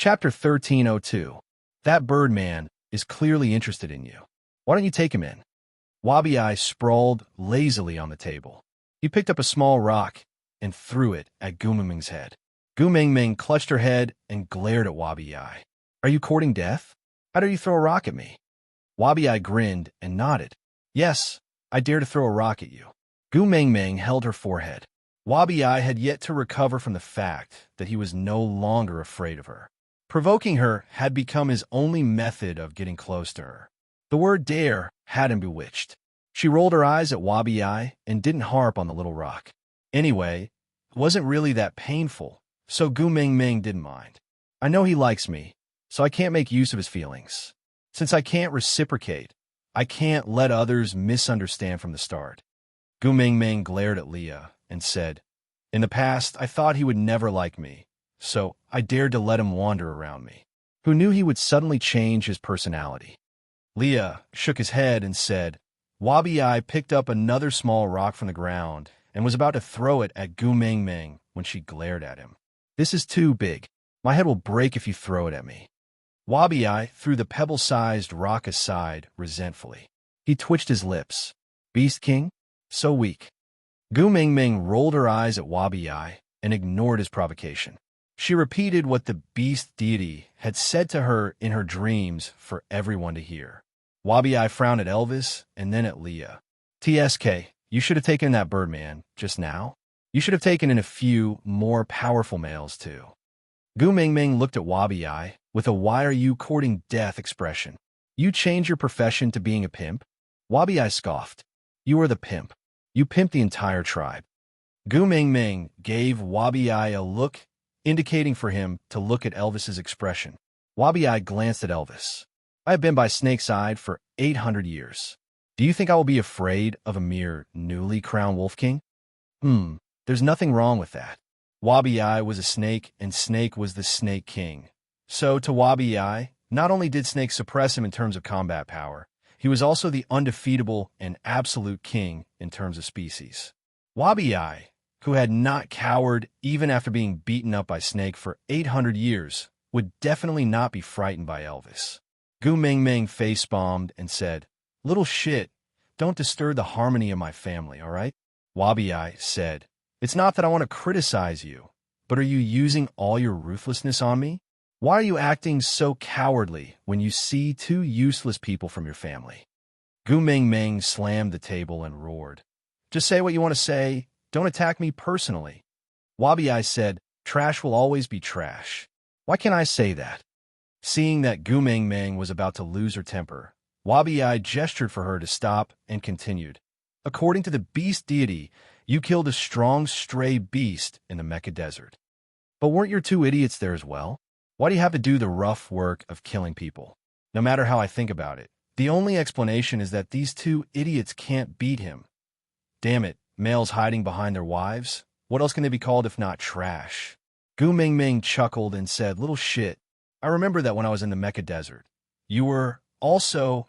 Chapter 1302. That Birdman is clearly interested in you. Why don't you take him in? Wabi Eye sprawled lazily on the table. He picked up a small rock and threw it at Gu Mingming's head. Gu Mingming clutched her head and glared at Wabi Eye. Are you courting death? How dare you throw a rock at me? Wabi Eye grinned and nodded. Yes, I dare to throw a rock at you. Gu Mingming held her forehead. Wabi Eye had yet to recover from the fact that he was no longer afraid of her. Provoking her had become his only method of getting close to her. The word dare had him bewitched. She rolled her eyes at Wabi Eye and didn't harp on the little rock. Anyway, it wasn't really that painful, so Gu Mingming didn't mind. I know he likes me, so I can't make use of his feelings. Since I can't reciprocate, I can't let others misunderstand from the start. Gu Mingming glared at Leah and said, in the past, I thought he would never like me, so I dared to let him wander around me. Who knew he would suddenly change his personality? Leah shook his head and said, Wabi Eye picked up another small rock from the ground and was about to throw it at Gu Mingming when she glared at him. This is too big. My head will break if you throw it at me. Wabi Eye threw the pebble-sized rock aside resentfully. He twitched his lips. Beast King? So weak. Gu Mingming rolled her eyes at Wabi Eye and ignored his provocation. She repeated what the beast deity had said to her in her dreams for everyone to hear. Wabi Eye frowned at Elvis and then at Leah. TSK, you should have taken that Birdman just now. You should have taken in a few more powerful males too. Gu Mingming looked at Wabi Eye with a why are you courting death expression. You change your profession to being a pimp? Wabi Eye scoffed. You are the pimp. You pimp the entire tribe. Gu Mingming gave Wabi Eye a look indicating for him to look at Elvis's expression. Wabi Eye glanced at Elvis. I have been by Snake's Eye for 800 years. Do you think I will be afraid of a mere newly crowned Wolf King? There's nothing wrong with that. Wabi Eye was a snake, and Snake was the Snake King. So, to Wabi Eye, not only did Snake suppress him in terms of combat power, he was also the undefeatable and absolute king in terms of species. Wabi Eye, who had not cowered even after being beaten up by Snake for 800 years, would definitely not be frightened by Elvis. Gu Mingming face-bombed and said, Little shit, don't disturb the harmony of my family, all right? Wabi Eye said, It's not that I want to criticize you, but are you using all your ruthlessness on me? Why are you acting so cowardly when you see two useless people from your family? Gu Mingming slammed the table and roared. Just say what you want to say. Don't attack me personally. Wabi Eye said, Trash will always be trash. Why can't I say that? Seeing that Gu Mingming was about to lose her temper, Wabi Eye gestured for her to stop and continued. According to the beast deity, you killed a strong stray beast in the Mecca Desert. But weren't your two idiots there as well? Why do you have to do the rough work of killing people? No matter how I think about it, the only explanation is that these two idiots can't beat him. Damn it, males hiding behind their wives? What else can they be called if not trash? Gu Mingming chuckled and said, Little shit, I remember that when I was in the Mecca Desert. You were also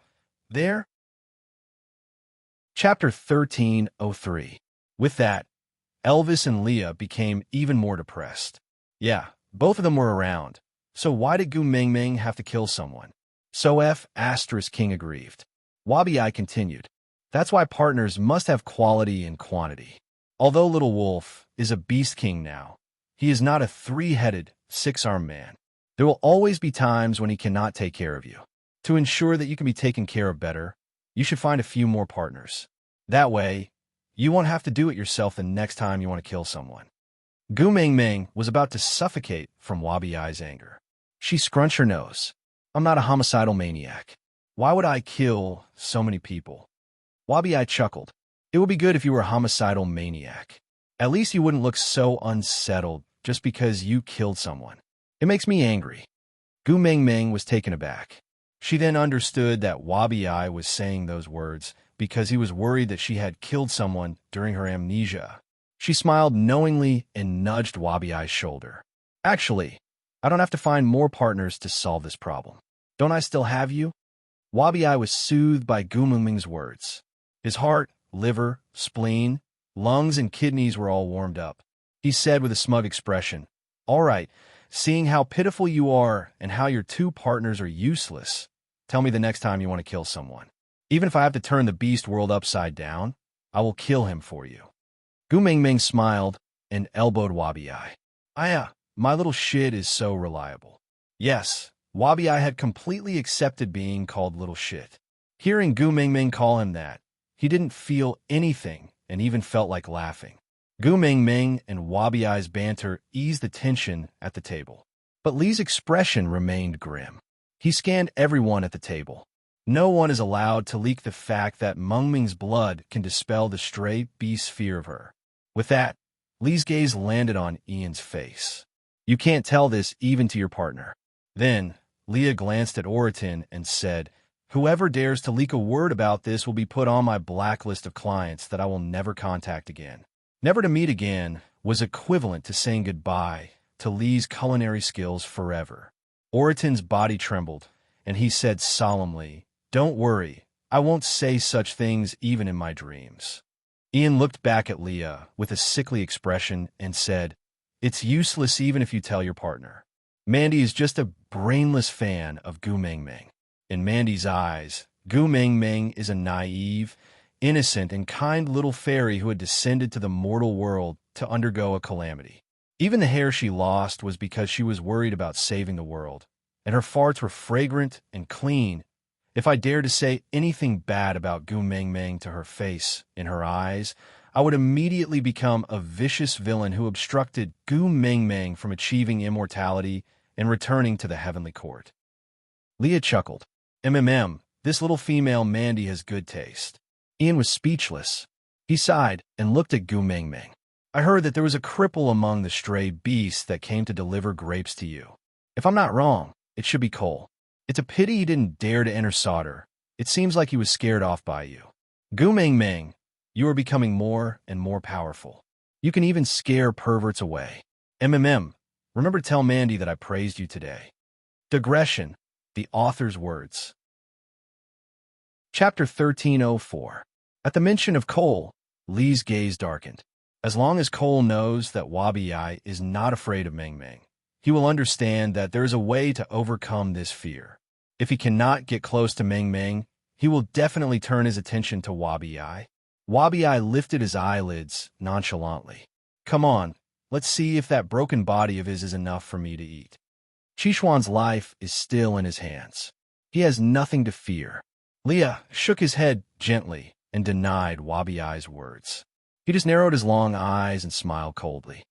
there? Chapter 1303. With that, Elvis and Leah became even more depressed. Yeah, both of them were around. So why did Gu Mingming have to kill someone? So F*** King aggrieved. Wabi Eye continued. That's why partners must have quality and quantity. Although Little Wolf is a beast king now, he is not a three-headed, six-armed man. There will always be times when he cannot take care of you. To ensure that you can be taken care of better, you should find a few more partners. That way, you won't have to do it yourself the next time you want to kill someone. Gu Mingming was about to suffocate from Wabi Eye's anger. She scrunched her nose. I'm not a homicidal maniac. Why would I kill so many people? Wabi Eye chuckled. It would be good if you were a homicidal maniac. At least you wouldn't look so unsettled just because you killed someone. It makes me angry. Gu Mingming was taken aback. She then understood that Wabi Eye was saying those words because he was worried that she had killed someone during her amnesia. She smiled knowingly and nudged Wabi Eye's shoulder. Actually, I don't have to find more partners to solve this problem. Don't I still have you? Wabi Eye was soothed by Gu Mingming's words. His heart, liver, spleen, lungs, and kidneys were all warmed up. He said with a smug expression, All right, Seeing how pitiful you are and how your two partners are useless, tell me the next time you want to kill someone. Even if I have to turn the beast world upside down, I will kill him for you. Gu Mingming smiled and elbowed Wabi-Ai. My little shit is so reliable. Yes, Wabi-Ai had completely accepted being called little shit. Hearing Gu Mingming call him that, he didn't feel anything and even felt like laughing. Gu Mingming and Wabi-Ai's banter eased the tension at the table. But Li's expression remained grim. He scanned everyone at the table. No one is allowed to leak the fact that Mengming's blood can dispel the stray beast's fear of her. With that, Li's gaze landed on Ian's face. You can't tell this even to your partner. Then, Leah glanced at Oriton and said, whoever dares to leak a word about this will be put on my blacklist of clients that I will never contact again. Never to meet again was equivalent to saying goodbye to Li's culinary skills forever. Oriton's body trembled, and he said solemnly, don't worry, I won't say such things even in my dreams. Ian looked back at Leah with a sickly expression and said, it's useless even if you tell your partner. Mandy is just a brainless fan of Gu Mingming. In Mandy's eyes, Gu Mingming is a naive, innocent, and kind little fairy who had descended to the mortal world to undergo a calamity. Even the hair she lost was because she was worried about saving the world, and her farts were fragrant and clean. If I dared to say anything bad about Gu Mingming to her face, in her eyes, I would immediately become a vicious villain who obstructed Gu Mingming from achieving immortality and returning to the heavenly court. Leah chuckled. This little female Mandy has good taste. Ian was speechless. He sighed and looked at Gu Mingming. I heard that there was a cripple among the stray beasts that came to deliver grapes to you. If I'm not wrong, it should be Cole. It's a pity he didn't dare to enter Sauter. It seems like he was scared off by you. Gu Mingming, you are becoming more and more powerful. You can even scare perverts away. Remember to tell Mandy that I praised you today. Digression, the author's words. Chapter 1304. At the mention of Cole, Li's gaze darkened. As long as Cole knows that Wabi-Ai is not afraid of Mingming, he will understand that there is a way to overcome this fear. If he cannot get close to Mingming, he will definitely turn his attention to Wabi-Ai. Wabi-Ai lifted his eyelids nonchalantly. Come on, let's see if that broken body of his is enough for me to eat. Qishuan's life is still in his hands. He has nothing to fear. Leah shook his head gently and denied Wabi-Ai's words. He just narrowed his long eyes and smiled coldly.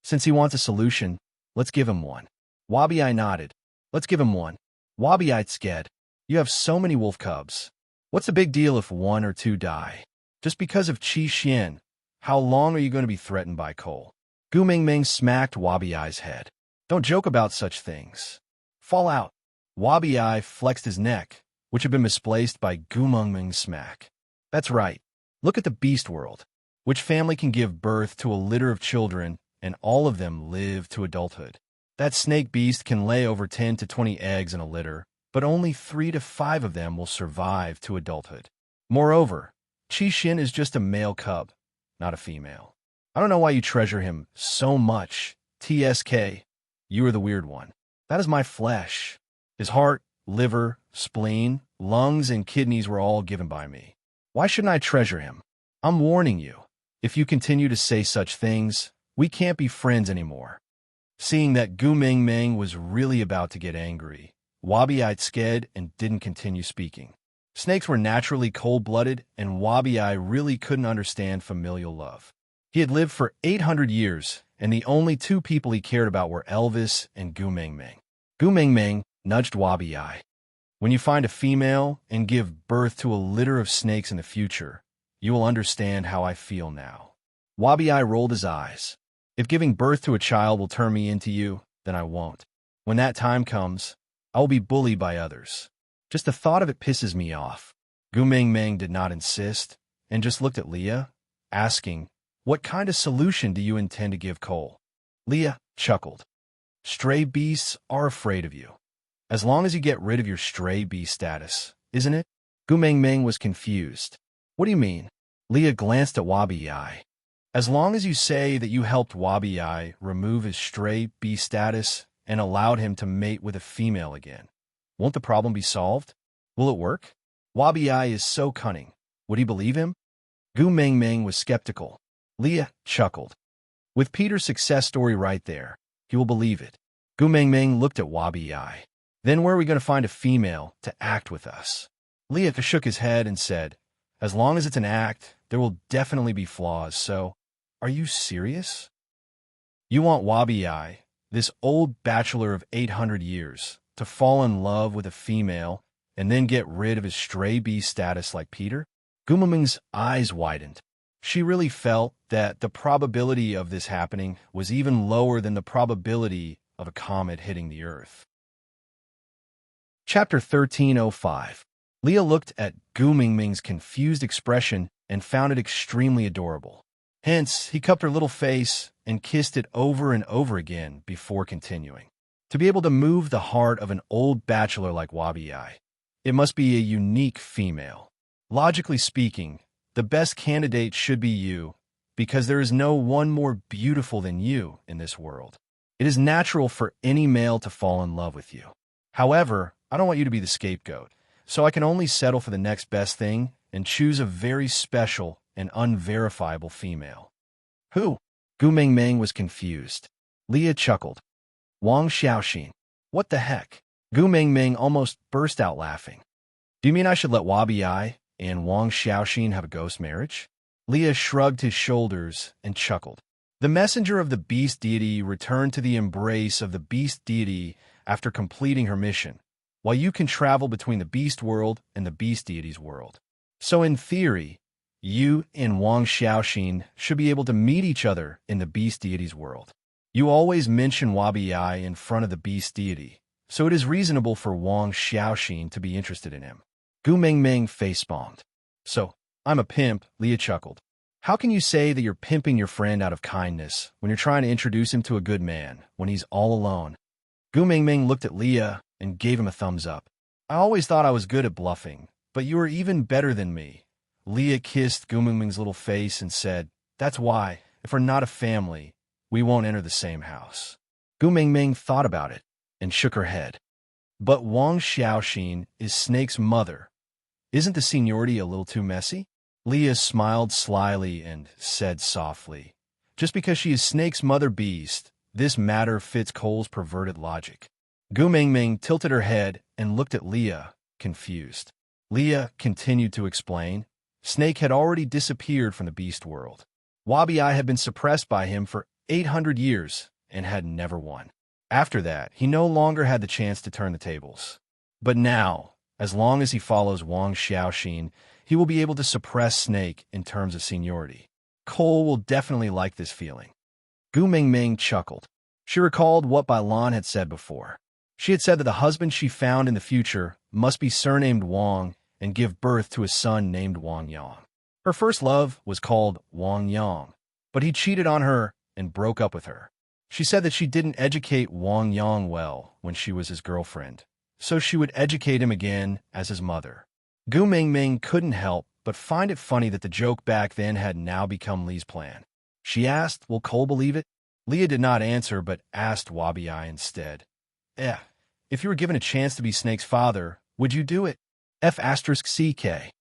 Since he wants a solution, let's give him one. Wabi-Ai nodded. Let's give him one. Wabi-Ai scared. You have so many wolf cubs. What's the big deal if one or two die? Just because of Qi Xian, how long are you going to be threatened by Cole? Gu Mingming smacked Wabi-Ai's head. Don't joke about such things. Fall out. Wabi-Ai flexed his neck, which had been misplaced by Gu Mingming's smack. That's right. Look at the beast world. Which family can give birth to a litter of children and all of them live to adulthood? That snake beast can lay over 10 to 20 eggs in a litter, but only 3 to 5 of them will survive to adulthood. Moreover, Qi Xian is just a male cub, not a female. I don't know why you treasure him so much. TSK, you are the weird one. That is my flesh. His heart, liver, spleen, lungs, and kidneys were all given by me. Why shouldn't I treasure him? I'm warning you. If you continue to say such things, we can't be friends anymore. Seeing that Gu Mingming was really about to get angry, Wabi-Ai scared and didn't continue speaking. Snakes were naturally cold-blooded, and Wabi-Ai really couldn't understand familial love. He had lived for 800 years, and the only two people he cared about were Elvis and Gu Mingming. Gu Mingming nudged Wabi-Ai. When you find a female and give birth to a litter of snakes in the future, you will understand how I feel now. Wabi-Ai rolled his eyes. If giving birth to a child will turn me into you, then I won't. When that time comes, I will be bullied by others. Just the thought of it pisses me off. Gu Mingming did not insist, and just looked at Leah, asking, what kind of solution do you intend to give Cole? Leah chuckled. Stray beasts are afraid of you. As long as you get rid of your stray beast status, isn't it? Gu Mingming was confused. What do you mean? Leah glanced at Wabi-Ai. As long as you say that you helped Wabi-Ai remove his stray beast status and allowed him to mate with a female again. Won't the problem be solved? Will it work? Wabi Eye is so cunning. Would he believe him? Gu Meng Meng was skeptical. Leah chuckled. With Peter's success story right there, he will believe it. Gu Meng Meng looked at Wabi Eye. Then where are we going to find a female to act with us? Leah shook his head and said, as long as it's an act, there will definitely be flaws, so are you serious? You want Wabi Eye, this old bachelor of 800 years, to fall in love with a female and then get rid of his stray bee status like Peter? Gu Meng Meng's eyes widened. She really felt that the probability of this happening was even lower than the probability of a comet hitting the Earth. Chapter 1305. Leah looked at Gu Meng Meng's confused expression and found it extremely adorable. Hence, he cupped her little face and kissed it over and over again before continuing. To be able to move the heart of an old bachelor like Wabi Eye, it must be a unique female. Logically speaking, the best candidate should be you, because there is no one more beautiful than you in this world. It is natural for any male to fall in love with you. However, I don't want you to be the scapegoat, so I can only settle for the next best thing and choose a very special and unverifiable female. Who? Gu Meng Meng was confused. Leah chuckled. Wang Xiaoxin. What the heck? Gu Meng Meng almost burst out laughing. Do you mean I should let Wabi Eye and Wang Xiaoxin have a ghost marriage? Leah shrugged his shoulders and chuckled. The messenger of the beast deity returned to the embrace of the beast deity after completing her mission, while you can travel between the beast world and the beast deity's world. So in theory, you and Wang Xiaoxin should be able to meet each other in the beast deity's world. You always mention Wabi Eye in front of the beast deity, so it is reasonable for Wang Xiaoxin to be interested in him. Gu Meng Meng facepalmed. So, I'm a pimp, Leah chuckled. How can you say that you're pimping your friend out of kindness when you're trying to introduce him to a good man when he's all alone? Gu Meng Meng looked at Leah and gave him a thumbs up. I always thought I was good at bluffing, but you are even better than me. Leah kissed Gu Meng Meng's little face and said, that's why, if we're not a family, we won't enter the same house. Gu Meng Meng thought about it and shook her head. But Wang Xiaoxin is Snake's mother. Isn't the seniority a little too messy? Leah smiled slyly and said softly, just because she is Snake's mother beast, this matter fits Cole's perverted logic. Gu Meng Meng tilted her head and looked at Leah, confused. Leah continued to explain. Snake had already disappeared from the beast world. Wabi Eye had been suppressed by him for 800 years and had never won. After that, he no longer had the chance to turn the tables. But now, as long as he follows Wang Xiaoxin, he will be able to suppress Snake in terms of seniority. Cole will definitely like this feeling. Gu Meng Meng chuckled. She recalled what Bai Lan had said before. She had said that the husband she found in the future must be surnamed Wang and give birth to a son named Wang Yang. Her first love was called Wang Yang, but he cheated on her and broke up with her. She said that she didn't educate Wang Yang well when she was his girlfriend, so she would educate him again as his mother. Gu Meng Meng couldn't help but find it funny that the joke back then had now become Lee's plan. She asked, will Cole believe it? Leah did not answer but asked Wabi Eye instead. If you were given a chance to be Snake's father, would you do it? F*CK.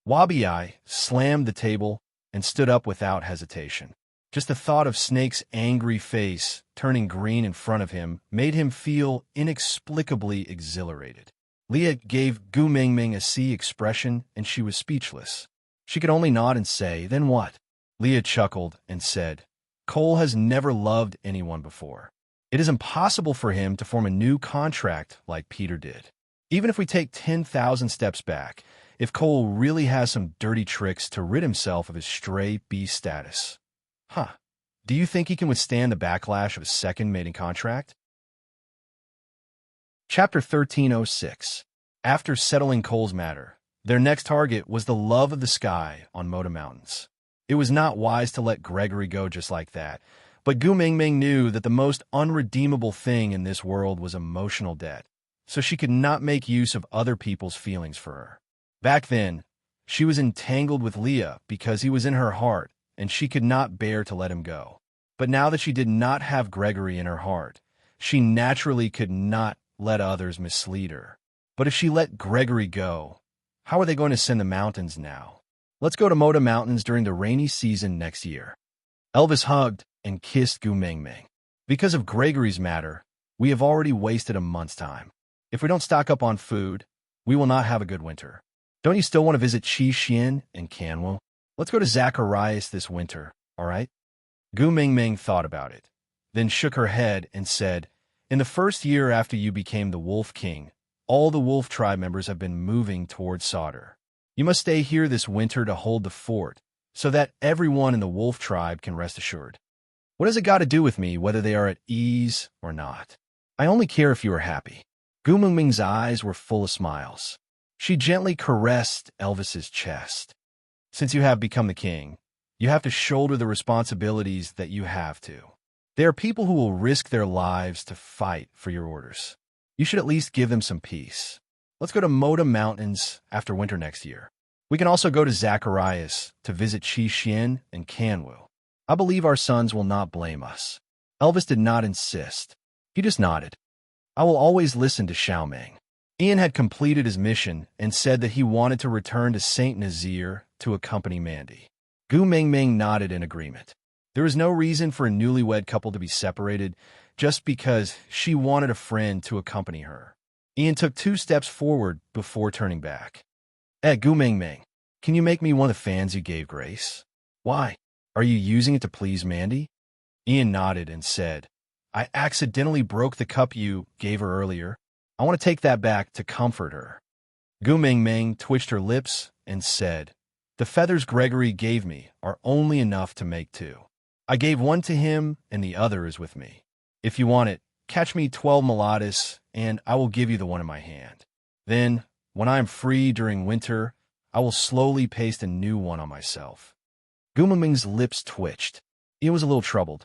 Wabi Eye slammed the table and stood up without hesitation. Just the thought of Snake's angry face turning green in front of him made him feel inexplicably exhilarated. Leah gave Gu Meng Meng a C expression, and she was speechless. She could only nod and say, then what? Leah chuckled and said, Cole has never loved anyone before. It is impossible for him to form a new contract like Peter did. Even if we take 10,000 steps back, if Cole really has some dirty tricks to rid himself of his stray beast status. Do you think he can withstand the backlash of a second mating contract? Chapter 1306. After settling Cole's matter, their next target was the love of the sky on Moda Mountains. It was not wise to let Gregory go just like that, but Gu Meng Meng knew that the most unredeemable thing in this world was emotional debt, so she could not make use of other people's feelings for her. Back then, she was entangled with Leah because he was in her heart, and she could not bear to let him go. But now that she did not have Gregory in her heart, She naturally could not let others mislead her. But if she let Gregory go, how are they going to send the mountains now? Let's go to Moda Mountains during the rainy season next year. Elvis hugged and kissed Gu Mengmeng. Because of Gregory's matter, we have already wasted a month's time. If we don't stock up on food, we will not have a good winter. Don't you still want to visit Qi Xian and Canwu? Let's go to Zacharias this winter, all right? Gu Mengmeng thought about it, then shook her head and said, in the first year after you became the Wolf King, all the Wolf tribe members have been moving towards Sauder. You must stay here this winter to hold the fort, so that everyone in the Wolf tribe can rest assured. What has it got to do with me whether they are at ease or not? I only care if you are happy. Gu Mengmeng's eyes were full of smiles. She gently caressed Elvis's chest. Since you have become the king, you have to shoulder the responsibilities that you have to. There are people who will risk their lives to fight for your orders. You should at least give them some peace. Let's go to Moda Mountains after winter next year. We can also go to Zacharias to visit Qi Xian and Canwu. I believe our sons will not blame us. Elvis did not insist. He just nodded. I will always listen to Xiaoming. Ian had completed his mission and said that he wanted to return to Saint Nazaire to accompany Mandy. Gu Mengmeng nodded in agreement. There was no reason for a newlywed couple to be separated just because she wanted a friend to accompany her. Ian took 2 steps forward before turning back. Gu Mengmeng, can you make me one of the fans you gave Grace? Why? Are you using it to please Mandy? Ian nodded and said, I accidentally broke the cup you gave her earlier. I want to take that back to comfort her. Gu Mengmeng twitched her lips and said, the feathers Gregory gave me are only enough to make 2. I gave one to him and the other is with me. If you want it, catch me 12 mulattas and I will give you the one in my hand. Then, when I am free during winter, I will slowly paste a new one on myself. Gu Mengmeng's lips twitched. He was a little troubled.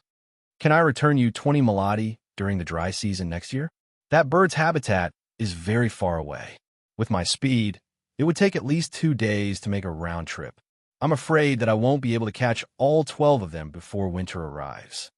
Can I return you 20 mulatti during the dry season next year? That bird's habitat is very far away. With my speed, it would take at least 2 days to make a round trip. I'm afraid that I won't be able to catch all 12 of them before winter arrives.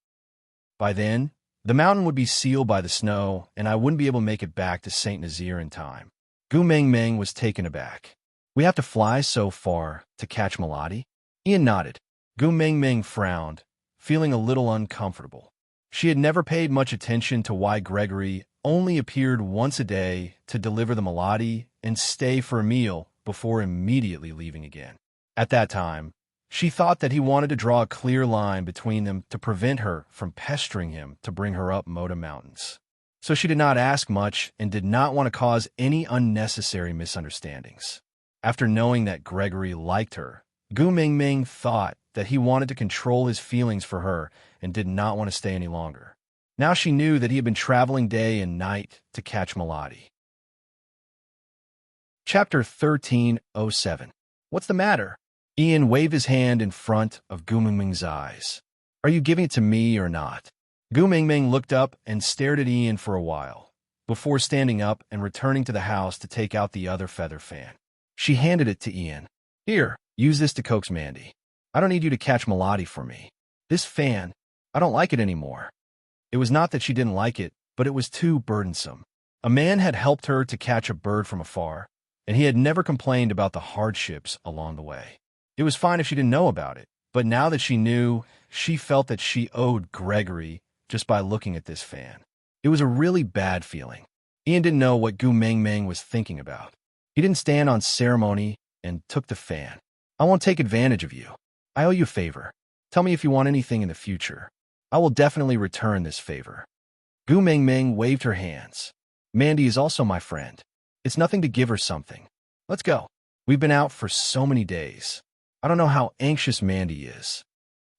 By then, the mountain would be sealed by the snow, and I wouldn't be able to make it back to Saint Nazaire in time. Gu Mengmeng was taken aback. We have to fly so far to catch mulatti? Ian nodded. Gu Mengmeng frowned, feeling a little uncomfortable. She had never paid much attention to why Gregory only appeared once a day to deliver the mulatti and stay for a meal before immediately leaving again. At that time, she thought that he wanted to draw a clear line between them to prevent her from pestering him to bring her up Moda Mountains. So she did not ask much and did not want to cause any unnecessary misunderstandings. After knowing that Gregory liked her, Gu Mengmeng thought that he wanted to control his feelings for her and did not want to stay any longer. Now she knew that he had been traveling day and night to catch mulatti. Chapter 1307. What's the matter? Ian waved his hand in front of Gu Mengmeng's eyes. Are you giving it to me or not? Gu Mengmeng looked up and stared at Ian for a while, before standing up and returning to the house to take out the other feather fan. She handed it to Ian. Here, use this to coax Mandy. I don't need you to catch mulatti for me. This fan, I don't like it anymore. It was not that she didn't like it, but it was too burdensome. A man had helped her to catch a bird from afar, and he had never complained about the hardships along the way. It was fine if she didn't know about it, but now that she knew, she felt that she owed Gregory just by looking at this fan. It was a really bad feeling. Ian didn't know what Gu Mengmeng was thinking about. He didn't stand on ceremony and took the fan. I won't take advantage of you. I owe you a favor. Tell me if you want anything in the future. I will definitely return this favor. Gu Mengmeng waved her hands. Mandy is also my friend. It's nothing to give her something. Let's go. We've been out for so many days. I don't know how anxious Mandy is.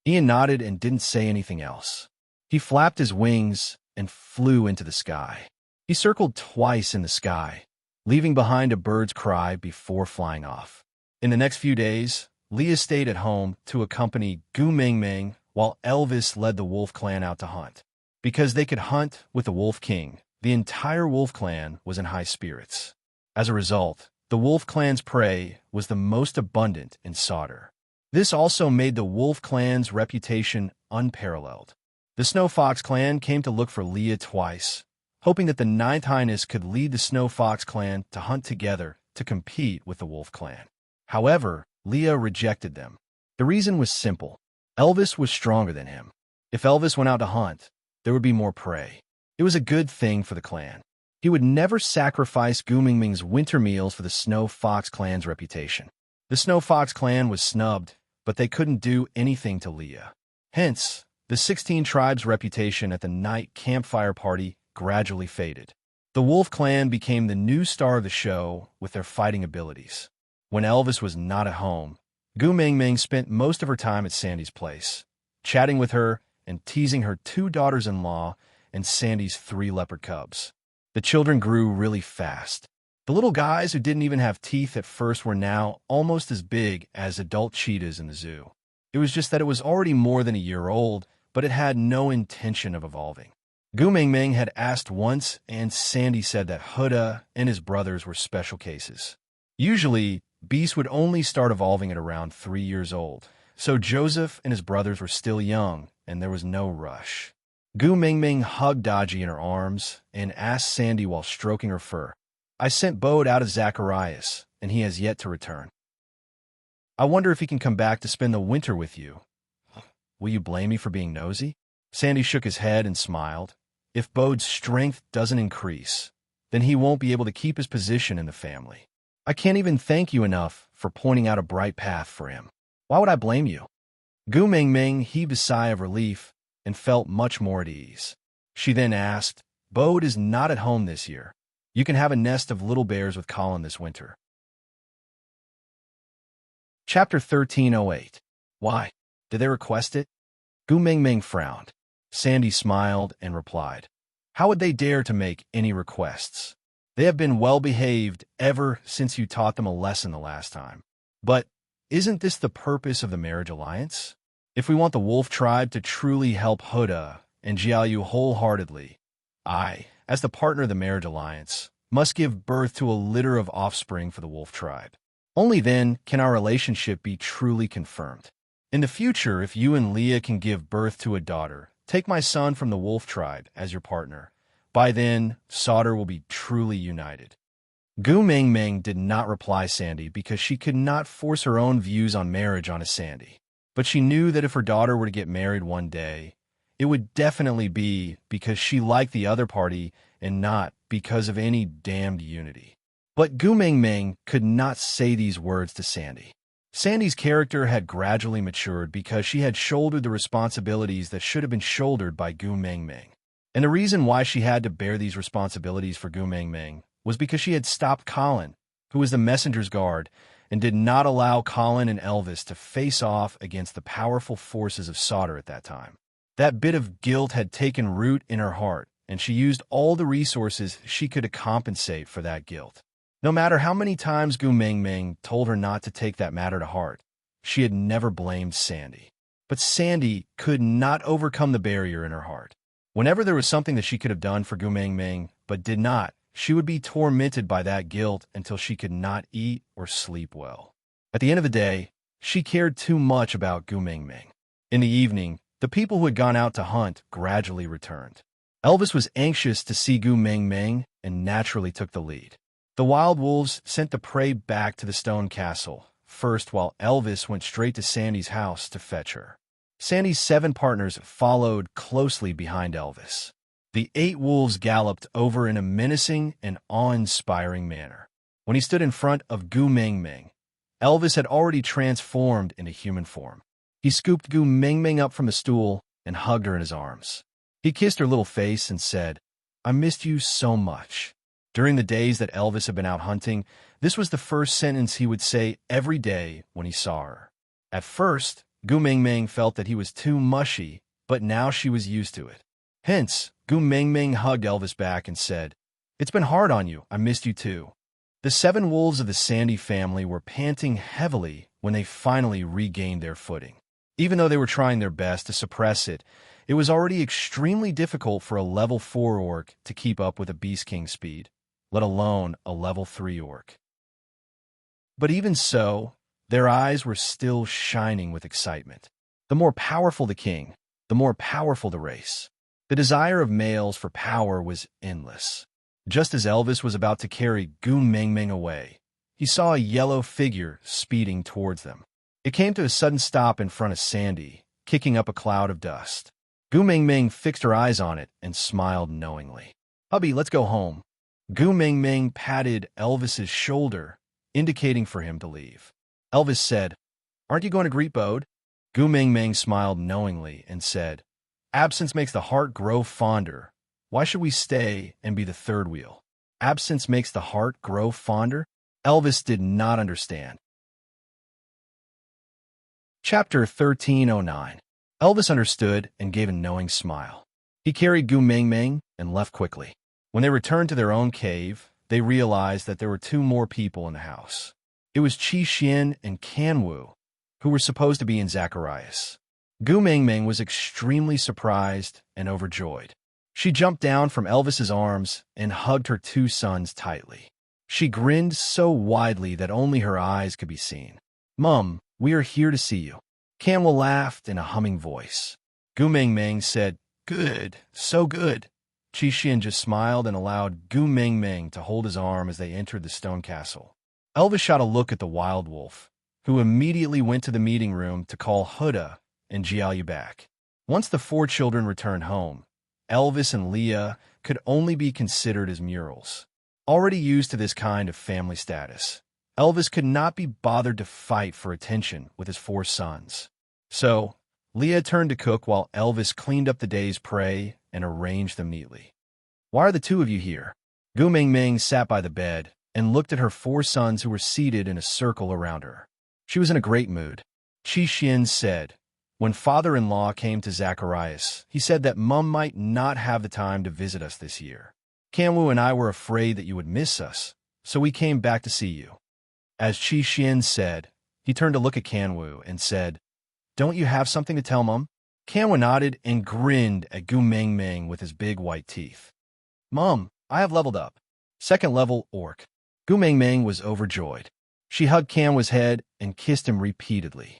Ian nodded and didn't say anything else. He flapped his wings and flew into the sky. He circled twice in the sky, leaving behind a bird's cry before flying off. In the next few days, Leah stayed at home to accompany Gu Mengmeng while Elvis led the Wolf Clan out to hunt. Because they could hunt with the Wolf King, the entire Wolf Clan was in high spirits. As a result, the Wolf Clan's prey was the most abundant in Sauder. This also made the Wolf Clan's reputation unparalleled. The Snow Fox clan came to look for Leah twice, hoping that the Ninth Highness could lead the Snow Fox clan to hunt together to compete with the Wolf clan. However, Leah rejected them. The reason was simple. Elvis was stronger than him. If Elvis went out to hunt, there would be more prey. It was a good thing for the clan. He would never sacrifice Gu Mingming's winter meals for the Snow Fox clan's reputation. The Snow Fox clan was snubbed, but they couldn't do anything to Leah. Hence, the 16 tribes' reputation at the night campfire party gradually faded. The Wolf clan became the new star of the show with their fighting abilities. When Elvis was not at home, Gu Mingming spent most of her time at Sandy's place, chatting with her and teasing her 2 daughters-in-law and Sandy's 3 leopard cubs. The children grew really fast. The little guys who didn't even have teeth at first were now almost as big as adult cheetahs in the zoo. It was just that it was already more than a year old, but it had no intention of evolving. Gu Mingming had asked once, and Sandy said that Huda and his brothers were special cases. Usually, beasts would only start evolving at around 3 years old, so Joseph and his brothers were still young, and there was no rush. Gu Mingming hugged Dodgy in her arms and asked Sandy while stroking her fur, "I sent Bode out of Zacharias, and he has yet to return. I wonder if he can come back to spend the winter with you. Will you blame me for being nosy?" Sandy shook his head and smiled. "If Bode's strength doesn't increase, then he won't be able to keep his position in the family. I can't even thank you enough for pointing out a bright path for him. Why would I blame you?" Gu Mingming heaved a sigh of relief and felt much more at ease. She then asked, "Bode is not at home this year. You can have a nest of little bears with Colin this winter." Chapter 1308. Why? Did they request it? Gu Mingming frowned. Sandy smiled and replied, "How would they dare to make any requests? They have been well-behaved ever since you taught them a lesson the last time. But isn't this the purpose of the marriage alliance? If we want the Wolf tribe to truly help Huda and Jiayu wholeheartedly, I, as the partner of the marriage alliance, must give birth to a litter of offspring for the Wolf tribe. Only then can our relationship be truly confirmed. In the future, if you and Leah can give birth to a daughter, take my son from the Wolf tribe as your partner. By then, Sauter will be truly united." Gu Mingming did not reply Sandy because she could not force her own views on marriage onto Sandy. But she knew that if her daughter were to get married one day, it would definitely be because she liked the other party and not because of any damned unity. But Gu Mingming could not say these words to Sandy. Sandy's character had gradually matured because she had shouldered the responsibilities that should have been shouldered by Gu Mingming. And the reason why she had to bear these responsibilities for Gu Mingming was because she had stopped Colin, who was the messenger's guard, and did not allow Colin and Elvis to face off against the powerful forces of Sauter at that time. That bit of guilt had taken root in her heart, and she used all the resources she could to compensate for that guilt. No matter how many times Gu Mingming told her not to take that matter to heart, she had never blamed Sandy. But Sandy could not overcome the barrier in her heart. Whenever there was something that she could have done for Gu Mingming, but did not, she would be tormented by that guilt until she could not eat or sleep well. At the end of the day, she cared too much about Gu Mingming. In the evening, the people who had gone out to hunt gradually returned. Elvis was anxious to see Gu Mingming and naturally took the lead. The wild wolves sent the prey back to the stone castle first, while Elvis went straight to Sandy's house to fetch her. Sandy's 7 partners followed closely behind Elvis. The 8 wolves galloped over in a menacing and awe-inspiring manner. When he stood in front of Gu Mingming, Elvis had already transformed into human form. He scooped Gu Mingming up from the stool and hugged her in his arms. He kissed her little face and said, "I missed you so much." During the days that Elvis had been out hunting, this was the first sentence he would say every day when he saw her. At first, Gu Mingming felt that he was too mushy, but now she was used to it. Hence, Gu Mingming hugged Elvis back and said, "It's been hard on you. I missed you too." The 7 wolves of the Sandy family were panting heavily when they finally regained their footing. Even though they were trying their best to suppress it, it was already extremely difficult for a level 4 orc to keep up with a Beast King speed, let alone a level 3 orc. But even so, their eyes were still shining with excitement. The more powerful the king, the more powerful the race. The desire of males for power was endless. Just as Elvis was about to carry Gu Mengmeng away, he saw a yellow figure speeding towards them. It came to a sudden stop in front of Sandy, kicking up a cloud of dust. Gu Mengmeng fixed her eyes on it and smiled knowingly. "Hubby, let's go home." Gu Mengmeng patted Elvis's shoulder, indicating for him to leave. Elvis said, "Aren't you going to greet Bode?" Gu Mengmeng smiled knowingly and said, "Absence makes the heart grow fonder. Why should we stay and be the third wheel?" Absence makes the heart grow fonder? Elvis did not understand. Chapter 1309. Elvis understood and gave a knowing smile. He carried Gu Mengmeng and left quickly. When they returned to their own cave, they realized that there were two more people in the house. It was Qi Xian and Kanwu, who were supposed to be in Zacharias. Gu Mengmeng was extremely surprised and overjoyed. She jumped down from Elvis's arms and hugged her two sons tightly. She grinned so widely that only her eyes could be seen. "Mum, we are here to see you." Kanwu laughed in a humming voice. Gu Mengmeng said, "Good, so good." Qi Xian just smiled and allowed Gu Mengmeng to hold his arm as they entered the stone castle. Elvis shot a look at the wild wolf, who immediately went to the meeting room to call Huda and Jiayu back. Once the four children returned home, Elvis and Leah could only be considered as murals. Already used to this kind of family status, Elvis could not be bothered to fight for attention with his four sons. So, Leah turned to cook while Elvis cleaned up the day's prey and arranged them neatly. "Why are the two of you here?" Gu Mengmeng sat by the bed and looked at her four sons who were seated in a circle around her. She was in a great mood. Qi Xian said, "When father-in-law came to Zacharias, he said that Mum might not have the time to visit us this year. Kanwu and I were afraid that you would miss us, so we came back to see you." As Qi Xian said, he turned to look at Kanwu and said, "Don't you have something to tell Mum?" Kanwu nodded and grinned at Gu Mengmeng with his big white teeth. "Mum, I have leveled up. Second level orc." Gu Mengmeng was overjoyed. She hugged Kanwu's head and kissed him repeatedly.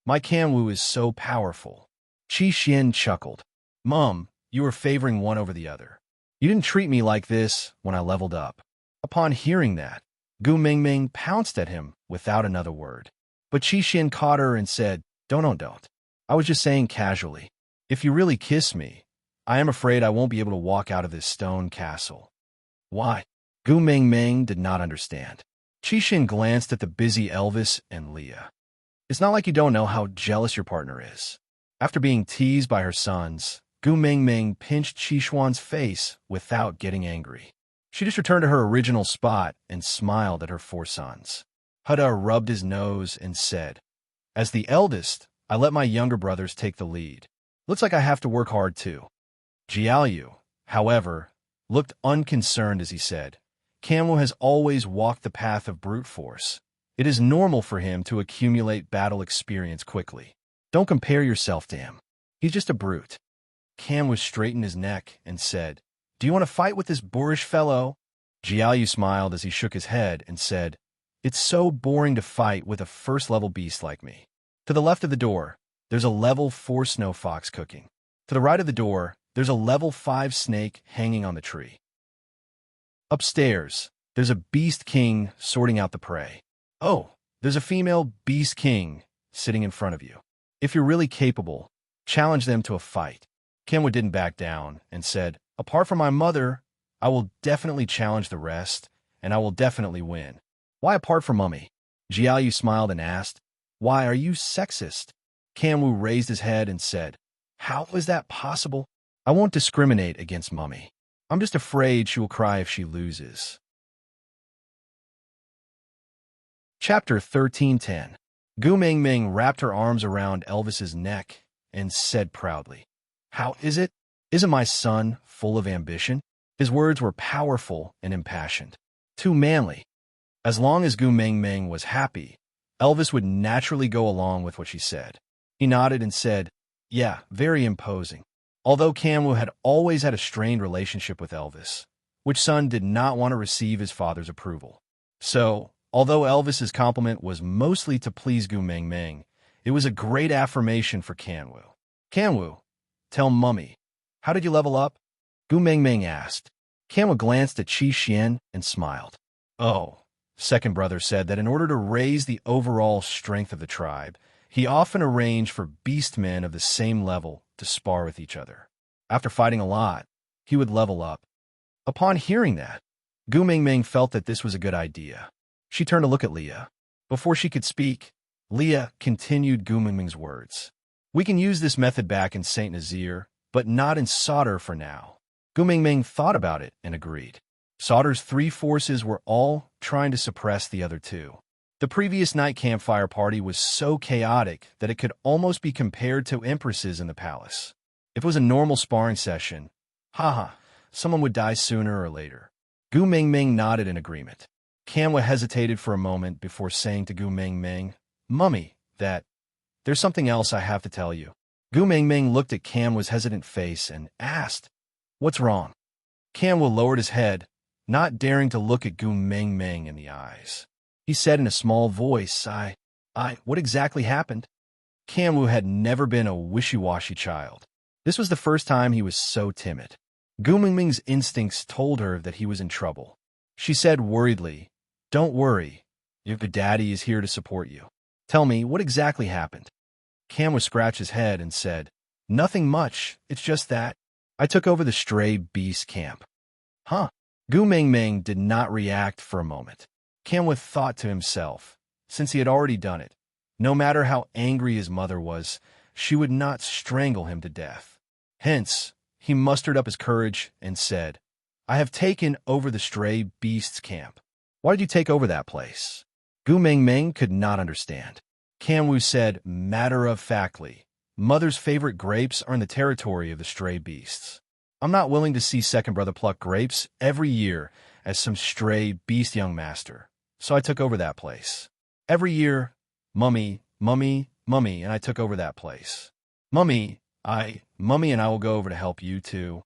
"My Kanwu is so powerful." Qi Xian chuckled. "Mum, you are favoring one over the other. You didn't treat me like this when I leveled up." Upon hearing that, Gu Mengmeng pounced at him without another word. But Qi Xian caught her and said, Don't. I was just saying casually, if you really kiss me, I am afraid I won't be able to walk out of this stone castle." "Why?" Gu Mengmeng did not understand. Qi Xian glanced at the busy Elvis and Leah. "It's not like you don't know how jealous your partner is." After being teased by her sons, Gu Mengmeng pinched Qi Xuan's face without getting angry. She just returned to her original spot and smiled at her four sons. Huda rubbed his nose and said, "As the eldest, I let my younger brothers take the lead. Looks like I have to work hard too." Jiayu, however, looked unconcerned as he said, "Kanwu has always walked the path of brute force. It is normal for him to accumulate battle experience quickly. Don't compare yourself to him. He's just a brute." Kanwu straightened his neck and said, "Do you want to fight with this boorish fellow?" Jiayu smiled as he shook his head and said, "It's so boring to fight with a first-level beast like me." To the left of the door, there's a level 4 snow fox cooking. To the right of the door, there's a level 5 snake hanging on the tree. Upstairs, there's a beast king sorting out the prey. Oh, there's a female beast king sitting in front of you. If you're really capable, challenge them to a fight. Kanwu didn't back down and said, "Apart from my mother, I will definitely challenge the rest, and I will definitely win." "Why apart from Mummy?" Jiayu smiled and asked, "Why are you sexist?" Kanwu raised his head and said, "How is that possible? I won't discriminate against Mummy. I'm just afraid she will cry if she loses." Chapter 1310. Gu Mengmeng wrapped her arms around Elvis's neck and said proudly, "How is it? Isn't my son full of ambition?" His words were powerful and impassioned. Too manly. As long as Gu Mengmeng was happy, Elvis would naturally go along with what she said. He nodded and said, "Yeah, very imposing." Although Kanwu had always had a strained relationship with Elvis, which son did not want to receive his father's approval. So, although Elvis's compliment was mostly to please Gu Mengmeng, it was a great affirmation for Kanwu. "Kanwu, Tell Mummy, how did you level up? Gu Mingming asked. Kanwa glanced at Qi Xian and smiled. Oh, second brother said that in order to raise the overall strength of the tribe, he often arranged for beastmen of the same level to spar with each other. After fighting a lot, he would level up. Upon hearing that, Gu Mingming felt that this was a good idea. She turned to look at Leah. Before she could speak, Leah continued Gu Mingming's words. We can use this method back in St. Nazaire, but not in Sauter for now. Gu Mingming thought about it and agreed. Sauter's three forces were all trying to suppress the other two. The previous night campfire party was so chaotic that it could almost be compared to empresses in the palace. If it was a normal sparring session, someone would die sooner or later. Gu Mingming nodded in agreement. Kanwa hesitated for a moment before saying to Gu Mingming, Mummy, there's something else I have to tell you. Gu Mingming looked at Kanwa's hesitant face and asked, What's wrong? Kanwa lowered his head, not daring to look at Gu Mingming in the eyes. He said in a small voice, what exactly happened? Kanwa had never been a wishy-washy child. This was the first time he was so timid. Gu Mingming's instincts told her that he was in trouble. She said worriedly, Don't worry, your daddy is here to support you. Tell me, what exactly happened? Kanwa scratched his head and said, Nothing much, it's just that I took over the stray beast camp. Huh? Gu Mingming did not react for a moment. Kanwa thought to himself, since he had already done it, no matter how angry his mother was, she would not strangle him to death. Hence, he mustered up his courage and said, I have taken over the stray beasts camp. Why did you take over that place? Gu Mingming could not understand. Kanwu said matter-of-factly, Mother's favorite grapes are in the territory of the stray beasts. I'm not willing to see second brother pluck grapes every year as some stray beast young master, so I took over that place. Every year, Mummy, and I took over that place. Mummy and I will go over to help you too.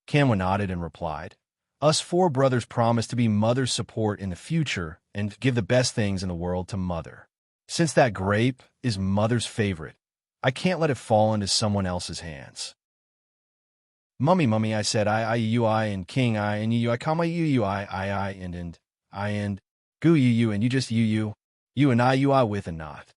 Kanwa nodded and replied, Us four brothers promise to be Mother's support in the future and give the best things in the world to Mother. Since that grape is Mother's favorite, I can't let it fall into someone else's hands. Mummy, I said, I, and King, I, and you, I call my you, I, and I, and Gu, you, and you just you, and I, with and not.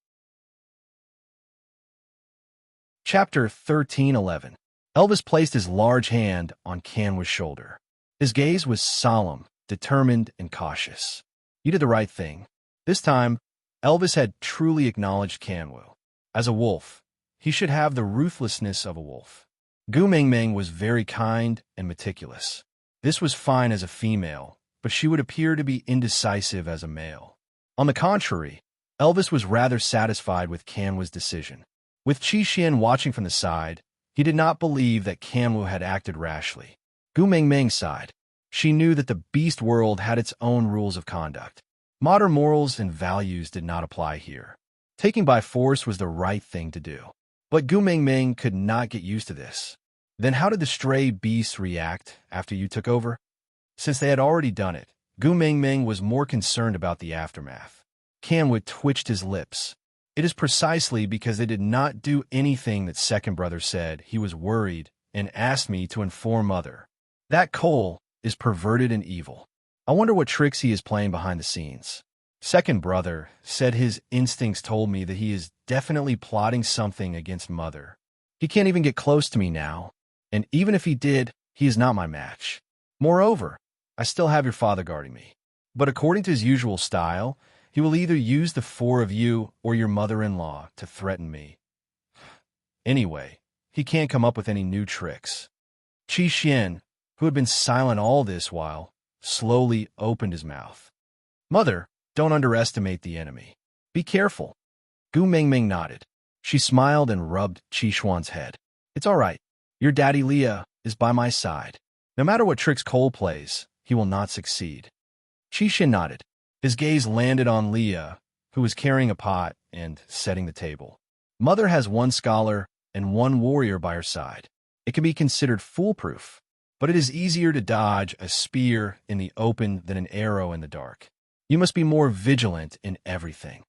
Chapter 13:11. Elvis placed his large hand on Kanwa's shoulder. His gaze was solemn, determined, and cautious. You did the right thing. This time, Elvis had truly acknowledged Kanwa. As a wolf, he should have the ruthlessness of a wolf. Gu Mingming was very kind and meticulous. This was fine as a female, but she would appear to be indecisive as a male. On the contrary, Elvis was rather satisfied with Kanwa's decision. With Qi Xian watching from the side, he did not believe that Kanwa had acted rashly. Gu Mingming sighed. She knew that the beast world had its own rules of conduct. Modern morals and values did not apply here. Taking by force was the right thing to do. But Gu Mingming could not get used to this. Then how did the stray beasts react after you took over? Since they had already done it, Gu Mingming was more concerned about the aftermath. Kanwa twitched his lips. It is precisely because they did not do anything that second brother said he was worried and asked me to inform Mother. That Cole is perverted and evil. I wonder what tricks he is playing behind the scenes. Second brother said his instincts told me that he is definitely plotting something against Mother. He can't even get close to me now, and even if he did, he is not my match. Moreover, I still have your father guarding me. But according to his usual style, he will either use the four of you or your mother-in-law to threaten me. Anyway, he can't come up with any new tricks. Qi Xian, who had been silent all this while, slowly opened his mouth. Mother, don't underestimate the enemy. Be careful. Gu Mingming nodded. She smiled and rubbed Qi Xuan's head. It's all right. Your daddy Leah is by my side. No matter what tricks Cole plays, he will not succeed. Qi Xian nodded. His gaze landed on Leah, who was carrying a pot and setting the table. Mother has one scholar and one warrior by her side. It can be considered foolproof, but it is easier to dodge a spear in the open than an arrow in the dark. You must be more vigilant in everything.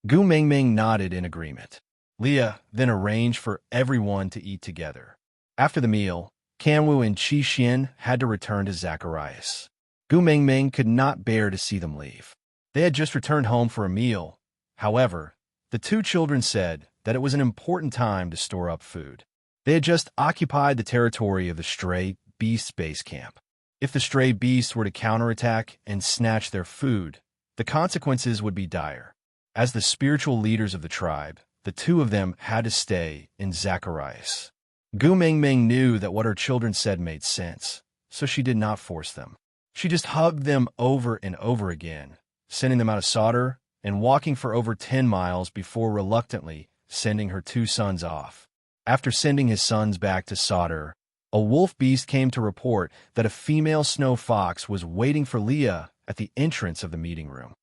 Gu Mingming nodded in agreement. Leah then arranged for everyone to eat together. After the meal, Kanwu and Qi Xian had to return to Zacharias. Gu Mingming could not bear to see them leave. They had just returned home for a meal. However, the two children said that it was an important time to store up food. They had just occupied the territory of the stray beast base camp. If the stray beasts were to counterattack and snatch their food, the consequences would be dire. As the spiritual leaders of the tribe, the two of them had to stay in Zacharias. Gu Mingming knew that what her children said made sense, so she did not force them. She just hugged them over and over again, sending them out of solder and walking for over 10 miles before reluctantly sending her two sons off. After sending his sons back to solder, a wolf beast came to report that a female snow fox was waiting for Leah at the entrance of the meeting room.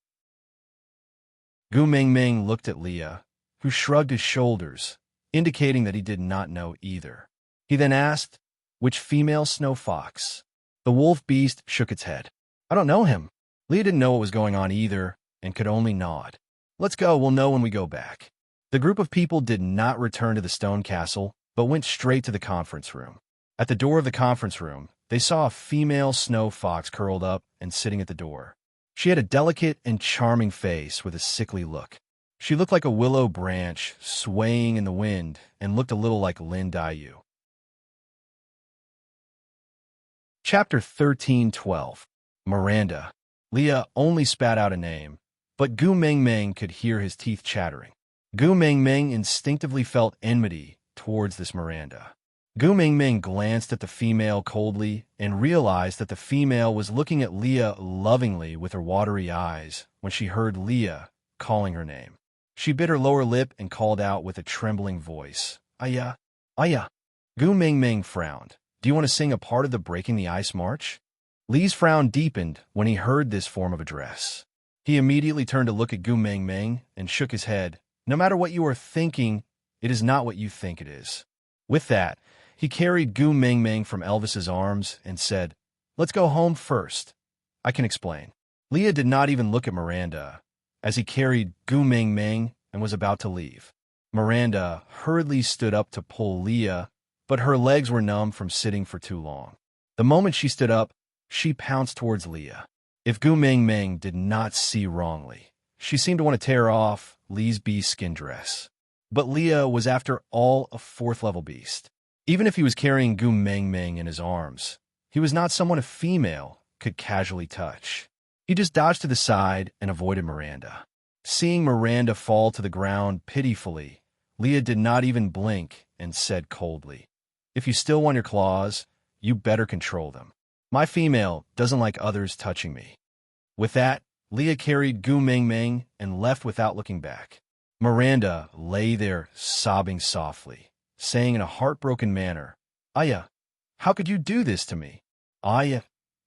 Gu Mingming looked at Leah, who shrugged his shoulders, indicating that he did not know either. He then asked, "Which female snow fox?" The wolf beast shook its head. "I don't know him." Leah didn't know what was going on either and could only nod. "Let's go, we'll know when we go back." The group of people did not return to the stone castle, but went straight to the conference room. At the door of the conference room, they saw a female snow fox curled up and sitting at the door. She had a delicate and charming face with a sickly look. She looked like a willow branch swaying in the wind and looked a little like Lin Daiyu. Chapter 13:12. Miranda. Leah only spat out a name, but Gu Mingming could hear his teeth chattering. Gu Mingming instinctively felt enmity towards this Miranda. Gu Mingming glanced at the female coldly and realized that the female was looking at Leah lovingly with her watery eyes when she heard Leah calling her name. She bit her lower lip and called out with a trembling voice, "Aya, Aya." Gu Mingming frowned. "Do you want to sing a part of the Breaking the Ice March?" Lee's frown deepened when he heard this form of address. He immediately turned to look at Gu Mingming and shook his head. "No matter what you are thinking, it is not what you think it is." With that, he carried Gu Mingming from Elvis's arms and said, "Let's go home first. I can explain." Leah did not even look at Miranda as he carried Gu Mingming and was about to leave. Miranda hurriedly stood up to pull Leah, but her legs were numb from sitting for too long. The moment she stood up, she pounced towards Leah. If Gu Mingming did not see wrongly, she seemed to want to tear off Lee's beast skin dress. But Leah was after all a 4th-level beast. Even if he was carrying Gu Mingming in his arms, he was not someone a female could casually touch. He just dodged to the side and avoided Miranda. Seeing Miranda fall to the ground pitifully, Leah did not even blink and said coldly, "If you still want your claws, you better control them. My female doesn't like others touching me." With that, Leah carried Gu Mingming and left without looking back. Miranda lay there sobbing softly, saying in a heartbroken manner, "Aya, how could you do this to me? Aya,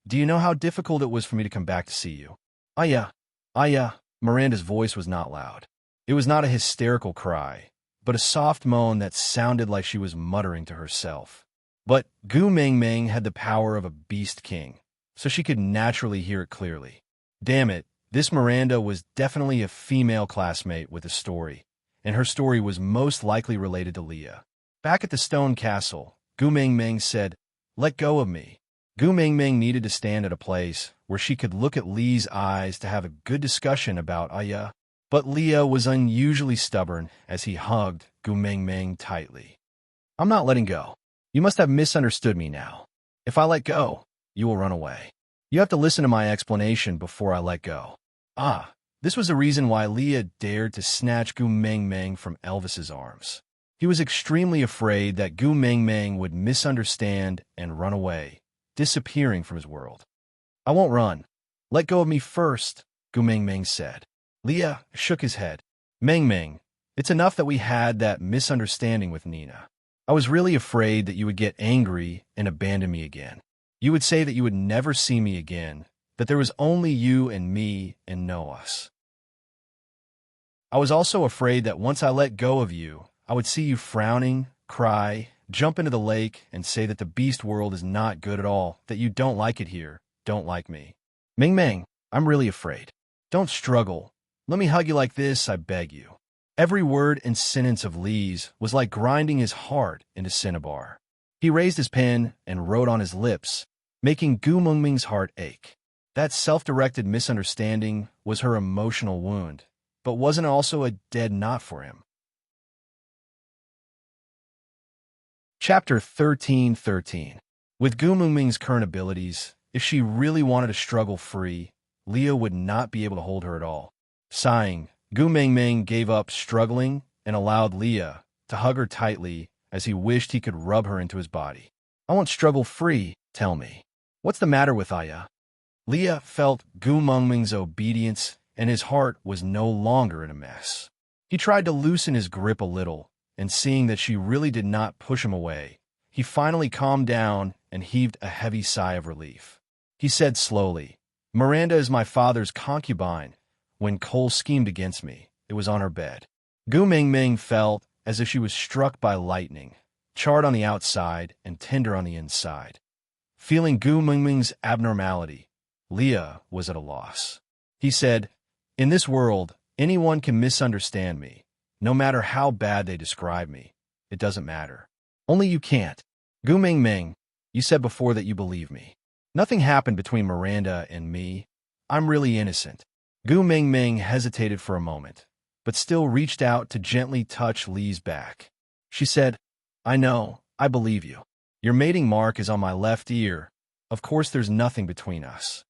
do you know how difficult it was for me to come back to see you? Aya, Aya." Miranda's voice was not loud. It was not a hysterical cry, but a soft moan that sounded like she was muttering to herself. But Gu Mingming had the power of a beast king, so she could naturally hear it clearly. Damn it, this Miranda was definitely a female classmate with a story, and her story was most likely related to Leah. Back at the stone castle, Gu Mingming said, "Let go of me." Gu Mingming needed to stand at a place where she could look at Lee's eyes to have a good discussion about Aya, but Leah was unusually stubborn as he hugged Gu Mingming tightly. "I'm not letting go. You must have misunderstood me now. If I let go, you will run away. You have to listen to my explanation before I let go." This was the reason why Leah dared to snatch Gu Mingming from Elvis's arms. He was extremely afraid that Gu Mingming would misunderstand and run away, disappearing from his world. "I won't run. Let go of me first," Gu Mingming said. Leah shook his head. "Mingming, it's enough that we had that misunderstanding with Nina. I was really afraid that you would get angry and abandon me again. You would say that you would never see me again, that there was only you and me and no us. I was also afraid that once I let go of you, I would see you frowning, cry, jump into the lake, and say that the beast world is not good at all, that you don't like it here, don't like me. Mingming, I'm really afraid. Don't struggle. Let me hug you like this, I beg you." Every word and sentence of Lee's was like grinding his heart into cinnabar. He raised his pen and wrote on his lips, making Gu Mengming's heart ache. That self-directed misunderstanding was her emotional wound, but wasn't also a dead knot for him. Chapter 13:13. With Gu Mengming's current abilities, if she really wanted to struggle free, Leah would not be able to hold her at all. Sighing, Gu Mengming gave up struggling and allowed Leah to hug her tightly as he wished he could rub her into his body. I want struggle free, tell me. What's the matter with Aya? Leah felt Gu Mengming's obedience and his heart was no longer in a mess. He tried to loosen his grip a little, and seeing that she really did not push him away, he finally calmed down and heaved a heavy sigh of relief. He said slowly, Miranda is my father's concubine. When Cole schemed against me, it was on her bed. Gu Mengming felt as if she was struck by lightning, charred on the outside and tender on the inside. Feeling Gu Mengming's abnormality, Leah was at a loss. He said, in this world, anyone can misunderstand me. No matter how bad they describe me, it doesn't matter. Only you can't. Gu Mengming, you said before that you believe me. Nothing happened between Miranda and me. I'm really innocent. Gu Mengming hesitated for a moment, but still reached out to gently touch Lee's back. She said, I know, I believe you. Your mating mark is on my left ear. Of course there's nothing between us.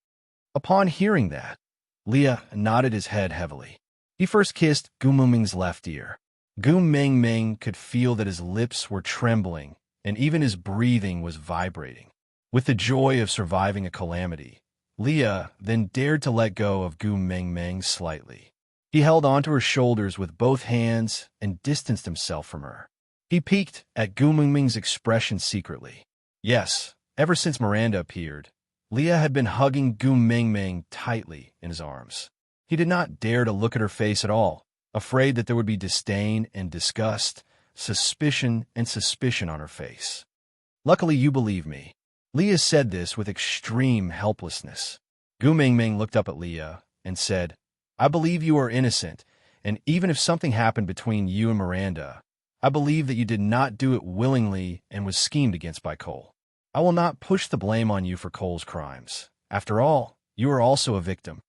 Upon hearing that, Leah nodded his head heavily. He first kissed Gu Mengming's left ear. Gu Mengming could feel that his lips were trembling, and even his breathing was vibrating. With the joy of surviving a calamity, Leah then dared to let go of Gu Mengming slightly. He held onto her shoulders with both hands and distanced himself from her. He peeked at Gu Mengming's expression secretly. Yes, ever since Miranda appeared, Leah had been hugging Gu Mengming tightly in his arms. He did not dare to look at her face at all, afraid that there would be disdain and disgust, suspicion and suspicion on her face. Luckily, you believe me. Leah said this with extreme helplessness. Gu Mengming looked up at Leah and said, I believe you are innocent, and even if something happened between you and Miranda, I believe that you did not do it willingly and was schemed against by Cole. I will not push the blame on you for Cole's crimes. After all, you are also a victim.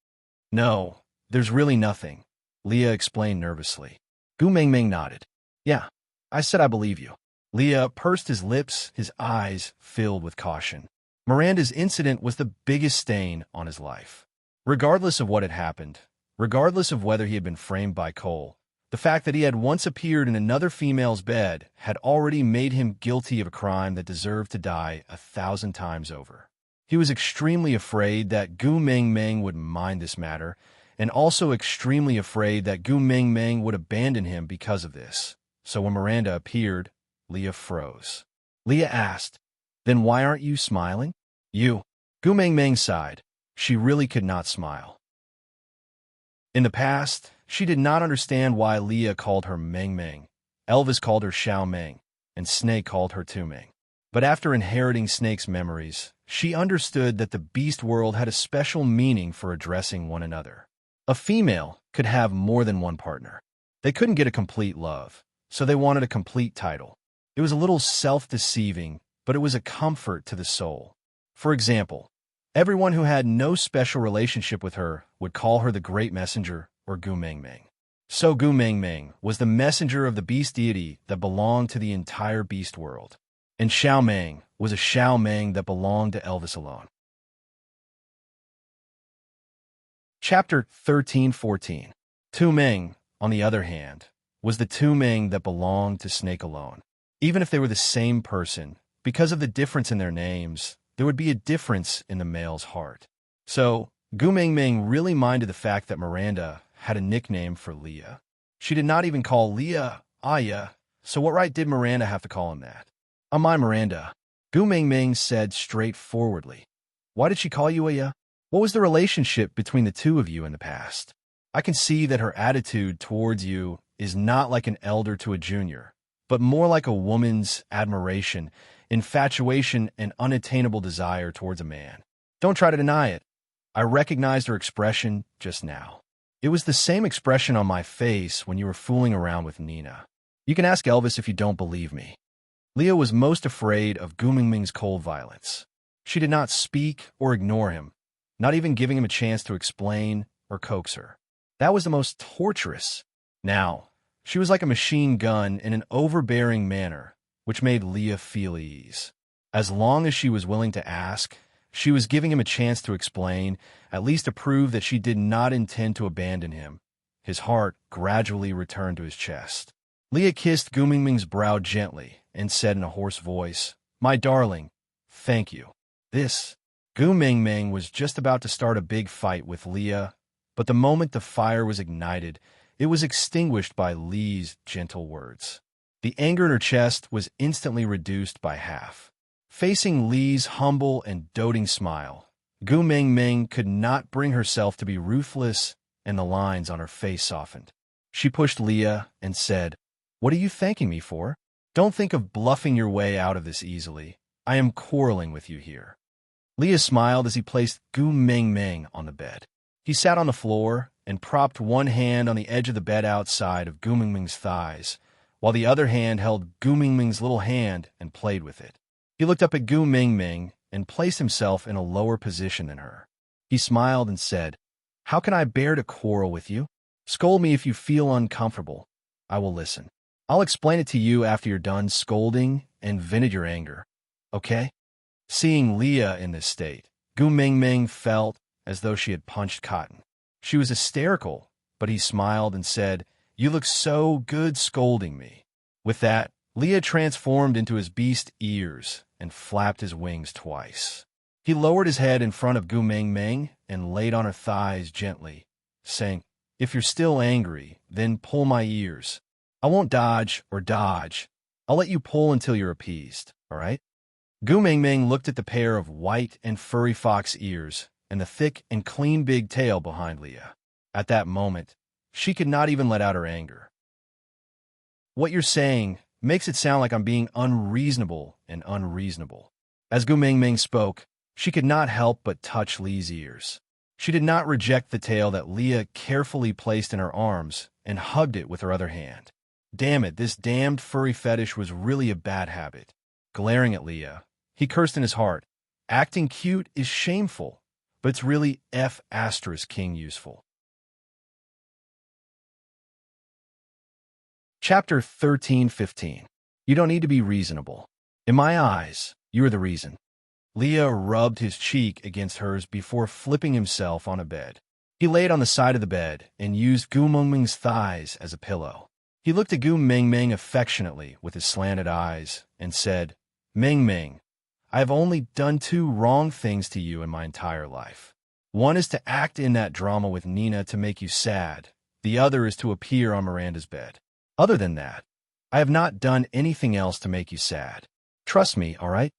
No, there's really nothing, Leah explained nervously. Gu Mengming nodded. Yeah, I said I believe you. Leah pursed his lips, his eyes filled with caution. Miranda's incident was the biggest stain on his life. Regardless of what had happened, regardless of whether he had been framed by Cole, the fact that he had once appeared in another female's bed had already made him guilty of a crime that deserved to die 1,000 times over. He was extremely afraid that Gu Mengming would mind this matter, and also extremely afraid that Gu Mengming would abandon him because of this. So when Miranda appeared, Leah froze. Leah asked, Then why aren't you smiling? You. Gu Mengming sighed. She really could not smile. In the past, she did not understand why Leah called her Meng Meng, Elvis called her Xiao Meng, and Snake called her Tu Meng. But after inheriting Snake's memories, she understood that the beast world had a special meaning for addressing one another. A female could have more than one partner. They couldn't get a complete love, so they wanted a complete title. It was a little self-deceiving, but it was a comfort to the soul. For example, everyone who had no special relationship with her would call her the Great Messenger or Gu Mengming. So Gu Mengming was the messenger of the beast deity that belonged to the entire beast world, and Xiao Meng was a Xiao Meng that belonged to Elvis alone. Chapter 13:14. Tu Meng, on the other hand, was the Tu Meng that belonged to Snake alone. Even if they were the same person, because of the difference in their names, there would be a difference in the male's heart. So, Gu Mengming really minded the fact that Miranda had a nickname for Leah. She did not even call Leah Aya, so what right did Miranda have to call him that? On my Miranda, Gu Mengming said straightforwardly. Why did she call you Aya? What was the relationship between the two of you in the past? I can see that her attitude towards you is not like an elder to a junior, but more like a woman's admiration, infatuation, and unattainable desire towards a man. Don't try to deny it. I recognized her expression just now. It was the same expression on my face when you were fooling around with Nina. You can ask Elvis if you don't believe me. Leah was most afraid of Gu Mingming's cold violence. She did not speak or ignore him, not even giving him a chance to explain or coax her. That was the most torturous. Now, she was like a machine gun in an overbearing manner, which made Leah feel ease. As long as she was willing to ask, she was giving him a chance to explain, at least to prove that she did not intend to abandon him. His heart gradually returned to his chest. Leah kissed Gu Mingming's brow gently and said in a hoarse voice, "My darling, thank you." Gu Mingming was just about to start a big fight with Leah, but the moment the fire was ignited, it was extinguished by Lee's gentle words. The anger in her chest was instantly reduced by half. Facing Lee's humble and doting smile, Gu Mingming could not bring herself to be ruthless, and the lines on her face softened. She pushed Leah and said, "What are you thanking me for? Don't think of bluffing your way out of this easily. I am quarreling with you here." Leah smiled as he placed Gu Mingming on the bed. He sat on the floor and propped one hand on the edge of the bed outside of Gu Mingming's thighs, while the other hand held Gu Mingming's little hand and played with it. He looked up at Gu Mingming and placed himself in a lower position than her. He smiled and said, "How can I bear to quarrel with you? Scold me if you feel uncomfortable. I will listen. I'll explain it to you after you're done scolding and vented your anger. Okay?" Seeing Leah in this state, Gu Mingming felt as though she had punched cotton. She was hysterical, but he smiled and said, "You look so good scolding me." With that, Leah transformed into his beast ears and flapped his wings twice. He lowered his head in front of Gu Mingming and laid on her thighs gently, saying, "If you're still angry, then pull my ears. I won't dodge or dodge. I'll let you pull until you're appeased, all right?" Gu Mingming looked at the pair of white and furry fox ears and the thick and clean big tail behind Leah. At that moment, she could not even let out her anger. "What you're saying makes it sound like I'm being unreasonable and unreasonable." As Gu Mingming spoke, she could not help but touch Lee's ears. She did not reject the tail that Leah carefully placed in her arms and hugged it with her other hand. Damn it, this damned furry fetish was really a bad habit. Glaring at Leah, he cursed in his heart. Acting cute is shameful, but it's really F***king useful. Chapter 13:15. You don't need to be reasonable. In my eyes, you are the reason. Leah rubbed his cheek against hers before flipping himself on a bed. He laid on the side of the bed and used Gu Mingming's thighs as a pillow. He looked at Gu Mingming affectionately with his slanted eyes and said, "Mingming, I have only done two wrong things to you in my entire life. One is to act in that drama with Nina to make you sad. The other is to appear on Miranda's bed. Other than that, I have not done anything else to make you sad. Trust me, all right?"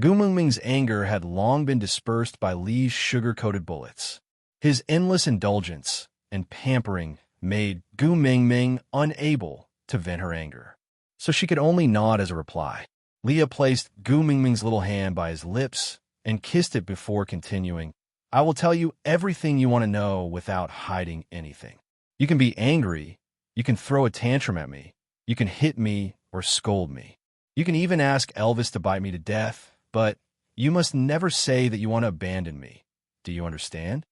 Gu Mingming's anger had long been dispersed by Lee's sugar-coated bullets. His endless indulgence and pampering made Gu Mingming unable to vent her anger, so she could only nod as a reply. Leah placed Gu Mingming's little hand by his lips and kissed it before continuing, "I will tell you everything you want to know without hiding anything. You can be angry, you can throw a tantrum at me, you can hit me or scold me. You can even ask Elvis to bite me to death, but you must never say that you want to abandon me. Do you understand?"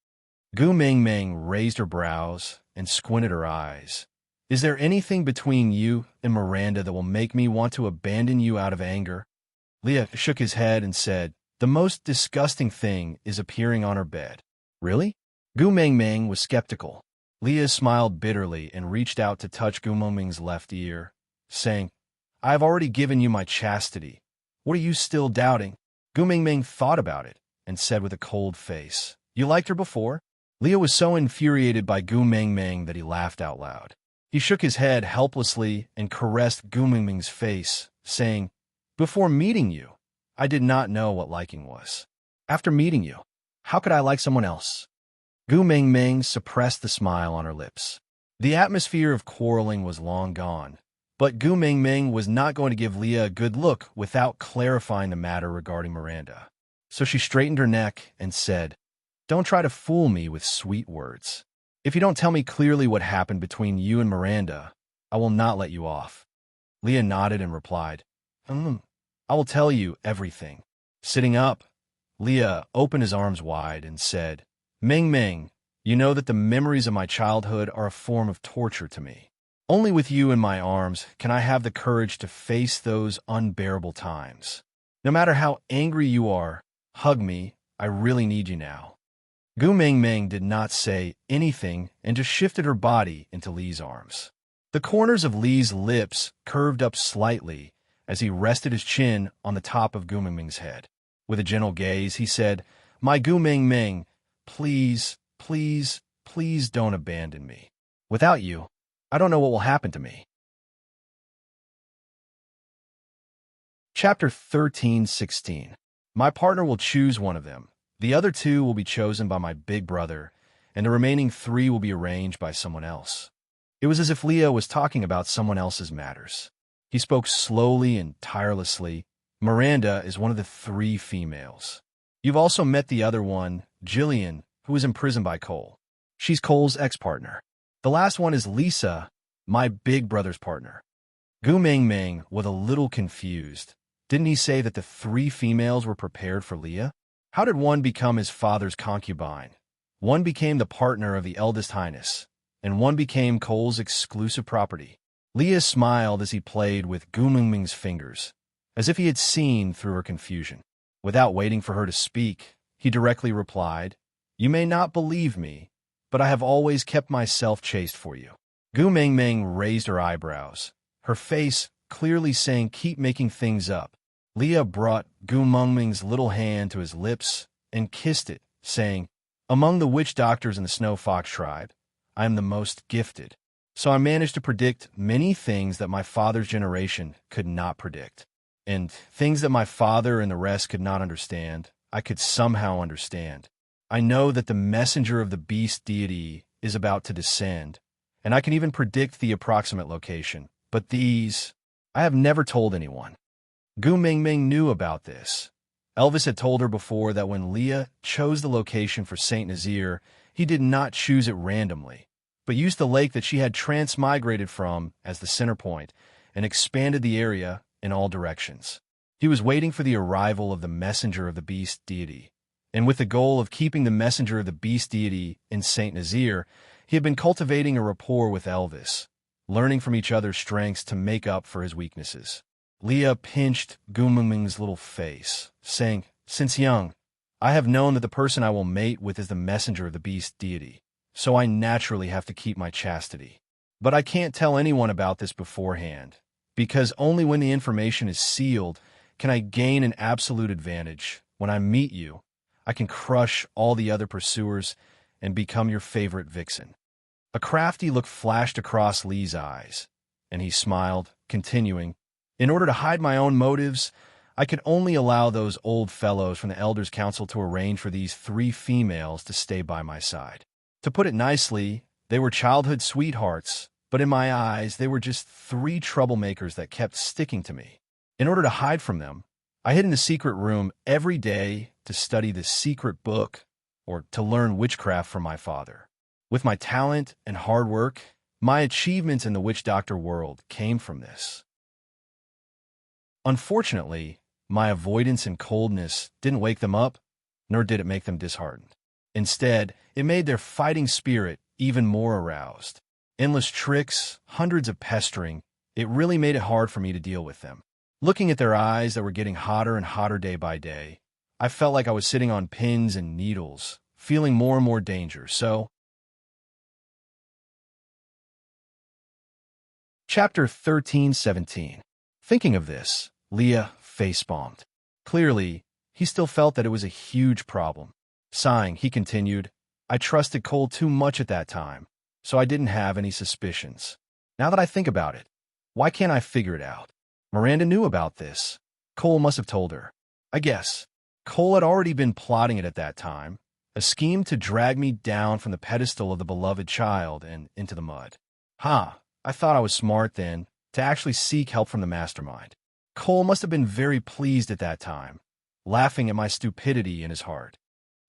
Gu Mingming raised her brows and squinted her eyes. "Is there anything between you and Miranda that will make me want to abandon you out of anger?" Leah shook his head and said, "The most disgusting thing is appearing on her bed." "Really?" Gu Mingming was skeptical. Leah smiled bitterly and reached out to touch Gu Mingming's left ear, saying, "I have already given you my chastity. What are you still doubting?" Gu Mingming thought about it and said with a cold face, "You liked her before?" Leah was so infuriated by Gu Mingming that he laughed out loud. He shook his head helplessly and caressed Gu Mingming's face, saying, "Before meeting you, I did not know what liking was. After meeting you, how could I like someone else?" Gu Mingming suppressed the smile on her lips. The atmosphere of quarreling was long gone, but Gu Mingming was not going to give Leah a good look without clarifying the matter regarding Miranda. So she straightened her neck and said, "Don't try to fool me with sweet words. If you don't tell me clearly what happened between you and Miranda, I will not let you off." Leah nodded and replied, I will tell you everything. Sitting up, Leah opened his arms wide and said, Ming Ming, you know that the memories of my childhood are a form of torture to me. Only with you in my arms can I have the courage to face those unbearable times. No matter how angry you are, hug me. I really need you now. Gu Ming Ming did not say anything and just shifted her body into Li's arms. The corners of Li's lips curved up slightly as he rested his chin on the top of Gu Ming Ming's head. With a gentle gaze, he said, My Gu Ming Ming, please, please, please don't abandon me. Without you, I don't know what will happen to me. Chapter 13:16. My partner will choose one of them. The other two will be chosen by my big brother, and the remaining three will be arranged by someone else. It was as if Leah was talking about someone else's matters. He spoke slowly and tirelessly. Miranda is one of the three females. You've also met the other one, Jillian, who was imprisoned by Cole. She's Cole's ex-partner. The last one is Lisa, my big brother's partner. Gu Ming Ming was a little confused. Didn't he say that the three females were prepared for Leah? How did one become his father's concubine? One became the partner of the eldest highness, and one became Cole's exclusive property. Leah smiled as he played with Gu Ming Ming's fingers, as if he had seen through her confusion. Without waiting for her to speak, he directly replied, You may not believe me, but I have always kept myself chaste for you. Gu Ming Ming raised her eyebrows, her face clearly saying, Keep making things up. Leah brought Gu Ming Ming's little hand to his lips and kissed it, saying, Among the witch doctors in the Snow Fox tribe, I am the most gifted. So I managed to predict many things that my father's generation could not predict. And things that my father and the rest could not understand, I could somehow understand. I know that the messenger of the beast deity is about to descend, and I can even predict the approximate location. But these, I have never told anyone. Gu Ming Ming knew about this. Elvis had told her before that when Leah chose the location for Saint Nazaire, he did not choose it randomly, but used the lake that she had transmigrated from as the center point and expanded the area in all directions. He was waiting for the arrival of the messenger of the beast deity, and with the goal of keeping the messenger of the beast deity in Saint Nazaire, he had been cultivating a rapport with Elvis, learning from each other's strengths to make up for his weaknesses. Leah pinched Gu Ming Ming's little face, saying, Since young, I have known that the person I will mate with is the messenger of the beast deity, so I naturally have to keep my chastity. But I can't tell anyone about this beforehand, because only when the information is sealed can I gain an absolute advantage. When I meet you, I can crush all the other pursuers and become your favorite vixen. A crafty look flashed across Lee's eyes, and he smiled, continuing, In order to hide my own motives, I could only allow those old fellows from the Elders' Council to arrange for these three females to stay by my side. To put it nicely, they were childhood sweethearts, but in my eyes, they were just three troublemakers that kept sticking to me. In order to hide from them, I hid in the secret room every day to study the secret book or to learn witchcraft from my father. With my talent and hard work, my achievements in the witch doctor world came from this. Unfortunately, my avoidance and coldness didn't wake them up, nor did it make them disheartened. Instead, it made their fighting spirit even more aroused. Endless tricks, hundreds of pestering, it really made it hard for me to deal with them. Looking at their eyes that were getting hotter and hotter day by day, I felt like I was sitting on pins and needles, feeling more and more danger, so... Chapter 13:17. Thinking of this, Leah facepalmed. Clearly, he still felt that it was a huge problem. Sighing, he continued, I trusted Cole too much at that time, so I didn't have any suspicions. Now that I think about it, why can't I figure it out? Miranda knew about this. Cole must have told her. I guess. Cole had already been plotting it at that time, a scheme to drag me down from the pedestal of the beloved child and into the mud. I thought I was smart then, to actually seek help from the mastermind. Cole must have been very pleased at that time, laughing at my stupidity in his heart.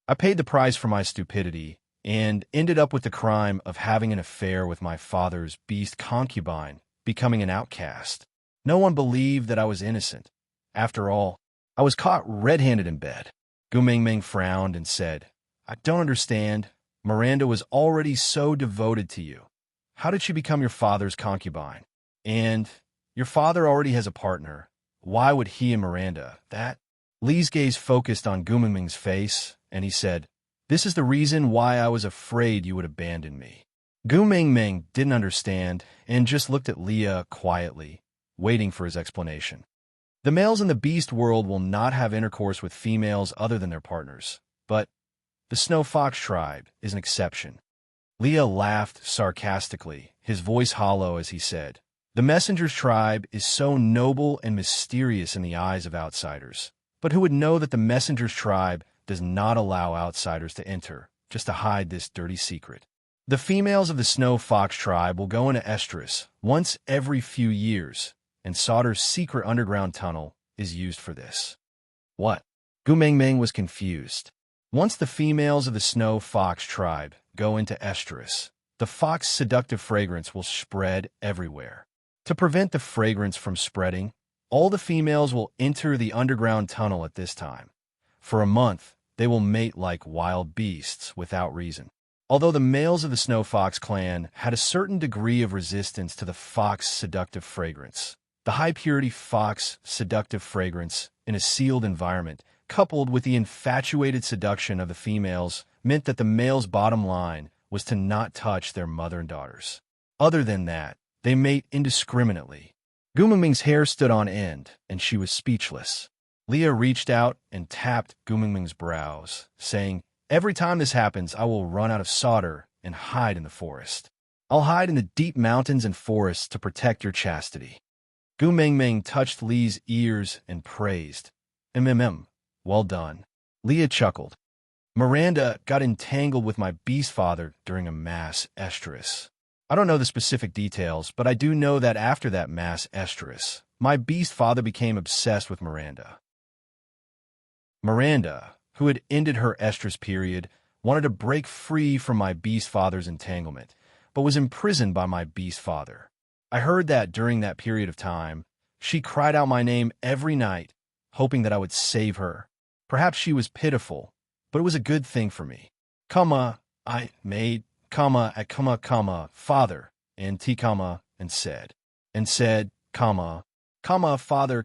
I paid the price for my stupidity and ended up with the crime of having an affair with my father's beast concubine, becoming an outcast. No one believed that I was innocent. After all, I was caught red-handed in bed. Gu Mingming frowned and said, I don't understand. Miranda was already so devoted to you. How did she become your father's concubine? And your father already has a partner. Why would he and Miranda? That? Li's gaze focused on Gu Mingming's face, and he said, This is the reason why I was afraid you would abandon me. Gu Mingming didn't understand and just looked at Leah quietly, waiting for his explanation. The males in the beast world will not have intercourse with females other than their partners, but the Snow Fox tribe is an exception. Leah laughed sarcastically, his voice hollow as he said, The messenger's tribe is so noble and mysterious in the eyes of outsiders, but who would know that the messenger's tribe does not allow outsiders to enter, just to hide this dirty secret? The females of the Snow Fox tribe will go into estrus once every few years, and Sauter's secret underground tunnel is used for this. What? Gu Mingming was confused. Once the females of the Snow Fox tribe go into estrus, the fox's seductive fragrance will spread everywhere. To prevent the fragrance from spreading, all the females will enter the underground tunnel at this time. For a month, they will mate like wild beasts without reason. Although the males of the Snow Fox clan had a certain degree of resistance to the fox's seductive fragrance, the high-purity fox seductive fragrance in a sealed environment, coupled with the infatuated seduction of the females, meant that the males' bottom line was to not touch their mother and daughters. Other than that, they mate indiscriminately. Gu Mingming's hair stood on end, and she was speechless. Leah reached out and tapped Gu Mingming's brows, saying, Every time this happens, I will run out of solder and hide in the forest. I'll hide in the deep mountains and forests to protect your chastity. Gu Mingming touched Li's ears and praised, well done. Leah chuckled. Miranda got entangled with my beast father during a mass estrus. I don't know the specific details, but I do know that after that mass estrus, my beast father became obsessed with Miranda. Miranda, who had ended her estrus period, wanted to break free from my beast father's entanglement, but was imprisoned by my beast father. I heard that during that period of time, she cried out my name every night, hoping that I would save her. Perhaps she was pitiful, but it was a good thing for me. I made, father, and and said, father,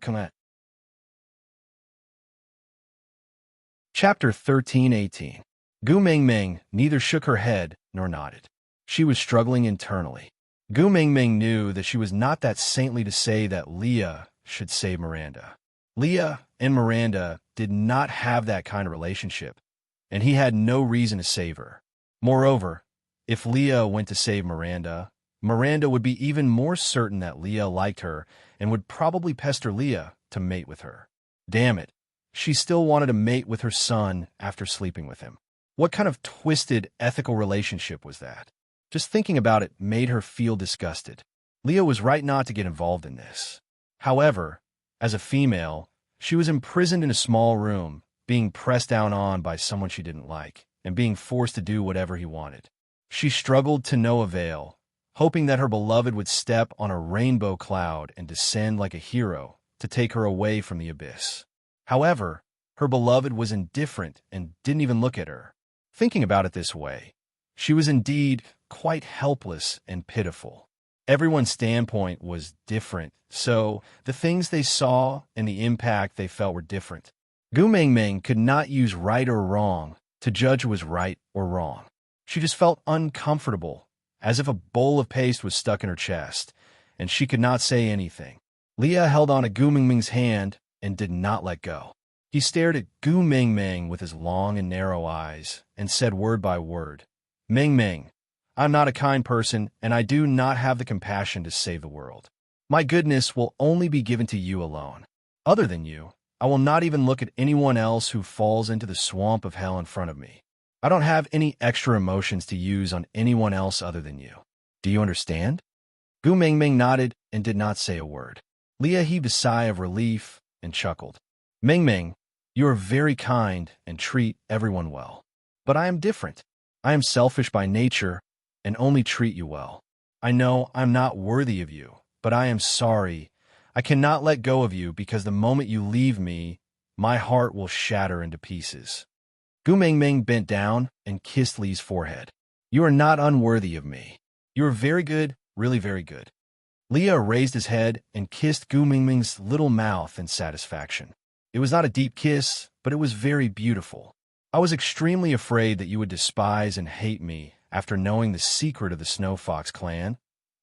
Chapter 13:18. Gu Mingming neither shook her head nor nodded. She was struggling internally. Gu Mingming knew that she was not that saintly to say that Leah should save Miranda. Leah and Miranda did not have that kind of relationship, and he had no reason to save her. Moreover, if Leah went to save Miranda, Miranda would be even more certain that Leah liked her and would probably pester Leah to mate with her. Damn it, she still wanted to mate with her son after sleeping with him. What kind of twisted ethical relationship was that? Just thinking about it made her feel disgusted. Leah was right not to get involved in this. However, as a female, she was imprisoned in a small room, being pressed down on by someone she didn't like, and being forced to do whatever he wanted. She struggled to no avail, hoping that her beloved would step on a rainbow cloud and descend like a hero to take her away from the abyss. However, her beloved was indifferent and didn't even look at her. Thinking about it this way, she was indeed quite helpless and pitiful. Everyone's standpoint was different, so the things they saw and the impact they felt were different. Gu Mingming could not use right or wrong to judge who was right or wrong. She just felt uncomfortable, as if a bowl of paste was stuck in her chest, and she could not say anything. Leah held on to Gu Mingming's hand and did not let go. He stared at Gu Mingming with his long and narrow eyes and said word by word, Mingming, I'm not a kind person, and I do not have the compassion to save the world. My goodness will only be given to you alone. Other than you, I will not even look at anyone else who falls into the swamp of hell in front of me. I don't have any extra emotions to use on anyone else other than you. Do you understand? Gu Mingming nodded and did not say a word. Leah heaved a sigh of relief and chuckled. Mingming, you are very kind and treat everyone well. But I am different. I am selfish by nature and only treat you well. I know I'm not worthy of you, but I am sorry. I cannot let go of you because the moment you leave me, my heart will shatter into pieces. Gu Mingming bent down and kissed Li's forehead. You are not unworthy of me. You are very good, really very good. Leah raised his head and kissed Gu Mingming's little mouth in satisfaction. It was not a deep kiss, but it was very beautiful. I was extremely afraid that you would despise and hate me after knowing the secret of the Snow Fox clan.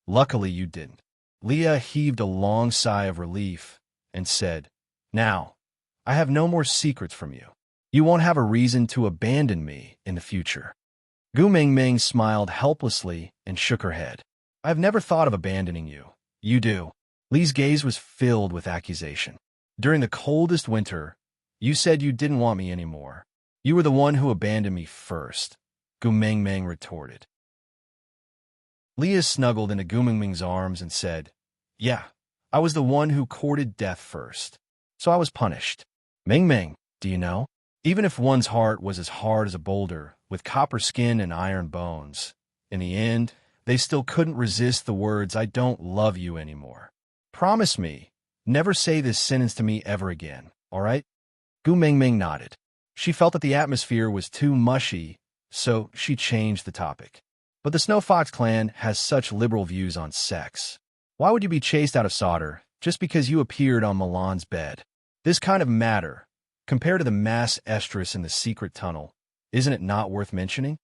Luckily, you didn't. Leah heaved a long sigh of relief and said, Now, I have no more secrets from you. You won't have a reason to abandon me in the future. Gu Mingming smiled helplessly and shook her head. I have never thought of abandoning you. You do. Li's gaze was filled with accusation. During the coldest winter, you said you didn't want me anymore. You were the one who abandoned me first, Gu Mingming retorted. Leah snuggled into Gu Mingming's arms and said, Yeah, I was the one who courted death first, so I was punished. Mingming, do you know? Even if one's heart was as hard as a boulder, with copper skin and iron bones, in the end, they still couldn't resist the words, I don't love you anymore. Promise me, never say this sentence to me ever again, all right? Gu Mingming nodded. She felt that the atmosphere was too mushy, so she changed the topic. But the Snow Fox clan has such liberal views on sex. Why would you be chased out of Sauter just because you appeared on Milan's bed? This kind of matter, compared to the mass estrus in the secret tunnel, isn't it not worth mentioning?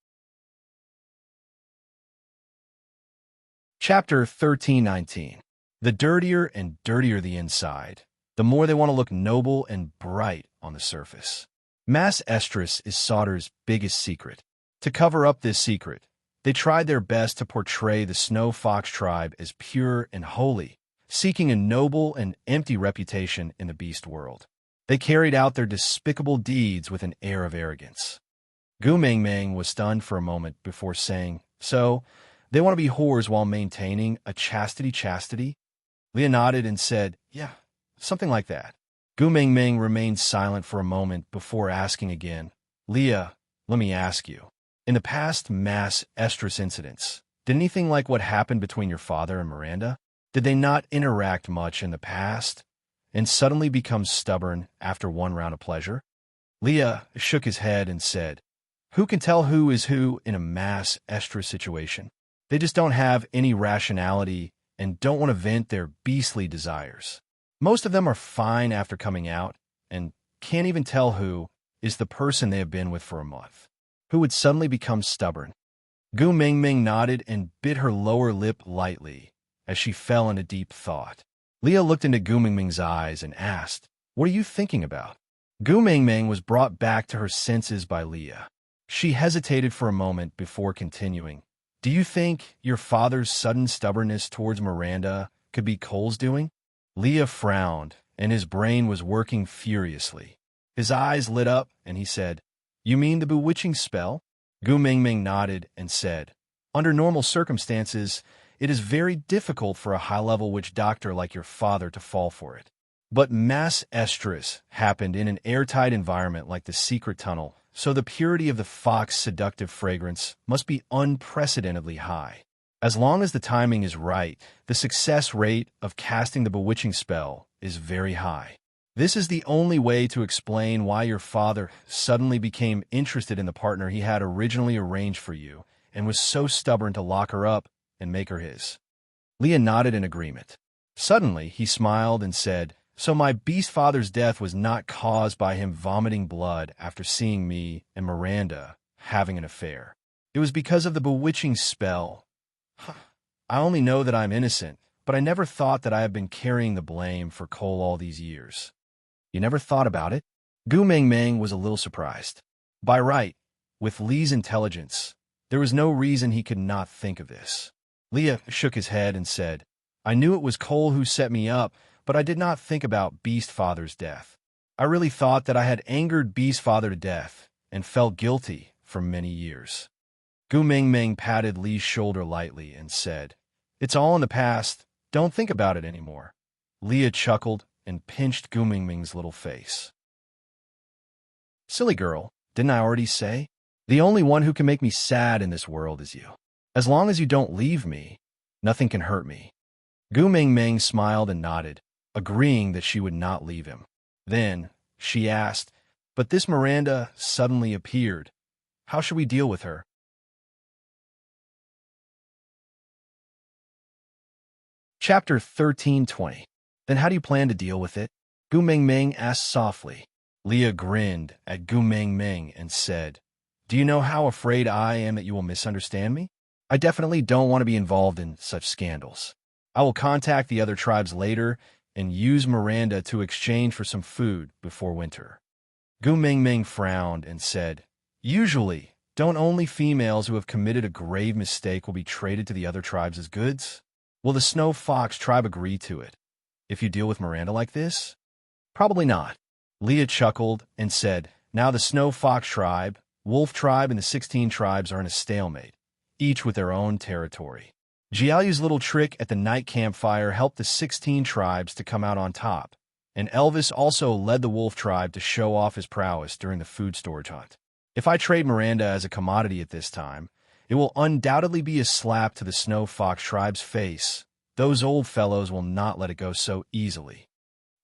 Chapter 1319. The dirtier and dirtier the inside, the more they want to look noble and bright on the surface. Mass estrus is Sauter's biggest secret. To cover up this secret, they tried their best to portray the Snow Fox tribe as pure and holy, seeking a noble and empty reputation in the beast world. They carried out their despicable deeds with an air of arrogance. Gu Mingming was stunned for a moment before saying, So, they want to be whores while maintaining a chastity? Leah nodded and said, Yeah, something like that. Gu Mingming remained silent for a moment before asking again, Leah, let me ask you. In the past mass estrus incidents, did anything like what happened between your father and Miranda? Did they not interact much in the past and suddenly become stubborn after one round of pleasure? Leah shook his head and said, Who can tell who is who in a mass estrus situation? They just don't have any rationality and don't want to vent their beastly desires. Most of them are fine after coming out and can't even tell who is the person they have been with for a month, who would suddenly become stubborn. Gu Mingming nodded and bit her lower lip lightly as she fell into deep thought. Leah looked into Gu Mingming's eyes and asked, What are you thinking about? Gu Mingming was brought back to her senses by Leah. She hesitated for a moment before continuing. Do you think your father's sudden stubbornness towards Miranda could be Cole's doing? Leah frowned, and his brain was working furiously. His eyes lit up, and he said, You mean the bewitching spell? Gu Mingming nodded and said, Under normal circumstances, it is very difficult for a high-level witch doctor like your father to fall for it. But mass estrus happened in an airtight environment like the secret tunnel, so the purity of the fox's seductive fragrance must be unprecedentedly high. As long as the timing is right, the success rate of casting the bewitching spell is very high. This is the only way to explain why your father suddenly became interested in the partner he had originally arranged for you and was so stubborn to lock her up and make her his. Leah nodded in agreement. Suddenly, he smiled and said, So my beast father's death was not caused by him vomiting blood after seeing me and Miranda having an affair. It was because of the bewitching spell. I only know that I'm innocent, but I never thought that I have been carrying the blame for Cole all these years. You never thought about it? Gu Mingming was a little surprised. By right, with Li's intelligence, there was no reason he could not think of this. Leah shook his head and said, I knew it was Cole who set me up, but I did not think about Beast Father's death. I really thought that I had angered Beast Father to death and felt guilty for many years. Gu Mingming patted Li's shoulder lightly and said, It's all in the past. Don't think about it anymore. Leah chuckled and pinched Gu Mingming's little face. Silly girl, didn't I already say? The only one who can make me sad in this world is you. As long as you don't leave me, nothing can hurt me. Gu Mingming smiled and nodded. agreeing that she would not leave him. Then she asked, "But this Miranda suddenly appeared. How should we deal with her?" Chapter 13:20. Then how do you plan to deal with it? Gu Mingming asked softly. Leah grinned at Gu Mingming and said, "Do you know how afraid I am that you will misunderstand me? I definitely don't want to be involved in such scandals. I will contact the other tribes later and use Miranda to exchange for some food before winter." Gu Mingming frowned and said, "Usually, don't only females who have committed a grave mistake will be traded to the other tribes as goods? Will the Snow Fox tribe agree to it if you deal with Miranda like this?" "Probably not." Leah chuckled and said, "Now the Snow Fox tribe, Wolf tribe, and the 16 tribes are in a stalemate, each with their own territory. Jiaoyu's little trick at the night campfire helped the 16 tribes to come out on top, and Elvis also led the Wolf tribe to show off his prowess during the food storage hunt. If I trade Miranda as a commodity at this time, it will undoubtedly be a slap to the Snow Fox tribe's face. Those old fellows will not let it go so easily."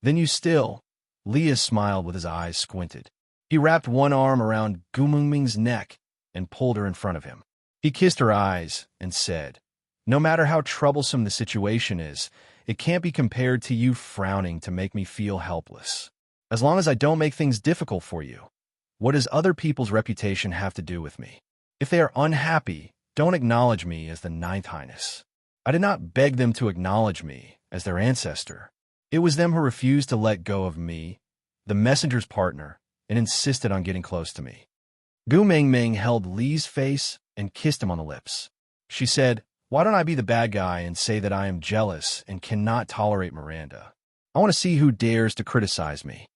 "Then you still—" Leah smiled with his eyes squinted. He wrapped one arm around Gu Mingming's neck and pulled her in front of him. He kissed her eyes and said, "No matter how troublesome the situation is, it can't be compared to you frowning to make me feel helpless. As long as I don't make things difficult for you, what does other people's reputation have to do with me? If they are unhappy, don't acknowledge me as the Ninth Highness. I did not beg them to acknowledge me as their ancestor. It was them who refused to let go of me, the messenger's partner, and insisted on getting close to me." Gu Mingming held Li's face and kissed him on the lips. She said, "Why don't I be the bad guy and say that I am jealous and cannot tolerate Miranda? I want to see who dares to criticize me."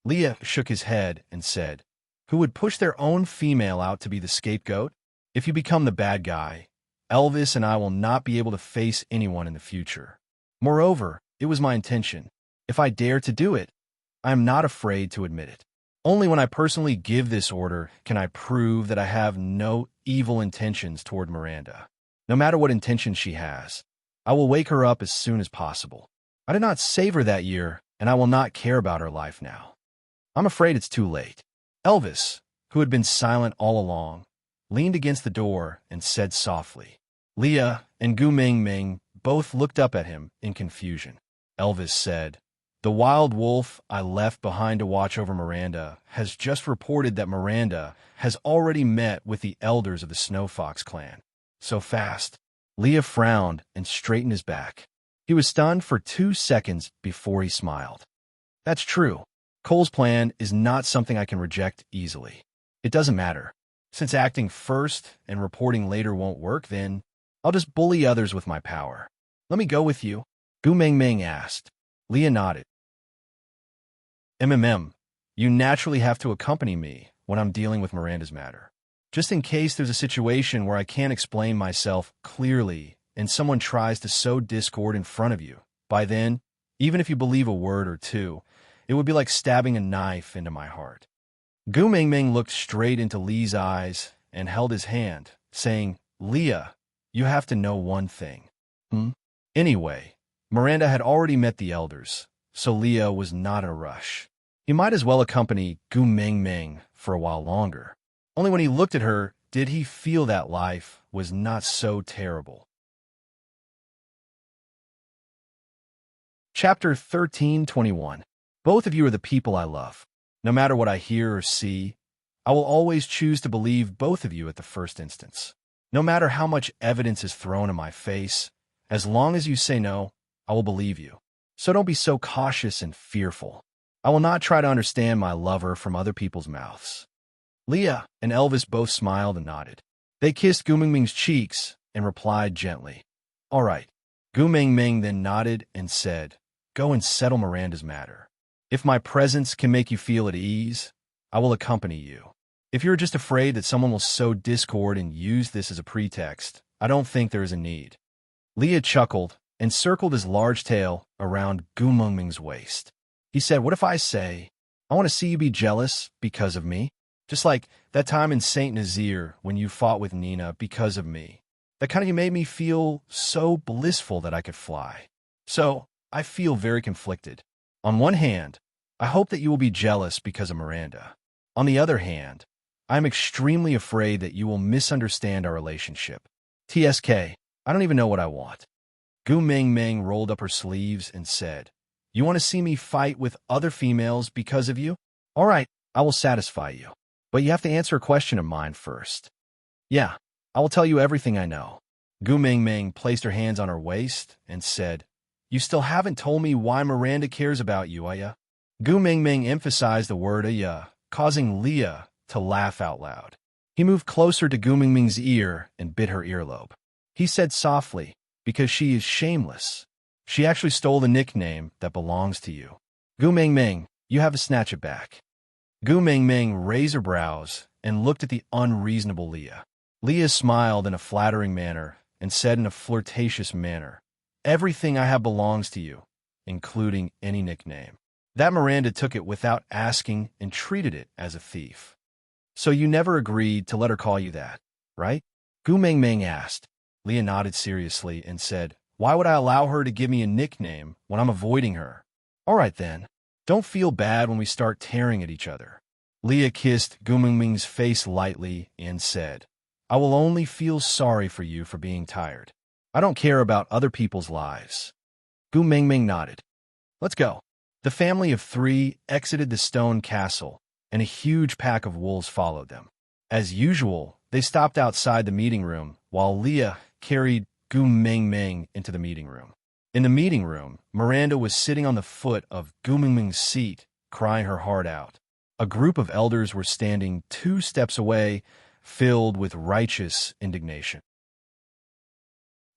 Leah shook his head and said, "Who would push their own female out to be the scapegoat? If you become the bad guy, Elvis and I will not be able to face anyone in the future. Moreover, it was my intention. If I dare to do it, I am not afraid to admit it. Only when I personally give this order can I prove that I have no evil intentions toward Miranda. No matter what intentions she has, I will wake her up as soon as possible. I did not save her that year, and I will not care about her life now. I'm afraid it's too late." Elvis, who had been silent all along, leaned against the door and said softly. Leah and Gu Mingming both looked up at him in confusion. Elvis said, "The wild wolf I left behind to watch over Miranda has just reported that Miranda has already met with the elders of the Snow Fox clan. So fast." Leah frowned and straightened his back. He was stunned for 2 seconds before he smiled. "That's true. Cole's plan is not something I can reject easily. It doesn't matter. Since acting first and reporting later won't work, then I'll just bully others with my power. Let me go with you?" Gu Mingming asked. Leah nodded. You naturally have to accompany me when I'm dealing with Miranda's matter. Just in case there's a situation where I can't explain myself clearly and someone tries to sow discord in front of you. By then, even if you believe a word or two, it would be like stabbing a knife into my heart." Gu Mingming looked straight into Li's eyes and held his hand, saying, "Leah, you have to know one thing." Anyway, Miranda had already met the elders, so Leah was not in a rush. He might as well accompany Gu Mingming for a while longer. Only when he looked at her did he feel that life was not so terrible. Chapter 13:21. Both of you are the people I love. No matter what I hear or see, I will always choose to believe both of you at the first instance. No matter how much evidence is thrown in my face, as long as you say no, I will believe you. So don't be so cautious and fearful. I will not try to understand my lover from other people's mouths." Leah and Elvis both smiled and nodded. They kissed Gu Mingming's cheeks and replied gently, "All right." Gu Mingming then nodded and said, "Go and settle Miranda's matter. If my presence can make you feel at ease, I will accompany you. If you're just afraid that someone will sow discord and use this as a pretext, I don't think there is a need." Leah chuckled and circled his large tail around Gu Mingming's waist. He said, "What if I say, I want to see you be jealous because of me? Just like that time in St. Nazaire when you fought with Nina because of me. That kind of you made me feel so blissful that I could fly. So I feel very conflicted. On one hand, I hope that you will be jealous because of Miranda. On the other hand, I am extremely afraid that you will misunderstand our relationship. TSK, I don't even know what I want. Gu Ming Ming rolled up her sleeves and said, You want to see me fight with other females because of you? All right, I will satisfy you. But you have to answer a question of mine first. Yeah, I will tell you everything I know. Gu Ming Ming placed her hands on her waist and said, You still haven't told me why Miranda cares about you, Aya. Gu Ming Ming emphasized the word Aya, causing Leah to laugh out loud. He moved closer to Gu Ming Ming's ear and bit her earlobe. He said softly, Because she is shameless. She actually stole the nickname that belongs to you. Gu Ming Ming, you have to snatch it back. Gu Ming Ming raised her brows and looked at the unreasonable Leah. Leah smiled in a flattering manner and said in a flirtatious manner, Everything I have belongs to you, including any nickname. That Miranda took it without asking and treated it as a thief. So you never agreed to let her call you that, right? Gu Ming Ming asked. Leah nodded seriously and said, Why would I allow her to give me a nickname when I'm avoiding her? All right then. Don't feel bad when we start tearing at each other. Leah kissed Gu Ming Ming's face lightly and said, I will only feel sorry for you for being tired. I don't care about other people's lives. Gu Ming Ming nodded. Let's go. The family of 3 exited the stone castle, and a huge pack of wolves followed them. As usual, they stopped outside the meeting room, while Leah carried Gu Ming Ming into the meeting room. In the meeting room, Miranda was sitting on the foot of Gu Ming Ming's seat, crying her heart out. A group of elders were standing 2 steps away, filled with righteous indignation.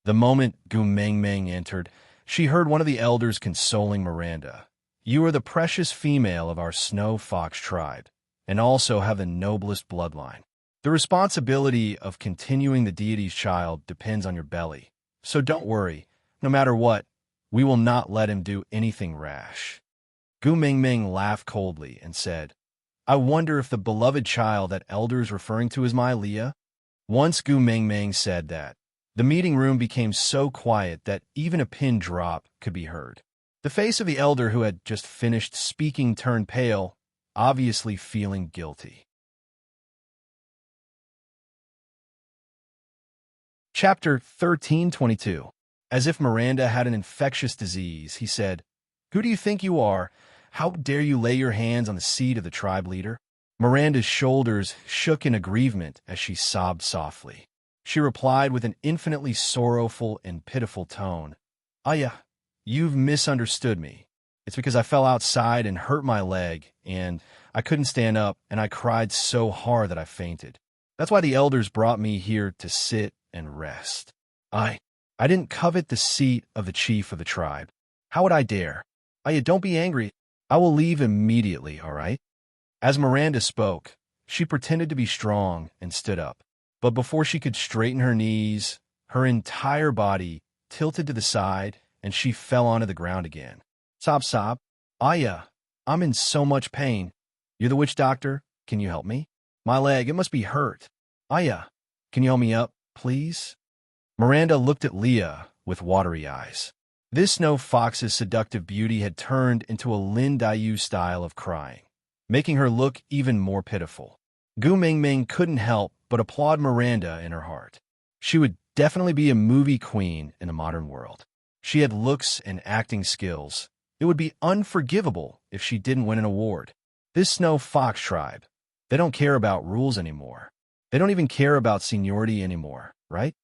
The moment Gu Ming Ming entered, she heard one of the elders consoling Miranda. You are the precious female of our snow fox tribe, and also have the noblest bloodline. The responsibility of continuing the deity's child depends on your belly, so don't worry. No matter what, we will not let him do anything rash. Gu Ming Ming laughed coldly and said, I wonder if the beloved child that elder is referring to is my Leah? Once Gu Ming Ming said that, the meeting room became so quiet that even a pin drop could be heard. The face of the elder who had just finished speaking turned pale, obviously feeling guilty. Chapter 1322. As if Miranda had an infectious disease, he said, Who do you think you are? How dare you lay your hands on the seat of the tribe leader? Miranda's shoulders shook in aggrievement as she sobbed softly. She replied with an infinitely sorrowful and pitiful tone, Aya, you've misunderstood me. It's because I fell outside and hurt my leg, and I couldn't stand up, and I cried so hard that I fainted. That's why the elders brought me here to sit and rest. I didn't covet the seat of the chief of the tribe. How would I dare? Aya, don't be angry. I will leave immediately, all right? As Miranda spoke, she pretended to be strong and stood up. But before she could straighten her knees, her entire body tilted to the side, and she fell onto the ground again. Sob, sob. Aya, I'm in so much pain. You're the witch doctor? Can you help me? My leg, it must be hurt. Aya, can you help me up, please? Miranda looked at Leah with watery eyes. This snow fox's seductive beauty had turned into a Lin Dayu style of crying, making her look even more pitiful. Gu Ming Ming couldn't help but applaud Miranda in her heart. She would definitely be a movie queen in the modern world. She had looks and acting skills. It would be unforgivable if she didn't win an award. This snow fox tribe, they don't care about rules anymore. They don't even care about seniority anymore, right?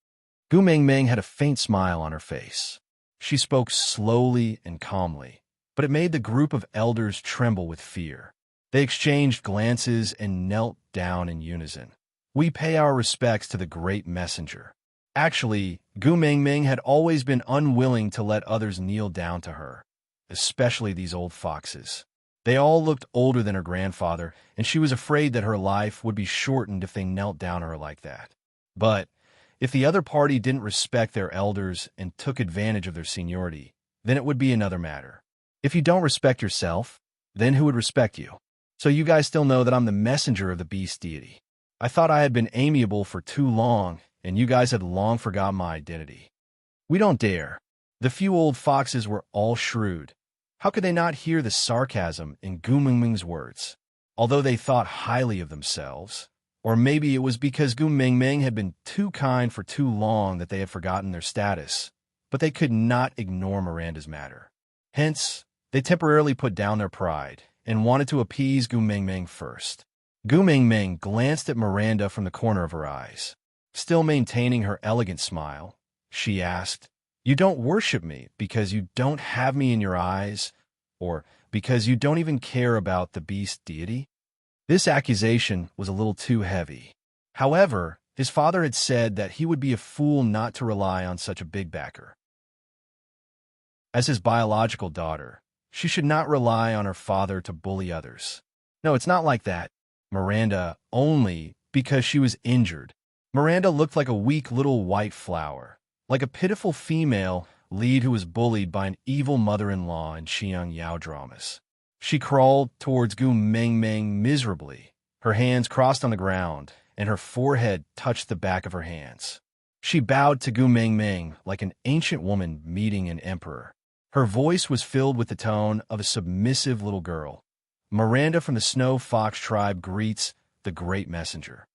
Gu Ming Ming had a faint smile on her face. She spoke slowly and calmly, but it made the group of elders tremble with fear. They exchanged glances and knelt down in unison. We pay our respects to the great messenger. Actually, Gu Ming Ming had always been unwilling to let others kneel down to her, especially these old foxes. They all looked older than her grandfather, and she was afraid that her life would be shortened if they knelt down to her like that. But if the other party didn't respect their elders and took advantage of their seniority, then it would be another matter. If you don't respect yourself, then who would respect you? So you guys still know that I'm the messenger of the beast deity. I thought I had been amiable for too long, and you guys had long forgotten my identity. We don't dare. The few old foxes were all shrewd. How could they not hear the sarcasm in Gu Mingming's words? Although they thought highly of themselves, or maybe it was because Gu Mingming had been too kind for too long that they had forgotten their status, but they could not ignore Miranda's matter. Hence, they temporarily put down their pride and wanted to appease Gu Mingming first. Gu Mingming glanced at Miranda from the corner of her eyes. Still maintaining her elegant smile, she asked, "You don't worship me because you don't have me in your eyes, or because you don't even care about the beast deity?" This accusation was a little too heavy. However, his father had said that he would be a fool not to rely on such a big backer. As his biological daughter, she should not rely on her father to bully others. No, it's not like that. Miranda, only because she was injured. Miranda looked like a weak little white flower, like a pitiful female lead who was bullied by an evil mother-in-law in Xiang Yao dramas. She crawled towards Gu Mingming miserably, her hands crossed on the ground, and her forehead touched the back of her hands. She bowed to Gu Mingming like an ancient woman meeting an emperor. Her voice was filled with the tone of a submissive little girl. "Miranda from the Snow Fox tribe greets the great messenger."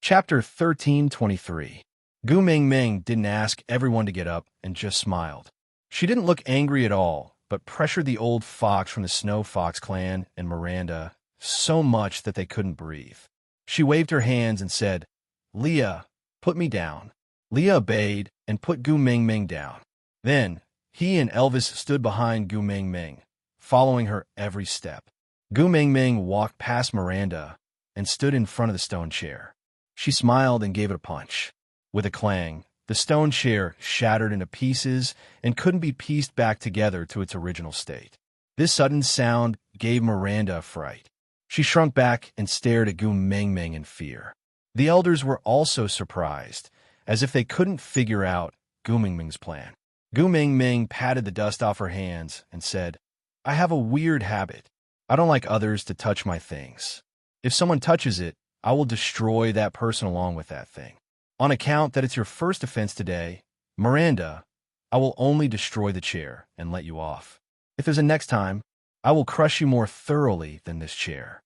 Chapter 1323. Gu Mingming didn't ask everyone to get up and just smiled. She didn't look angry at all, but pressured the old fox from the Snow Fox clan and Miranda so much that they couldn't breathe. She waved her hands and said, "Leah, put me down." Leah obeyed and put Gu Mingming down. Then, he and Elvis stood behind Gu Mingming, following her every step. Gu Mingming walked past Miranda and stood in front of the stone chair. She smiled and gave it a punch. With a clang, the stone chair shattered into pieces and couldn't be pieced back together to its original state. This sudden sound gave Miranda a fright. She shrunk back and stared at Gu Mingming in fear. The elders were also surprised, as if they couldn't figure out Gu Mingming's plan. Gu Mingming patted the dust off her hands and said, "I have a weird habit. I don't like others to touch my things. If someone touches it, I will destroy that person along with that thing. On account that it's your first offense today, Miranda, I will only destroy the chair and let you off. If there's a next time, I will crush you more thoroughly than this chair."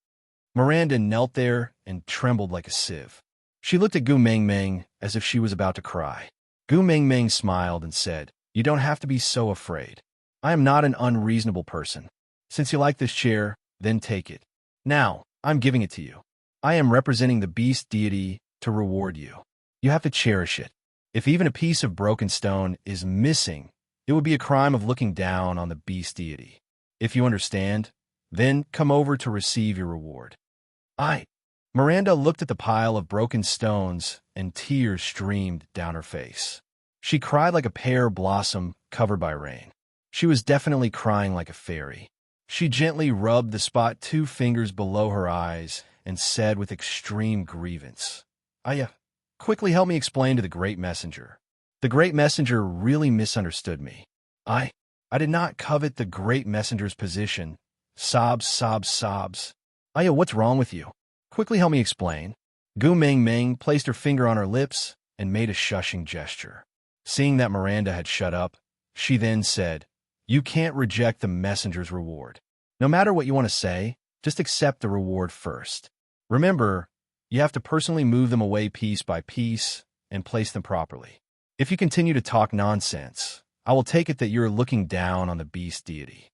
Miranda knelt there and trembled like a sieve. She looked at Gu Mingming as if she was about to cry. Gu Mingming smiled and said, "You don't have to be so afraid. I am not an unreasonable person. Since you like this chair, then take it. Now, I'm giving it to you. I am representing the beast deity to reward you. You have to cherish it. If even a piece of broken stone is missing, it would be a crime of looking down on the beast deity. If you understand, then come over to receive your reward." Miranda looked at the pile of broken stones and tears streamed down her face. She cried like a pear blossom covered by rain. She was definitely crying like a fairy. She gently rubbed the spot 2 fingers below her eyes and said with extreme grievance, Quickly help me explain to the great messenger. The great messenger really misunderstood me. I did not covet the great messenger's position." Sobs, sobs, sobs. What's wrong with you? Quickly help me explain." Gu Mingming placed her finger on her lips and made a shushing gesture. Seeing that Miranda had shut up, she then said, "You can't reject the messenger's reward. No matter what you want to say, just accept the reward first. Remember, you have to personally move them away piece by piece and place them properly. If you continue to talk nonsense, I will take it that you're looking down on the beast deity."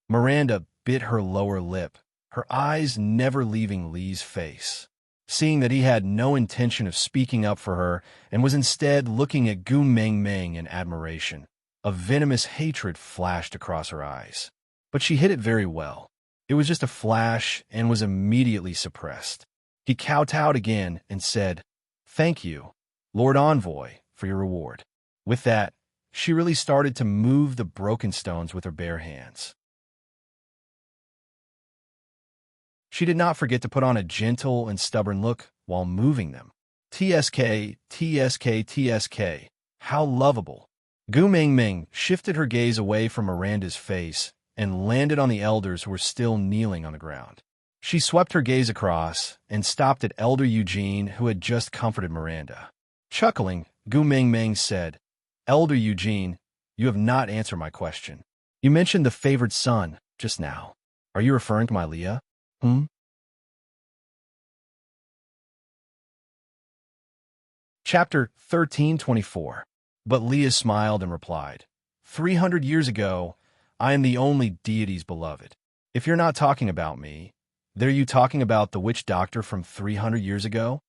Miranda bit her lower lip, her eyes never leaving Lee's face. Seeing that he had no intention of speaking up for her and was instead looking at Gu Mingming in admiration, a venomous hatred flashed across her eyes. But she hid it very well. It was just a flash and was immediately suppressed. He kowtowed again and said, "Thank you, Lord Envoy, for your reward." With that, she really started to move the broken stones with her bare hands. She did not forget to put on a gentle and stubborn look while moving them. TSK, TSK, TSK. How lovable. Gu Mingming shifted her gaze away from Miranda's face and landed on the elders who were still kneeling on the ground. She swept her gaze across and stopped at Elder Eugene, who had just comforted Miranda. Chuckling, Gu Mingming said, "Elder Eugene, you have not answered my question. You mentioned the favored son just now. Are you referring to my Leah? Hmm?" Chapter 1324. But Leah smiled and replied, 300 years ago, I am the only deity's beloved. If you're not talking about me, then are you talking about the witch doctor from 300 years ago?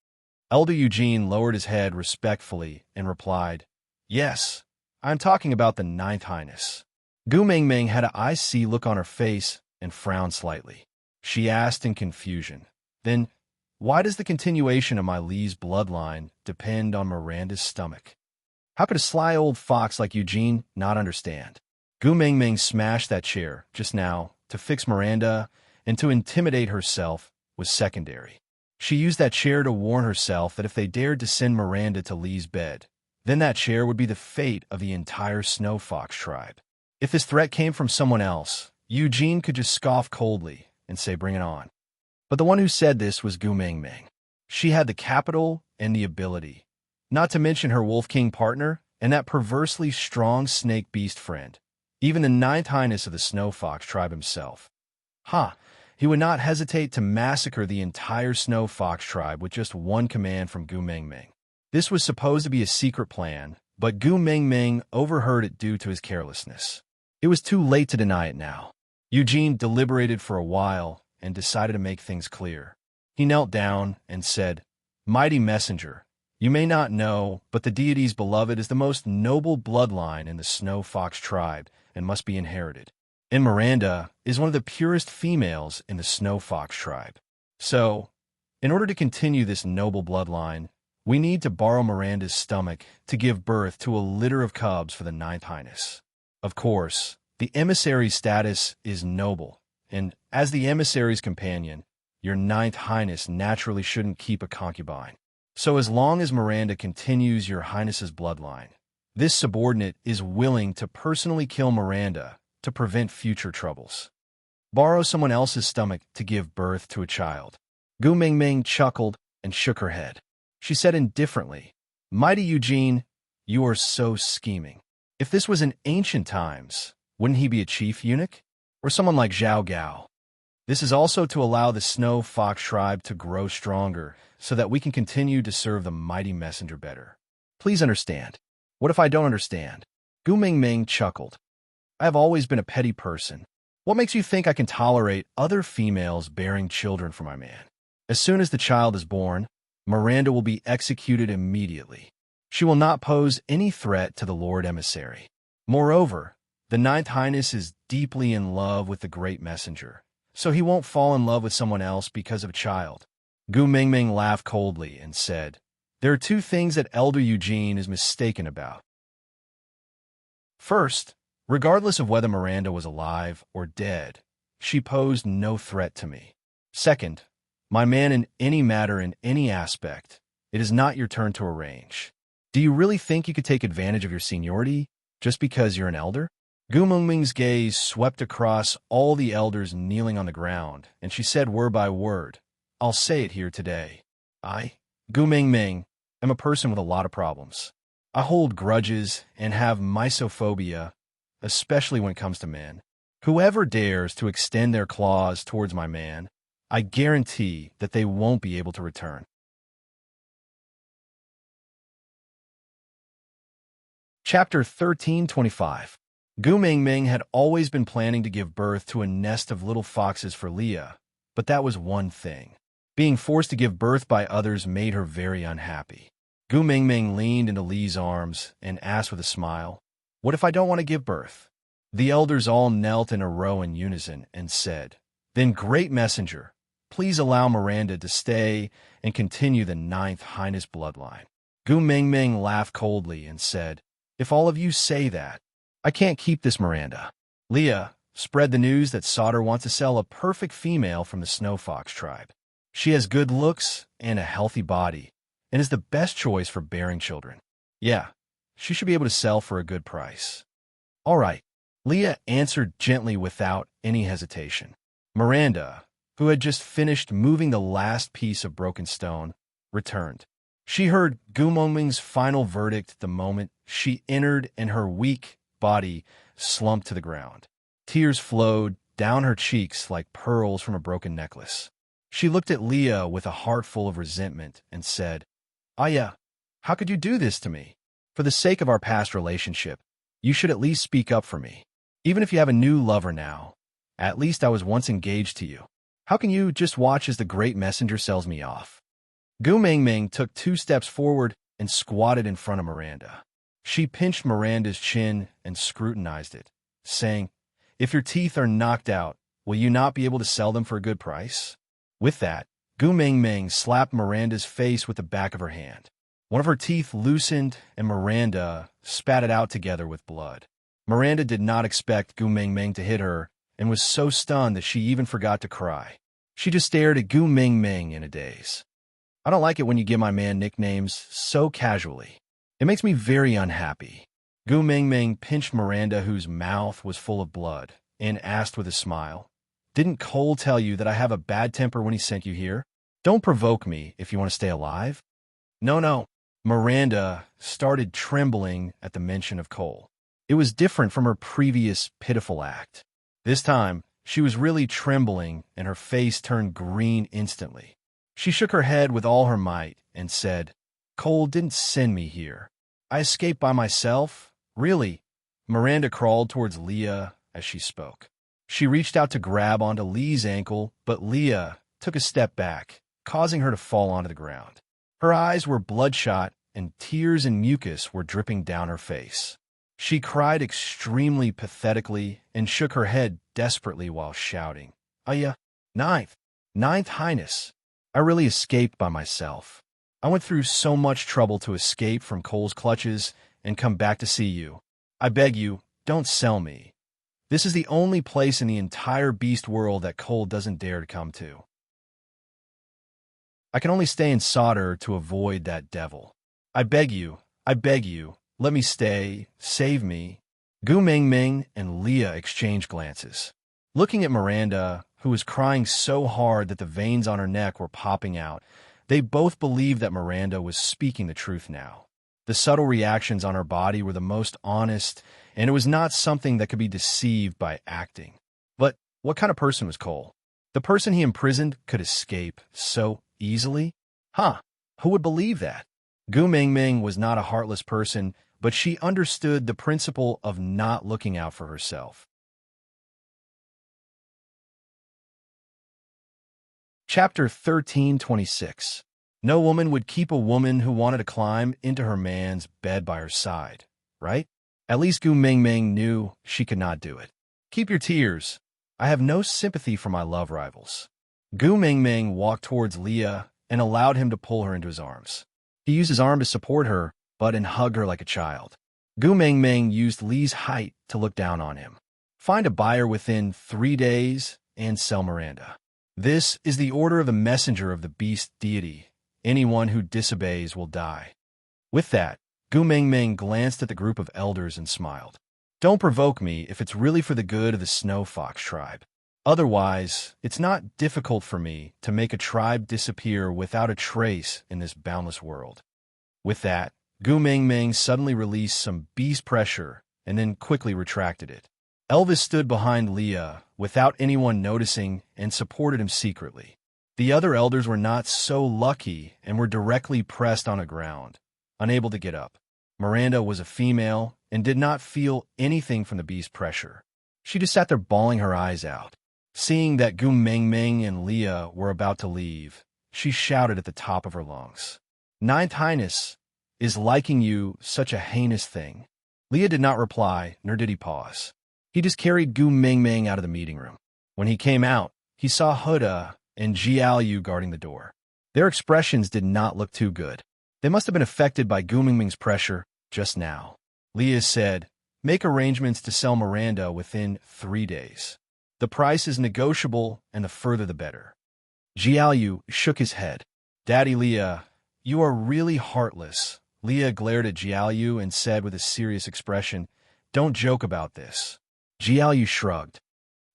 Elder Eugene lowered his head respectfully and replied, Yes, I'm talking about the Ninth Highness. Gu Mingming had an icy look on her face and frowned slightly. She asked in confusion, Then, why does the continuation of my Lee's bloodline depend on Miranda's stomach? How could a sly old fox like Eugene not understand? Gu Mingming smashed that chair just now to fix Miranda, and to intimidate herself was secondary. She used that chair to warn herself that if they dared to send Miranda to Lee's bed, then that chair would be the fate of the entire Snow Fox tribe. If this threat came from someone else, Eugene could just scoff coldly and say, Bring it on. But the one who said this was Gu Mingming. She had the capital and the ability, not to mention her Wolf King partner and that perversely strong snake beast friend, even the Ninth Highness of the Snow Fox tribe himself. He would not hesitate to massacre the entire Snow Fox tribe with just one command from Gu Mingming. This was supposed to be a secret plan, but Gu Mingming overheard it due to his carelessness. It was too late to deny it now. Eugene deliberated for a while and decided to make things clear. He knelt down and said, Mighty messenger, you may not know, but the deity's beloved is the most noble bloodline in the Snow Fox tribe and must be inherited. And Miranda is one of the purest females in the Snow Fox tribe. So, in order to continue this noble bloodline, we need to borrow Miranda's stomach to give birth to a litter of cubs for the Ninth Highness. Of course, the emissary's status is noble, and as the emissary's companion, your Ninth Highness naturally shouldn't keep a concubine. So as long as Miranda continues your Highness's bloodline, this subordinate is willing to personally kill Miranda to prevent future troubles. Borrow someone else's stomach to give birth to a child. Gu Mingming chuckled and shook her head. She said indifferently, Mighty Eugene, you are so scheming. If this was in ancient times, wouldn't he be a chief eunuch? Or someone like Zhao Gao? This is also to allow the Snow Fox tribe to grow stronger so that we can continue to serve the mighty messenger better. Please understand. What if I don't understand? Gu Mingming chuckled. I have always been a petty person. What makes you think I can tolerate other females bearing children for my man? As soon as the child is born, Miranda will be executed immediately. She will not pose any threat to the Lord Emissary. Moreover, the Ninth Highness is deeply in love with the Great Messenger, so he won't fall in love with someone else because of a child. Gu Mingming laughed coldly and said, There are two things that Elder Eugene is mistaken about. First, regardless of whether Miranda was alive or dead, she posed no threat to me. Second, my man, in any matter, in any aspect, it is not your turn to arrange. Do you really think you could take advantage of your seniority just because you're an elder? Gu Mingming's gaze swept across all the elders kneeling on the ground, and she said word by word, I'll say it here today. I, Gu Mingming, am a person with a lot of problems. I hold grudges and have misophobia, especially when it comes to men. Whoever dares to extend their claws towards my man, I guarantee that they won't be able to return. Chapter 1325. Gu Mingming had always been planning to give birth to a nest of little foxes for Leah, but that was one thing. Being forced to give birth by others made her very unhappy. Gu Mingming leaned into Lee's arms and asked with a smile, What if I don't want to give birth? The elders all knelt in a row in unison and said, Then, Great Messenger, please allow Miranda to stay and continue the Ninth Highness bloodline. Gu Mingming laughed coldly and said, If all of you say that, I can't keep this Miranda. Leah, spread the news that Sauter wants to sell a perfect female from the Snow Fox tribe. She has good looks and a healthy body, and is the best choice for bearing children. Yeah, she should be able to sell for a good price. All right, Leah answered gently without any hesitation. Miranda, who had just finished moving the last piece of broken stone, returned. She heard Gu Mengming's final verdict the moment she entered, and her weak body slumped to the ground. Tears flowed down her cheeks like pearls from a broken necklace. She looked at Leah with a heart full of resentment and said, Aya, how could you do this to me? For the sake of our past relationship, you should at least speak up for me. Even if you have a new lover now, at least I was once engaged to you. How can you just watch as the great messenger sells me off? Gu Mengming took 2 steps forward and squatted in front of Miranda. She pinched Miranda's chin and scrutinized it, saying, If your teeth are knocked out, will you not be able to sell them for a good price? With that, Gu Mengming slapped Miranda's face with the back of her hand. One of her teeth loosened, and Miranda spat it out together with blood. Miranda did not expect Gu Mengming to hit her and was so stunned that she even forgot to cry. She just stared at Gu Mengming in a daze. I don't like it when you give my man nicknames so casually. It makes me very unhappy. Gu Mengming pinched Miranda, whose mouth was full of blood, and asked with a smile, Didn't Cole tell you that I have a bad temper when he sent you here? Don't provoke me if you want to stay alive. No. Miranda started trembling at the mention of Cole. It was different from her previous pitiful act. This time, she was really trembling, and her face turned green instantly. She shook her head with all her might and said, Cole didn't send me here. I escaped by myself. Really? Miranda crawled towards Leah as she spoke. She reached out to grab onto Lee's ankle, but Leah took a step back, causing her to fall onto the ground. Her eyes were bloodshot, and tears and mucus were dripping down her face. She cried extremely pathetically and shook her head desperately while shouting, Aya, Ninth Highness, I really escaped by myself. I went through so much trouble to escape from Cole's clutches and come back to see you. I beg you, don't sell me. This is the only place in the entire beast world that Cole doesn't dare to come to. I can only stay in Solder to avoid that devil. I beg you, let me stay, save me. Gu Mengming and Leah exchanged glances. Looking at Miranda, who was crying so hard that the veins on her neck were popping out, they both believed that Miranda was speaking the truth now. The subtle reactions on her body were the most honest, and it was not something that could be deceived by acting. But what kind of person was Cole? The person he imprisoned could escape so easily? Who would believe that? Gu Mengming was not a heartless person, but she understood the principle of not looking out for herself. Chapter 1326. No woman would keep a woman who wanted to climb into her man's bed by her side, right? At least Gu Mengming knew she could not do it. Keep your tears. I have no sympathy for my love rivals. Gu Mengming walked towards Leah and allowed him to pull her into his arms. He used his arm to support her, but and hug her like a child. Gu Mengming used Lee's height to look down on him. Find a buyer within 3 days and sell Miranda. This is the order of the messenger of the beast deity. Anyone who disobeys will die. With that, Gu Mengming glanced at the group of elders and smiled. Don't provoke me if it's really for the good of the Snow Fox tribe. Otherwise, it's not difficult for me to make a tribe disappear without a trace in this boundless world. With that, Gu Mengming suddenly released some beast pressure and then quickly retracted it. Elvis stood behind Leah without anyone noticing and supported him secretly. The other elders were not so lucky and were directly pressed on the ground, unable to get up. Miranda was a female and did not feel anything from the beast pressure. She just sat there bawling her eyes out. Seeing that Gu Mengming and Leah were about to leave, she shouted at the top of her lungs, Ninth Highness, is liking you such a heinous thing? Leah did not reply, nor did he pause. He just carried Gu Mengming out of the meeting room. When he came out, he saw Huda and Jiaoyu guarding the door. Their expressions did not look too good. They must have been affected by Gu Mengming's pressure just now. Leah said, Make arrangements to sell Miranda within 3 days. The price is negotiable, and the further the better. Jiaoyu shook his head. Daddy Leah, you are really heartless. Leah glared at Jiaoyu and said with a serious expression, Don't joke about this. Jiaoyu shrugged.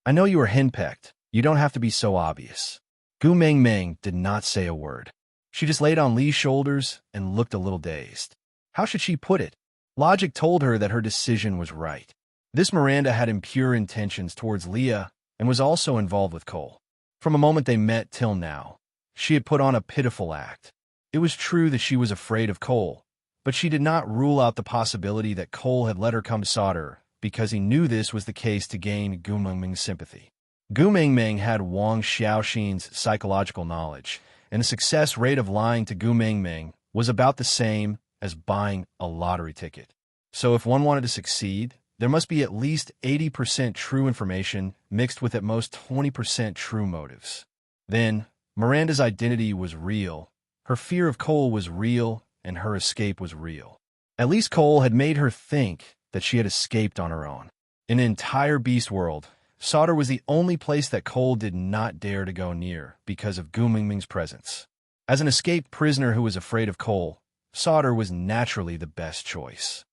I know you are henpecked. You don't have to be so obvious. Gu Mengming did not say a word. She just laid on Lee's shoulders and looked a little dazed. How should she put it? Logic told her that her decision was right. This Miranda had impure intentions towards Leah and was also involved with Cole. From the moment they met till now, she had put on a pitiful act. It was true that she was afraid of Cole, but she did not rule out the possibility that Cole had let her come sought her because he knew this was the case to gain Gu Mingming's sympathy. Gu Mingming had Wang Xiaoxin's psychological knowledge, and the success rate of lying to Gu Mingming was about the same as buying a lottery ticket. So if one wanted to succeed, there must be at least 80% true information mixed with at most 20% true motives. Then, Miranda's identity was real, her fear of Cole was real, and her escape was real. At least Cole had made her think that she had escaped on her own. In the entire beast world, Sauter was the only place that Cole did not dare to go near because of Gu Mingming's presence. As an escaped prisoner who was afraid of Cole, Sauter was naturally the best choice.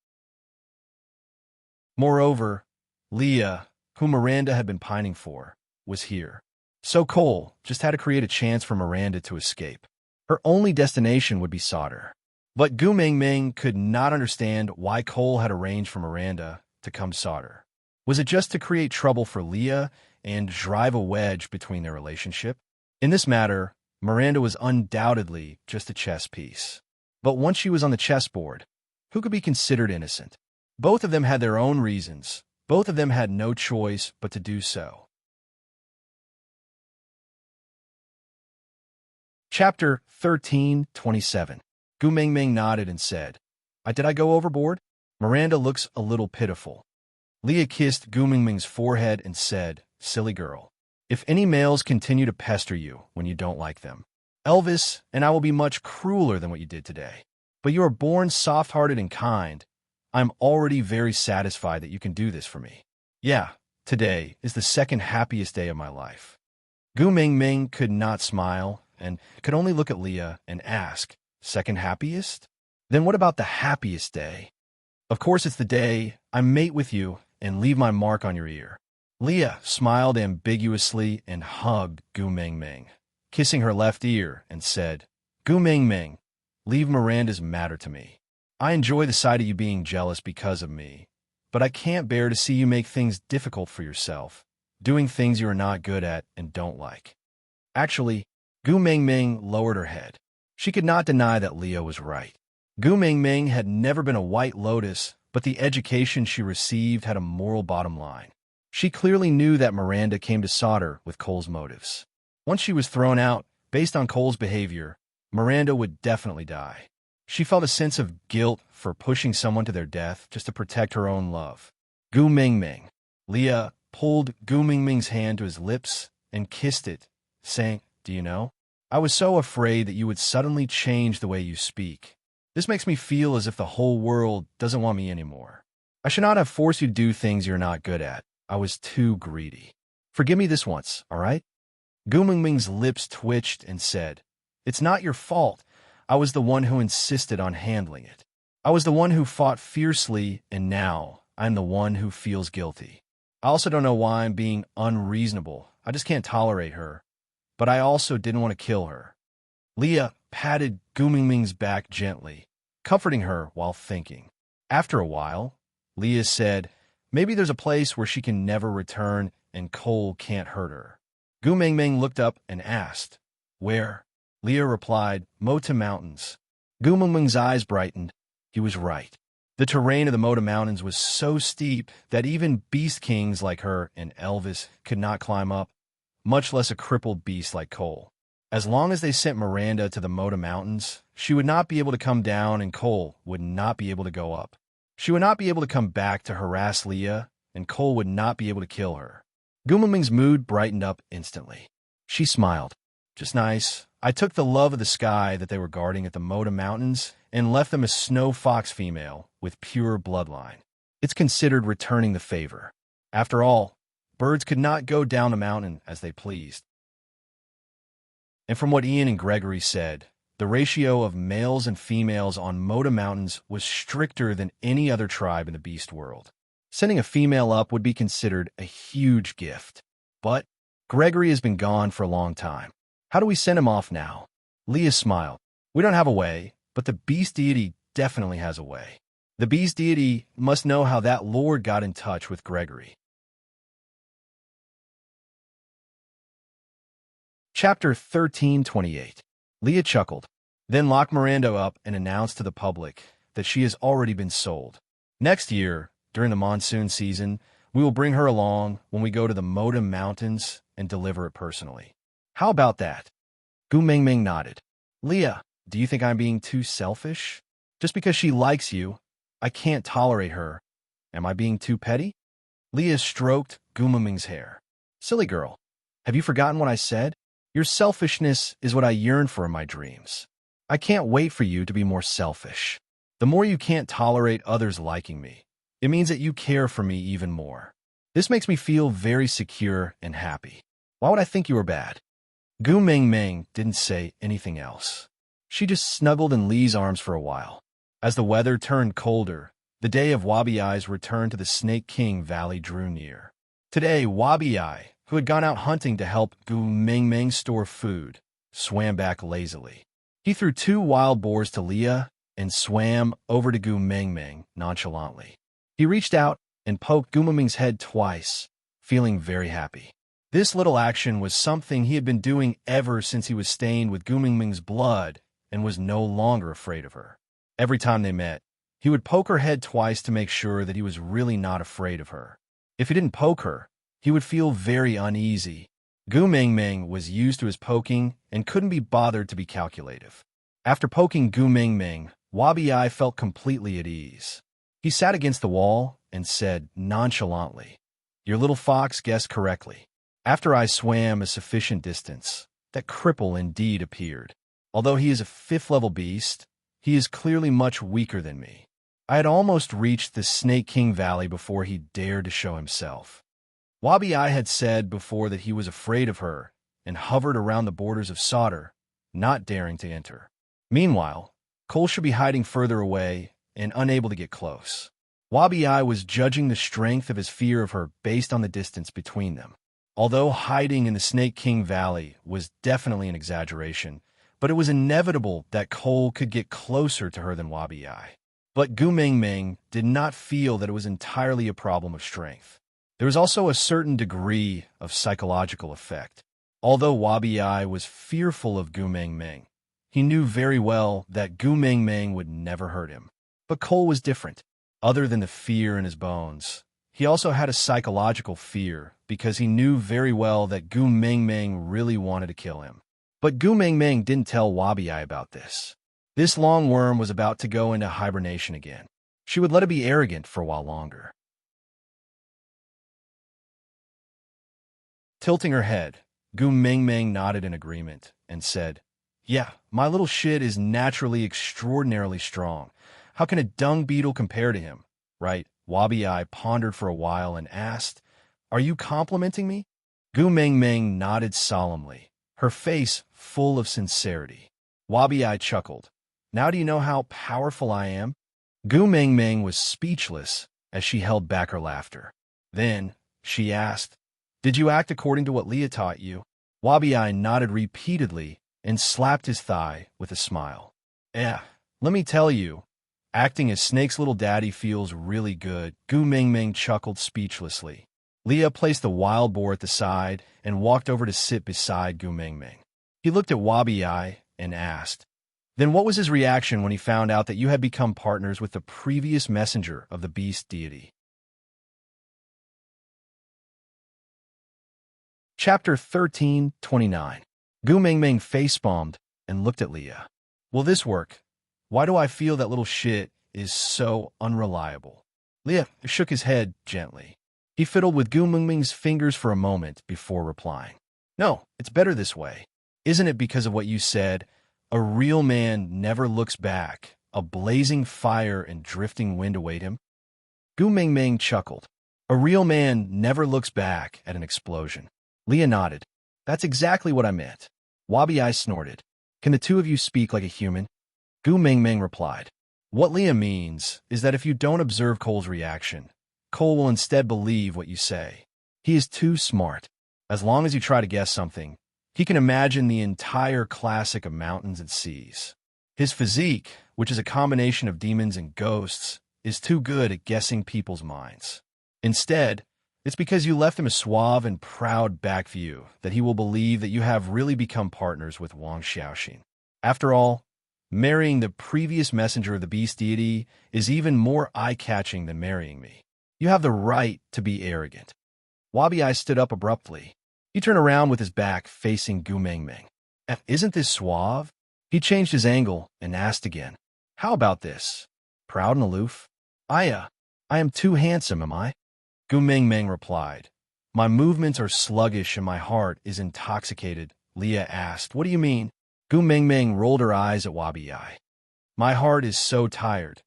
Moreover, Leah, whom Miranda had been pining for, was here. So Cole just had to create a chance for Miranda to escape. Her only destination would be Sauter. But Gu Mingming could not understand why Cole had arranged for Miranda to come Sauter. Was it just to create trouble for Leah and drive a wedge between their relationship? In this matter, Miranda was undoubtedly just a chess piece. But once she was on the chessboard, who could be considered innocent? Both of them had their own reasons. Both of them had no choice but to do so. Chapter 13:27. Gu Mingming nodded and said, Did I go overboard? Miranda looks a little pitiful. Leah kissed Gu Mingming's forehead and said, Silly girl. If any males continue to pester you when you don't like them, Elvis and I will be much crueler than what you did today. But you are born soft-hearted and kind. I'm already very satisfied that you can do this for me. Yeah, today is the second happiest day of my life. Gu Mingming could not smile and could only look at Leah and ask, Second happiest? Then what about the happiest day? Of course it's the day I mate with you and leave my mark on your ear. Leah smiled ambiguously and hugged Gu Mingming, kissing her left ear, and said, Gu Mingming, leave Miranda's matter to me. I enjoy the sight of you being jealous because of me, but I can't bear to see you make things difficult for yourself, doing things you are not good at and don't like. Actually, Gu Mingming lowered her head. She could not deny that Leah was right. Gu Mingming had never been a white lotus, but the education she received had a moral bottom line. She clearly knew that Miranda came to Sauter with Cole's motives. Once she was thrown out, based on Cole's behavior, Miranda would definitely die. She felt a sense of guilt for pushing someone to their death just to protect her own love. Gu Mingming. Leah pulled Gu Mingming's hand to his lips and kissed it, saying, Do you know? I was so afraid that you would suddenly change the way you speak. This makes me feel as if the whole world doesn't want me anymore. I should not have forced you to do things you're not good at. I was too greedy. Forgive me this once, all right? Gu Mingming's lips twitched and said, It's not your fault. I was the one who insisted on handling it. I was the one who fought fiercely, and now I'm the one who feels guilty. I also don't know why I'm being unreasonable. I just can't tolerate her. But I also didn't want to kill her. Leah patted Gu Mingming's back gently, comforting her while thinking. After a while, Leah said, Maybe there's a place where she can never return and Cole can't hurt her. Gu Mingming looked up and asked, Where? Leah replied, Mota Mountains. Gu Mingming's eyes brightened. He was right. The terrain of the Mota Mountains was so steep that even beast kings like her and Elvis could not climb up, much less a crippled beast like Cole. As long as they sent Miranda to the Mota Mountains, she would not be able to come down and Cole would not be able to go up. She would not be able to come back to harass Leah, and Cole would not be able to kill her. Gu Mingming's mood brightened up instantly. She smiled. Just nice. I took the love of the sky that they were guarding at the Mota Mountains and left them a snow fox female with pure bloodline. It's considered returning the favor. After all, birds could not go down the mountain as they pleased. And from what Ian and Gregory said, the ratio of males and females on Mota Mountains was stricter than any other tribe in the beast world. Sending a female up would be considered a huge gift. But Gregory has been gone for a long time. How do we send him off now? Leah smiled. We don't have a way, but the beast deity definitely has a way. The beast deity must know how that lord got in touch with Gregory. Chapter 1328. Leah chuckled, then locked Miranda up and announced to the public that she has already been sold. Next year, during the monsoon season, we will bring her along when we go to the Modem Mountains and deliver it personally. How about that? Gu Mingming nodded. Leah, do you think I'm being too selfish? Just because she likes you, I can't tolerate her. Am I being too petty? Leah stroked Gu Mingming's hair. Silly girl, have you forgotten what I said? Your selfishness is what I yearn for in my dreams. I can't wait for you to be more selfish. The more you can't tolerate others liking me, it means that you care for me even more. This makes me feel very secure and happy. Why would I think you were bad? Gu Mingming didn't say anything else. She just snuggled in Lee's arms for a while. As the weather turned colder, the day of Wabi-Ai's return to the Snake King Valley drew near. Today, Wabi-Ai, who had gone out hunting to help Gu Mingming store food, swam back lazily. He threw 2 wild boars to Leah and swam over to Gu Mingming nonchalantly. He reached out and poked Gu Mingming's head twice, feeling very happy. This little action was something he had been doing ever since he was stained with Gu Mingming's blood and was no longer afraid of her. Every time they met, he would poke her head twice to make sure that he was really not afraid of her. If he didn't poke her, he would feel very uneasy. Gu Mingming was used to his poking and couldn't be bothered to be calculative. After poking Gu Mingming, Wabi-Ai felt completely at ease. He sat against the wall and said nonchalantly, "Your little fox guessed correctly. After I swam a sufficient distance, that cripple indeed appeared. Although he is a 5th-level beast, he is clearly much weaker than me. I had almost reached the Snake King Valley before he dared to show himself." Wabi-Ai had said before that he was afraid of her and hovered around the borders of Sauter, not daring to enter. Meanwhile, Cole should be hiding further away and unable to get close. Wabi-Ai was judging the strength of his fear of her based on the distance between them. Although hiding in the Snake King Valley was definitely an exaggeration, but it was inevitable that Cole could get closer to her than Wabi-Ai. But Gu Mingming did not feel that it was entirely a problem of strength. There was also a certain degree of psychological effect. Although Wabi-Ai was fearful of Gu Mingming, he knew very well that Gu Mingming would never hurt him. But Cole was different. Other than the fear in his bones, he also had a psychological fear because he knew very well that Gu Mingming really wanted to kill him. But Gu Mingming didn't tell Wabi-Ai about this. This long worm was about to go into hibernation again. She would let it be arrogant for a while longer. Tilting her head, Gu Mingming nodded in agreement and said, "Yeah, my little shit is naturally extraordinarily strong. How can a dung beetle compare to him, right?" Wabi-Ai pondered for a while and asked, "Are you complimenting me?" Gu Mingming nodded solemnly, her face full of sincerity. Wabi-Ai chuckled. "Now do you know how powerful I am?" Gu Mingming was speechless as she held back her laughter. Then she asked, "Did you act according to what Leah taught you?" Wabi-Ai nodded repeatedly and slapped his thigh with a smile. "Yeah, let me tell you, acting as Snake's little daddy feels really good." Gu Mingming chuckled speechlessly. Leah placed the wild boar at the side and walked over to sit beside Gu Mingming. He looked at Wabi-Ai and asked, "Then what was his reaction when he found out that you had become partners with the previous messenger of the beast deity?" Chapter 1329. Gu Mingming facepalmed and looked at Leah. "Will this work? Why do I feel that little shit is so unreliable?" Leah shook his head gently. He fiddled with Gu Mingming's fingers for a moment before replying. "No, it's better this way. Isn't it because of what you said? A real man never looks back. A blazing fire and drifting wind await him." Gu Mingming chuckled. "A real man never looks back at an explosion." Leah nodded. "That's exactly what I meant." Wabi-Ai snorted. "Can the two of you speak like a human?" Gu Mingming replied. "What Leah means is that if you don't observe Cole's reaction, Cole will instead believe what you say. He is too smart. As long as you try to guess something, he can imagine the entire classic of mountains and seas. His physique, which is a combination of demons and ghosts, is too good at guessing people's minds. Instead, it's because you left him a suave and proud back view that he will believe that you have really become partners with Wang Xiaoxin. After all, marrying the previous messenger of the beast deity is even more eye-catching than marrying me. You have the right to be arrogant. Wabi-Ai stood up abruptly. He turned around with his back facing Gu Mengmeng. Isn't this suave? He changed his angle and asked again. How about this? Proud and aloof? I am too handsome, am I? Gu Mengmeng replied. My movements are sluggish and my heart is intoxicated. Leah asked, What do you mean? Gu Mengmeng rolled her eyes at Wabi-Ai. My heart is so tired.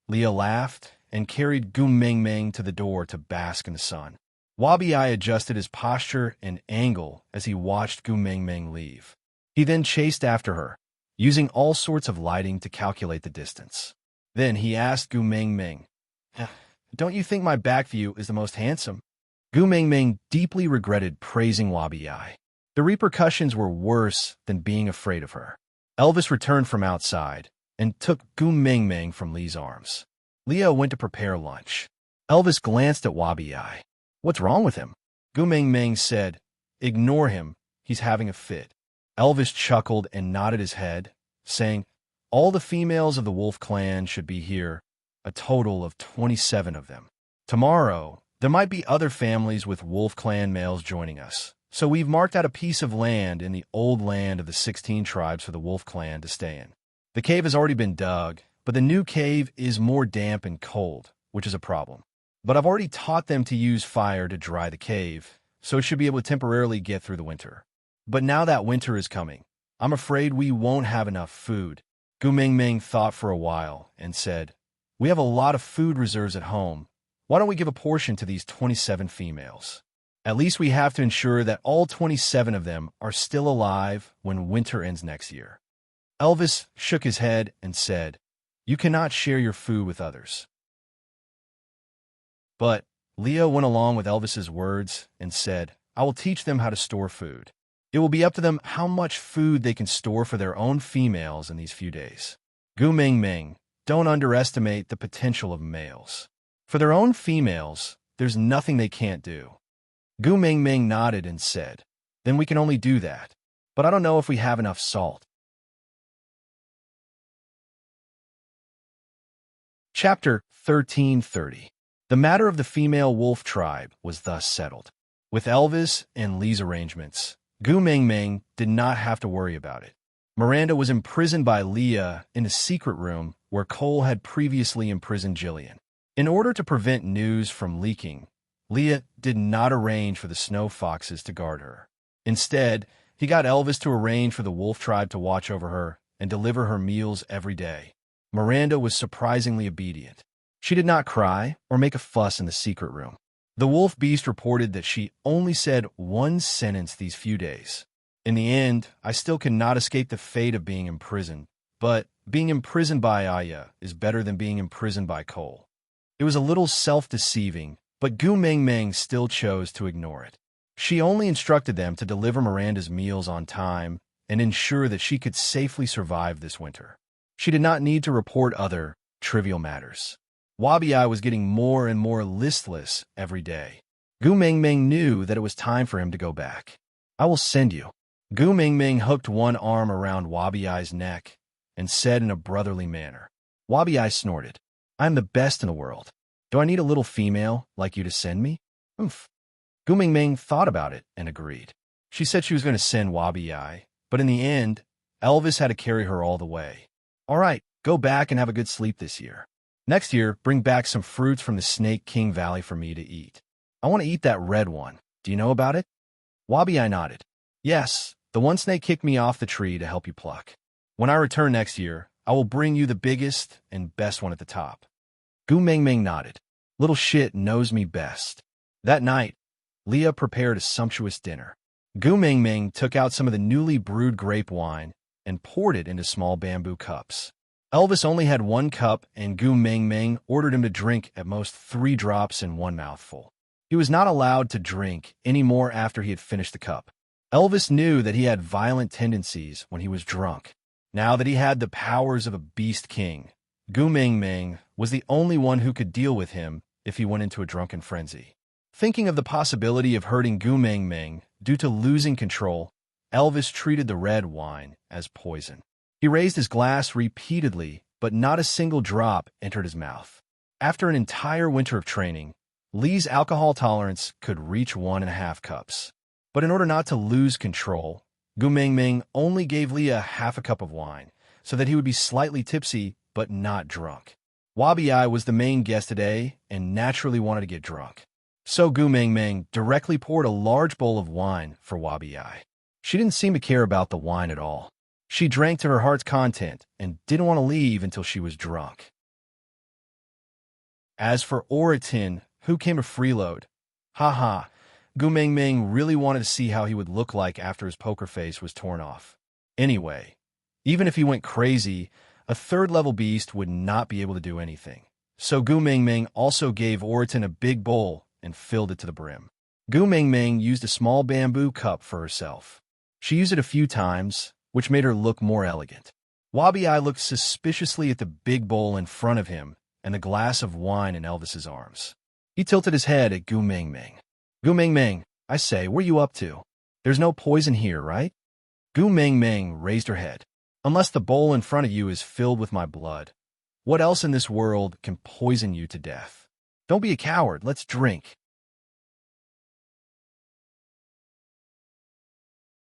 Leah laughed and carried Gu Mengmeng to the door to bask in the sun. Wabi-Ai adjusted his posture and angle as he watched Gu Mengmeng leave. He then chased after her, using all sorts of lighting to calculate the distance. Then he asked Gu Mengmeng, Don't you think my back view is the most handsome? Gu Mengmeng deeply regretted praising Wabi-Ai. The repercussions were worse than being afraid of her. Elvis returned from outside and took Gu Mengmeng from Lee's arms. Leah went to prepare lunch. Elvis glanced at Wabi-Ai. What's wrong with him? Gu Mengmeng said, Ignore him, he's having a fit. Elvis chuckled and nodded his head, saying, All the females of the Wolf clan should be here, a total of 27 of them. Tomorrow, there might be other families with Wolf clan males joining us, so we've marked out a piece of land in the old land of the 16 tribes for the Wolf clan to stay in. The cave has already been dug, but the new cave is more damp and cold, which is a problem. But I've already taught them to use fire to dry the cave, so it should be able to temporarily get through the winter. But now that winter is coming, I'm afraid we won't have enough food. Gu Mengmeng thought for a while and said, We have a lot of food reserves at home. Why don't we give a portion to these 27 females? At least we have to ensure that all 27 of them are still alive when winter ends next year. Elvis shook his head and said, You cannot share your food with others. But Leah went along with Elvis's words and said, I will teach them how to store food. It will be up to them how much food they can store for their own females in these few days. Gu Mengmeng, don't underestimate the potential of males. For their own females, there's nothing they can't do. Gu Mengmeng nodded and said, Then we can only do that. But I don't know if we have enough salt. Chapter 1330. The matter of the female wolf tribe was thus settled. With Elvis and Lee's arrangements, Gu Mengmeng did not have to worry about it. Miranda was imprisoned by Leah in a secret room where Cole had previously imprisoned Jillian. In order to prevent news from leaking, Leah did not arrange for the snow foxes to guard her. Instead, he got Elvis to arrange for the wolf tribe to watch over her and deliver her meals every day. Miranda was surprisingly obedient. She did not cry or make a fuss in the secret room. The wolf beast reported that she only said one sentence these few days. In the end, I still cannot escape the fate of being imprisoned, but being imprisoned by Aya is better than being imprisoned by Cole. It was a little self-deceiving, but Gu Mengmeng still chose to ignore it. She only instructed them to deliver Miranda's meals on time and ensure that she could safely survive this winter. She did not need to report other, trivial matters. Wabi-Ai was getting more and more listless every day. Gu Mengmeng knew that it was time for him to go back. I will send you. Gu Mengmeng hooked one arm around Wabi-Ai's neck and said in a brotherly manner. Wabi-Ai snorted. I am the best in the world. Do I need a little female like you to send me? Oomph. Gu Mengmeng thought about it and agreed. She said she was going to send Wabi-Ai, but in the end, Elvis had to carry her all the way. All right, go back and have a good sleep this year. Next year, bring back some fruits from the Snake King Valley for me to eat. I want to eat that red one. Do you know about it? Wabi-Ai nodded. Yes, the one snake kicked me off the tree to help you pluck. When I return next year, I will bring you the biggest and best one at the top. Gu Mengmeng nodded. Little shit knows me best. That night, Leah prepared a sumptuous dinner. Gu Mengmeng took out some of the newly brewed grape wine and poured it into small bamboo cups. Elvis only had one cup, and Gu Mengmeng ordered him to drink at most 3 drops in one mouthful. He was not allowed to drink any more after he had finished the cup. Elvis knew that he had violent tendencies when he was drunk. Now that he had the powers of a beast king, Gu Mingming was the only one who could deal with him if he went into a drunken frenzy. Thinking of the possibility of hurting Gu Mingming due to losing control, Elvis treated the red wine as poison. He raised his glass repeatedly, but not a single drop entered his mouth. After an entire winter of training, Lee's alcohol tolerance could reach 1.5 cups. But in order not to lose control, Gu Mingming only gave Lee a half a cup of wine, so that he would be slightly tipsy but not drunk. Wabi Ai was the main guest today and naturally wanted to get drunk. So Gu Mingming directly poured a large bowl of wine for Wabi Ai. She didn't seem to care about the wine at all. She drank to her heart's content and didn't want to leave until she was drunk. As for Oratin, who came to freeload, Gu Mingming really wanted to see how he would look like after his poker face was torn off. Anyway, even if he went crazy, a third-level beast would not be able to do anything. So Gu Mingming also gave Oratin a big bowl and filled it to the brim. Gu Mingming used a small bamboo cup for herself. She used it a few times, which made her look more elegant. Wabi Ai looked suspiciously at the big bowl in front of him and the glass of wine in Elvis's arms. He tilted his head at Gu Mingming. Gu Mingming, I say, what are you up to? There's no poison here, right? Gu Mingming raised her head. Unless the bowl in front of you is filled with my blood, what else in this world can poison you to death? Don't be a coward, let's drink.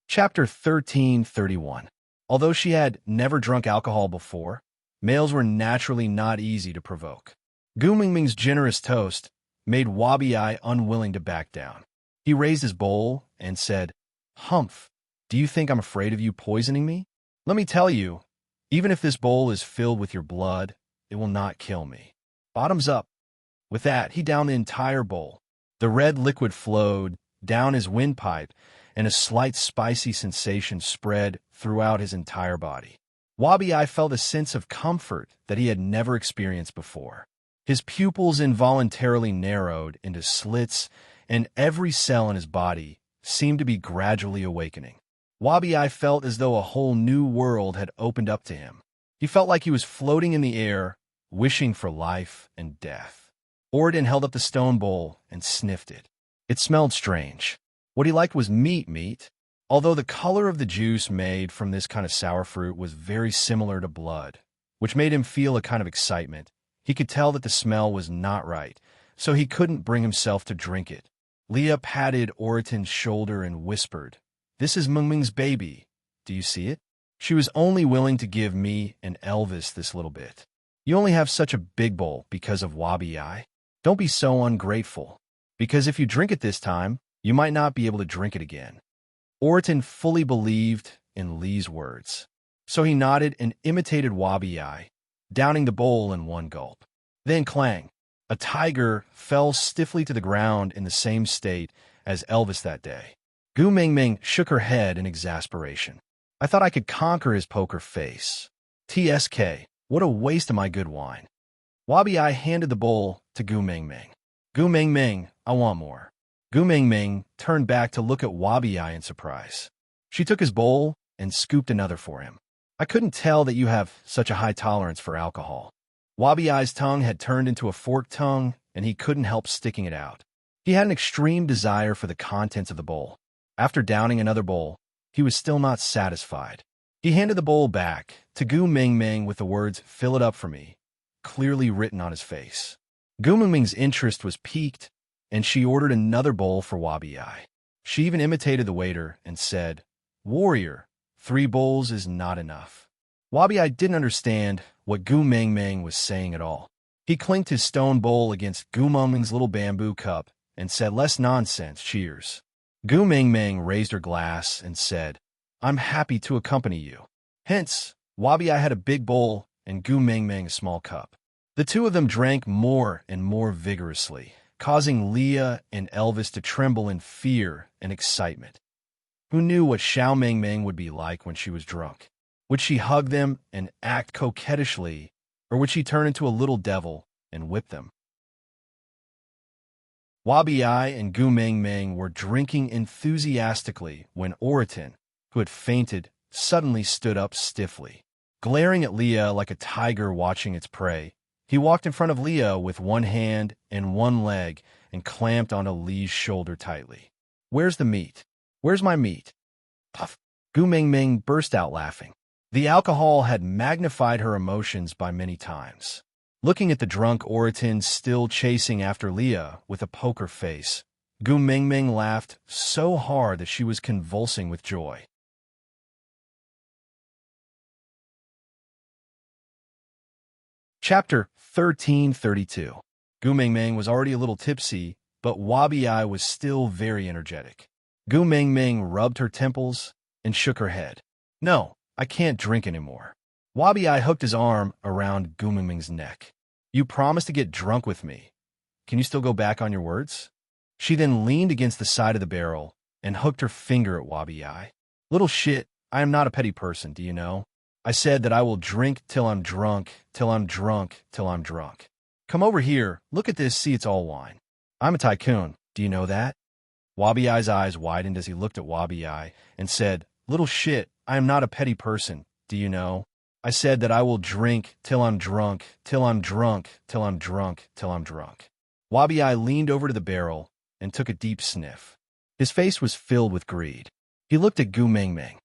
Chapter 1331. Although she had never drunk alcohol before, males were naturally not easy to provoke. Gu Mingming's generous toast made Wabi Ai unwilling to back down. He raised his bowl and said, "Humph, do you think I'm afraid of you poisoning me? Let me tell you, even if this bowl is filled with your blood, it will not kill me. Bottoms up." With that, he downed the entire bowl. The red liquid flowed down his windpipe, and a slight spicy sensation spread throughout his entire body. Wabi Ai felt a sense of comfort that he had never experienced before. His pupils involuntarily narrowed into slits, and every cell in his body seemed to be gradually awakening. Wabi Ai felt as though a whole new world had opened up to him. He felt like he was floating in the air, wishing for life and death. Oratin held up the stone bowl and sniffed it. It smelled strange. What he liked was meat, although the color of the juice made from this kind of sour fruit was very similar to blood, which made him feel a kind of excitement. He could tell that the smell was not right, so he couldn't bring himself to drink it. Leah patted Oratin's shoulder and whispered, "This is Mingming's baby. Do you see it? She was only willing to give me and Elvis this little bit. You only have such a big bowl because of Wabi Ai. Don't be so ungrateful, because if you drink it this time, you might not be able to drink it again." Oratin fully believed in Lee's words, so he nodded and imitated Wabi Ai, downing the bowl in one gulp. Then clang! A tiger fell stiffly to the ground in the same state as Elvis that day. Gu Mingming shook her head in exasperation. "I thought I could conquer his poker face. TSK, what a waste of my good wine." Wabi Ai handed the bowl to Gu Mingming. "Gu Mingming, I want more." Gu Mingming turned back to look at Wabi Ai in surprise. She took his bowl and scooped another for him. "I couldn't tell that you have such a high tolerance for alcohol." Wabi Ai's tongue had turned into a forked tongue, and he couldn't help sticking it out. He had an extreme desire for the contents of the bowl. After downing another bowl, he was still not satisfied. He handed the bowl back to Gu Mingming with the words, "Fill it up for me," clearly written on his face. Gu Mingming's interest was piqued, and she ordered another bowl for Wabi Ai. She even imitated the waiter and said, "Warrior, 3 bowls is not enough." Wabi Ai didn't understand what Gu Mingming was saying at all. He clinked his stone bowl against Gu Mingming's little bamboo cup and said, "Less nonsense, cheers." Gu Mingming raised her glass and said, "I'm happy to accompany you." Hence, Wabi Ai had a big bowl and Gu Mingming a small cup. The two of them drank more and more vigorously, causing Leah and Elvis to tremble in fear and excitement. Who knew what Xiao Mingming would be like when she was drunk? Would she hug them and act coquettishly, or would she turn into a little devil and whip them? Wabi Ai and Gu Mingming were drinking enthusiastically when Oratin, who had fainted, suddenly stood up stiffly. Glaring at Leah like a tiger watching its prey, he walked in front of Leah with one hand and one leg and clamped onto Lee's shoulder tightly. "Where's the meat? Where's my meat?" Puff. Gu Mingming burst out laughing. The alcohol had magnified her emotions by many times. Looking at the drunk Oratin still chasing after Leah with a poker face, Gu Mingming laughed so hard that she was convulsing with joy. Chapter 1332. Gu Mingming was already a little tipsy, but Wabi Ai was still very energetic. Gu Mingming rubbed her temples and shook her head. "No, I can't drink anymore." Wabi Ai hooked his arm around Gu Mingming's neck. "You promised to get drunk with me. Can you still go back on your words?" She then leaned against the side of the barrel and hooked her finger at Wabi Ai. "Little shit, I am not a petty person, do you know? I said that I will drink till I'm drunk, till I'm drunk, till I'm drunk. Come over here, look at this, see it's all wine. I'm a tycoon, do you know that?" Wabi Ai's eyes widened as he looked at Wabi Ai and said, "Little shit, I am not a petty person, do you know? I said that I will drink till I'm drunk, till I'm drunk, till I'm drunk, till I'm drunk." Wabi Ai leaned over to the barrel and took a deep sniff. His face was filled with greed. He looked at Gu Mingming.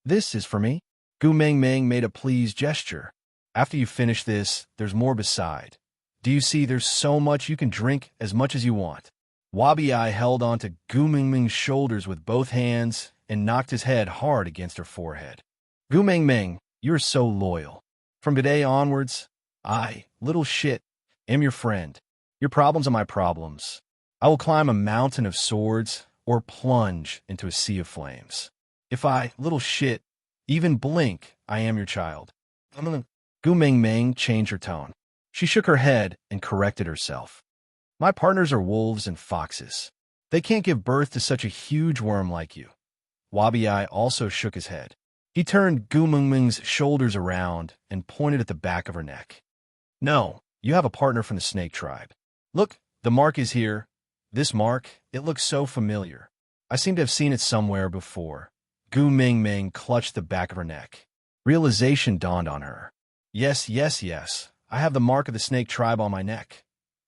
"This is for me?" Gu Mingming made a pleased gesture. "After you finish this, there's more beside. Do you see there's so much you can drink as much as you want?" Wabi Ai held onto Gu Mingming's shoulders with both hands and knocked his head hard against her forehead. "Gu Mingming, you're so loyal. From today onwards, I, little shit, am your friend. Your problems are my problems. I will climb a mountain of swords or plunge into a sea of flames. If I, little shit, even blink, I am your child." Gu Mingming changed her tone. She shook her head and corrected herself. "My partners are wolves and foxes. They can't give birth to such a huge worm like you." Wabi Ai also shook his head. He turned Gu Mingming's shoulders around and pointed at the back of her neck. "No, you have a partner from the snake tribe. Look, the mark is here. This mark, it looks so familiar. I seem to have seen it somewhere before." Gu Mingming clutched the back of her neck. Realization dawned on her. Yes, I have the mark of the snake tribe on my neck.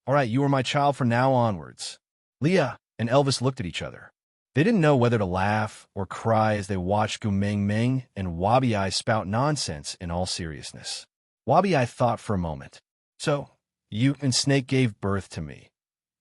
All right, you are my child from now onwards." Leah and Elvis looked at each other. They didn't know whether to laugh or cry as they watched Gu Mingming and Wabi Ai spout nonsense in all seriousness. Wabi Ai thought for a moment. "So, you and Snake gave birth to me.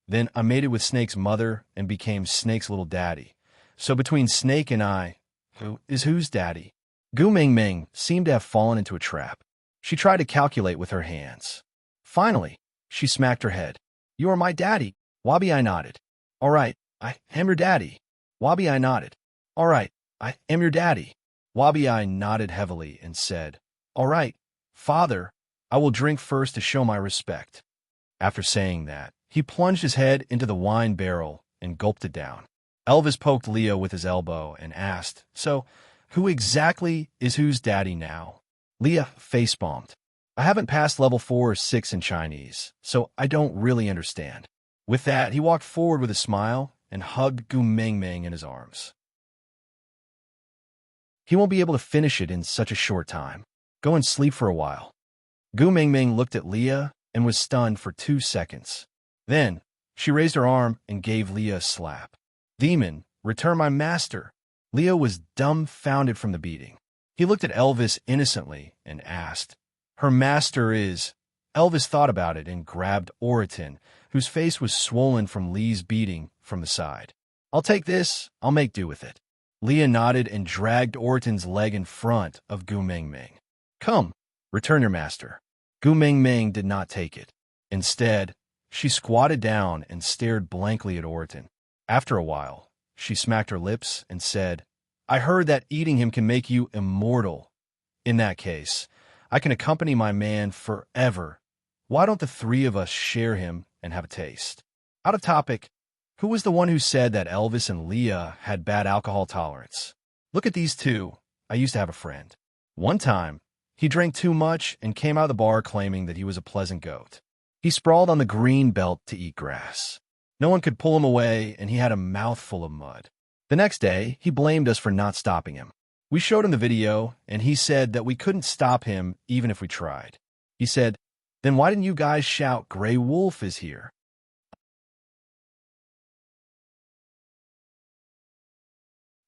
Then I mated with Snake's mother and became Snake's little daddy. So between Snake and I, who is whose daddy?" Gu Mingming seemed to have fallen into a trap. She tried to calculate with her hands. Finally, she smacked her head. "You are my daddy." Wabi Ai nodded. "All right, I am your daddy." Wabi Ai nodded. "All right, I am your daddy." Wabi Ai nodded heavily and said, "All right, father, I will drink first to show my respect." After saying that, he plunged his head into the wine barrel and gulped it down. Elvis poked Leah with his elbow and asked, "So, who exactly is whose daddy now?" Leah facepalmed. "I haven't passed level 4 or 6 in Chinese, so I don't really understand." With that, he walked forward with a smile and hugged Gu Mingming in his arms. "He won't be able to finish it in such a short time. Go and sleep for a while." Gu Mingming looked at Leah and was stunned for 2 seconds. Then, she raised her arm and gave Leah a slap. "Demon, return my master." Leah was dumbfounded from the beating. He looked at Elvis innocently and asked, "Her master is—" Elvis thought about it and grabbed Oratin, whose face was swollen from Lee's beating, from the side. "I'll take this. I'll make do with it." Leah nodded and dragged Oratin's leg in front of Gu Mingming. "Come, return your master." Gu Mingming did not take it. Instead, she squatted down and stared blankly at Oratin. After a while, she smacked her lips and said, "I heard that eating him can make you immortal. In that case, I can accompany my man forever. Why don't the 3 of us share him and have a taste?" Out of topic, who was the one who said that Elvis and Leah had bad alcohol tolerance? Look at these two. I used to have a friend. One time, he drank too much and came out of the bar claiming that he was a pleasant goat. He sprawled on the green belt to eat grass. No one could pull him away, and he had a mouthful of mud. The next day, he blamed us for not stopping him. We showed him the video, and he said that we couldn't stop him even if we tried. He said, "Then why didn't you guys shout, 'Gray Wolf is here'?"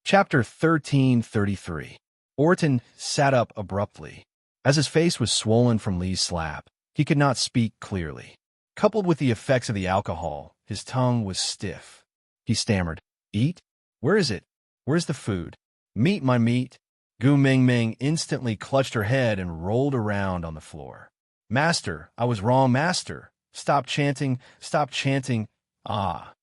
Chapter 1333. Orton sat up abruptly. As his face was swollen from Lee's slap, he could not speak clearly. Coupled with the effects of the alcohol, his tongue was stiff. He stammered, "Eat? Where is it? Where's the food? Meat, my meat." Gu Mingming instantly clutched her head and rolled around on the floor. "Master, I was wrong, master. Stop chanting, stop chanting. Ah."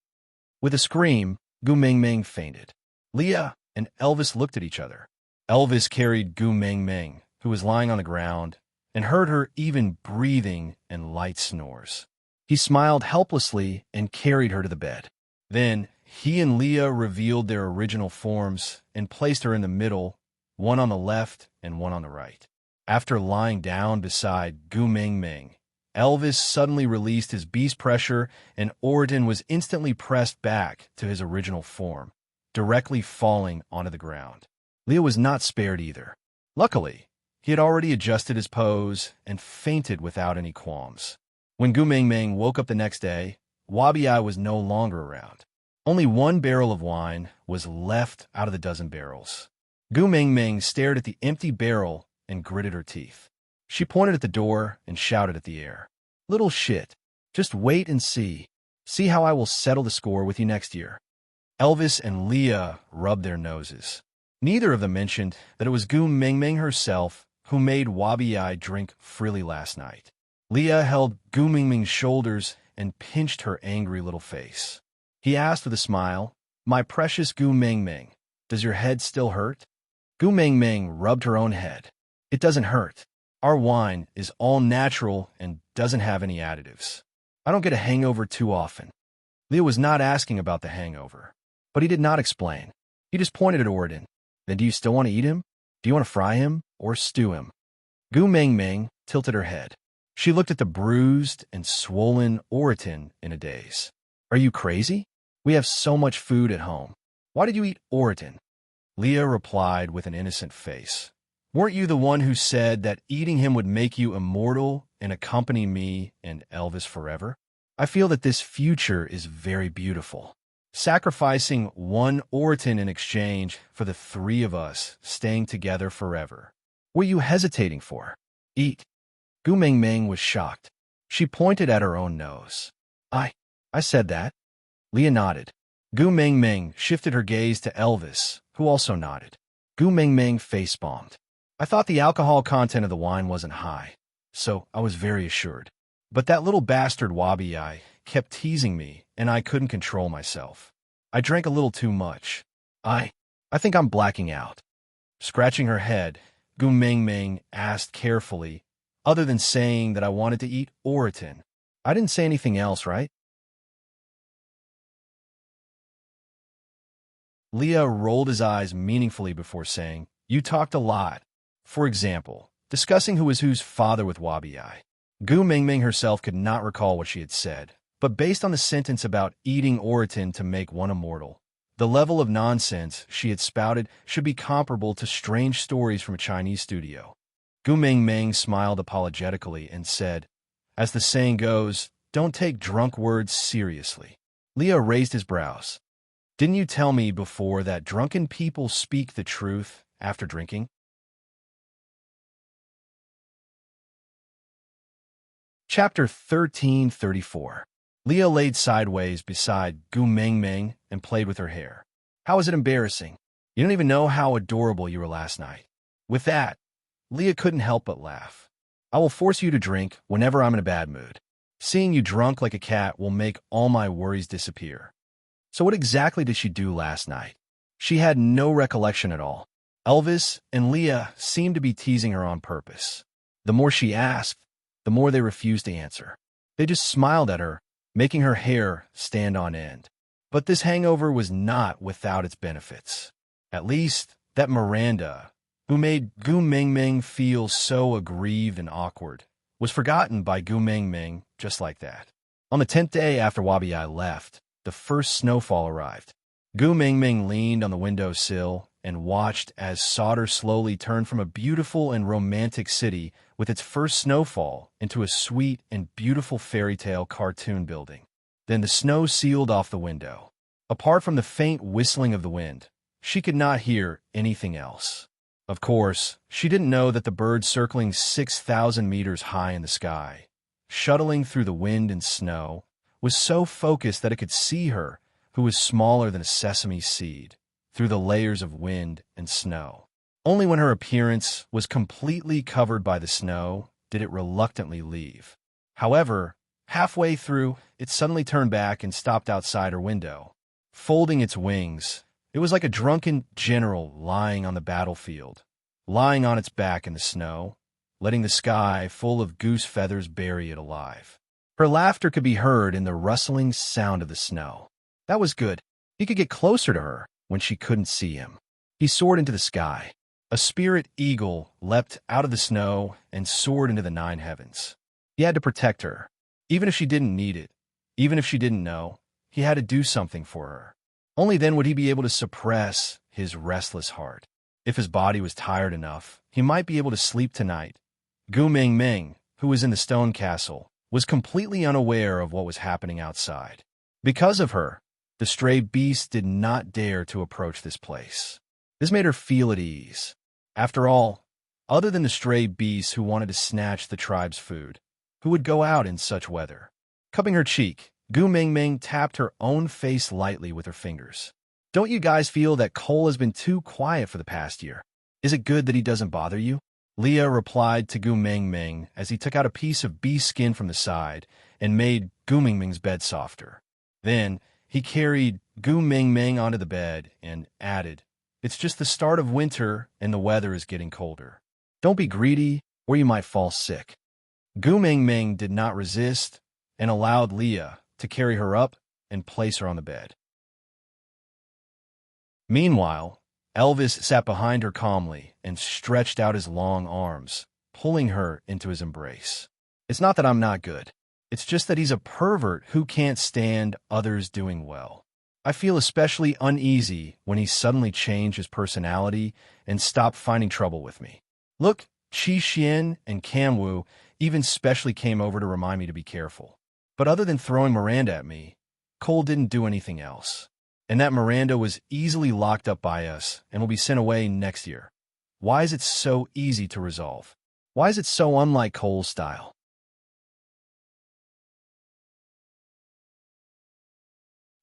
With a scream, Gu Mingming fainted. Leah and Elvis looked at each other. Elvis carried Gu Mingming, who was lying on the ground, and heard her even breathing and light snores. He smiled helplessly and carried her to the bed. Then he and Leah revealed their original forms and placed her in the middle, one on the left and one on the right. After lying down beside Gu Mingming, Elvis suddenly released his beast pressure, and Orton was instantly pressed back to his original form, directly falling onto the ground. Leah was not spared either. Luckily, he had already adjusted his pose and fainted without any qualms. When Gu Mingming woke up the next day, Wabi-Ai was no longer around. Only one barrel of wine was left out of the dozen barrels. Gu Mingming stared at the empty barrel and gritted her teeth. She pointed at the door and shouted at the air, "Little shit, just wait and see. See how I will settle the score with you next year." Elvis and Leah rubbed their noses. Neither of them mentioned that it was Gu Mingming herself who made Wabi-Ai drink freely last night. Leah held Gu Mingming's shoulders and pinched her angry little face. He asked with a smile, "My precious Gu Mingming, does your head still hurt?" Gu Mingming rubbed her own head. "It doesn't hurt. Our wine is all natural and doesn't have any additives. I don't get a hangover too often." Leah was not asking about the hangover, but he did not explain. He just pointed at Orton. "Then do you still want to eat him? Do you want to fry him or stew him?" Gu Mingming tilted her head. She looked at the bruised and swollen Orton in a daze. "Are you crazy? We have so much food at home. Why did you eat Orton?" Leah replied with an innocent face. "Weren't you the one who said that eating him would make you immortal and accompany me and Elvis forever? I feel that this future is very beautiful. Sacrificing one Orton in exchange for the three of us staying together forever. What are you hesitating for? Eat." Gu Mingming was shocked. She pointed at her own nose. I said that." Leah nodded. Gu Mingming shifted her gaze to Elvis, who also nodded. Gu Mingming face-palmed. "I thought the alcohol content of the wine wasn't high, so I was very assured. But that little bastard Wabi-Ai kept teasing me, and I couldn't control myself. I drank a little too much. I think I'm blacking out." Scratching her head, Gu Mingming asked carefully, "Other than saying that I wanted to eat Orton, I didn't say anything else, right?" Leah rolled his eyes meaningfully before saying, "You talked a lot. For example, discussing who was whose father with Wabi-Ai." Gu Mingming herself could not recall what she had said, but based on the sentence about eating Orton to make one immortal, the level of nonsense she had spouted should be comparable to strange stories from a Chinese studio. Gu Mingming smiled apologetically and said, "As the saying goes, don't take drunk words seriously." Leah raised his brows. "Didn't you tell me before that drunken people speak the truth after drinking?" Chapter 1334. Leah laid sideways beside Gu Mingming and played with her hair. "How is it embarrassing? You don't even know how adorable you were last night." With that, Leah couldn't help but laugh. "I will force you to drink whenever I'm in a bad mood. Seeing you drunk like a cat will make all my worries disappear." So what exactly did she do last night? She had no recollection at all. Elvis and Leah seemed to be teasing her on purpose. The more she asked, the more they refused to answer. They just smiled at her, making her hair stand on end. But this hangover was not without its benefits. At least, that Miranda, who made Gu Mingming feel so aggrieved and awkward, was forgotten by Gu Mingming just like that. On the 10th day after Wabi-Ai left, the first snowfall arrived. Gu Mingming leaned on the window sill and watched as Sauter slowly turned from a beautiful and romantic city with its first snowfall into a sweet and beautiful fairy tale cartoon building. Then the snow sealed off the window. Apart from the faint whistling of the wind, she could not hear anything else. Of course, she didn't know that the bird circling 6,000 meters high in the sky, shuttling through the wind and snow, was so focused that it could see her, who was smaller than a sesame seed, through the layers of wind and snow. Only when her appearance was completely covered by the snow did it reluctantly leave. However, halfway through, it suddenly turned back and stopped outside her window. Folding its wings, it was like a drunken general lying on the battlefield, lying on its back in the snow, letting the sky full of goose feathers bury it alive. Her laughter could be heard in the rustling sound of the snow. That was good. He could get closer to her when she couldn't see him. He soared into the sky. A spirit eagle leapt out of the snow and soared into the 9 heavens. He had to protect her. Even if she didn't need it, even if she didn't know, he had to do something for her. Only then would he be able to suppress his restless heart. If his body was tired enough, he might be able to sleep tonight. Gu Ming Ming, who was in the stone castle, was completely unaware of what was happening outside. Because of her, the stray beasts did not dare to approach this place. This made her feel at ease. After all, other than the stray beasts who wanted to snatch the tribe's food, who would go out in such weather? Cupping her cheek, Gu Ming Ming tapped her own face lightly with her fingers. Don't you guys feel that Cole has been too quiet for the past year? Is it good that he doesn't bother you? Leah replied to Gu Ming Ming as he took out a piece of bee skin from the side and made Gu Ming Ming's bed softer. Then he carried Gu Ming Ming onto the bed and added, "It's just the start of winter and the weather is getting colder. Don't be greedy or you might fall sick." Gu Ming Ming did not resist and allowed Leah to carry her up and place her on the bed. Meanwhile, Elvis sat behind her calmly and stretched out his long arms, pulling her into his embrace. It's not that I'm not good. It's just that he's a pervert who can't stand others doing well. I feel especially uneasy when he suddenly changed his personality and stopped finding trouble with me. Look, Qi Xian and Kamwu even specially came over to remind me to be careful. But other than throwing Miranda at me, Cole didn't do anything else. And that Miranda was easily locked up by us and will be sent away next year. Why is it so easy to resolve? Why is it so unlike Cole's style?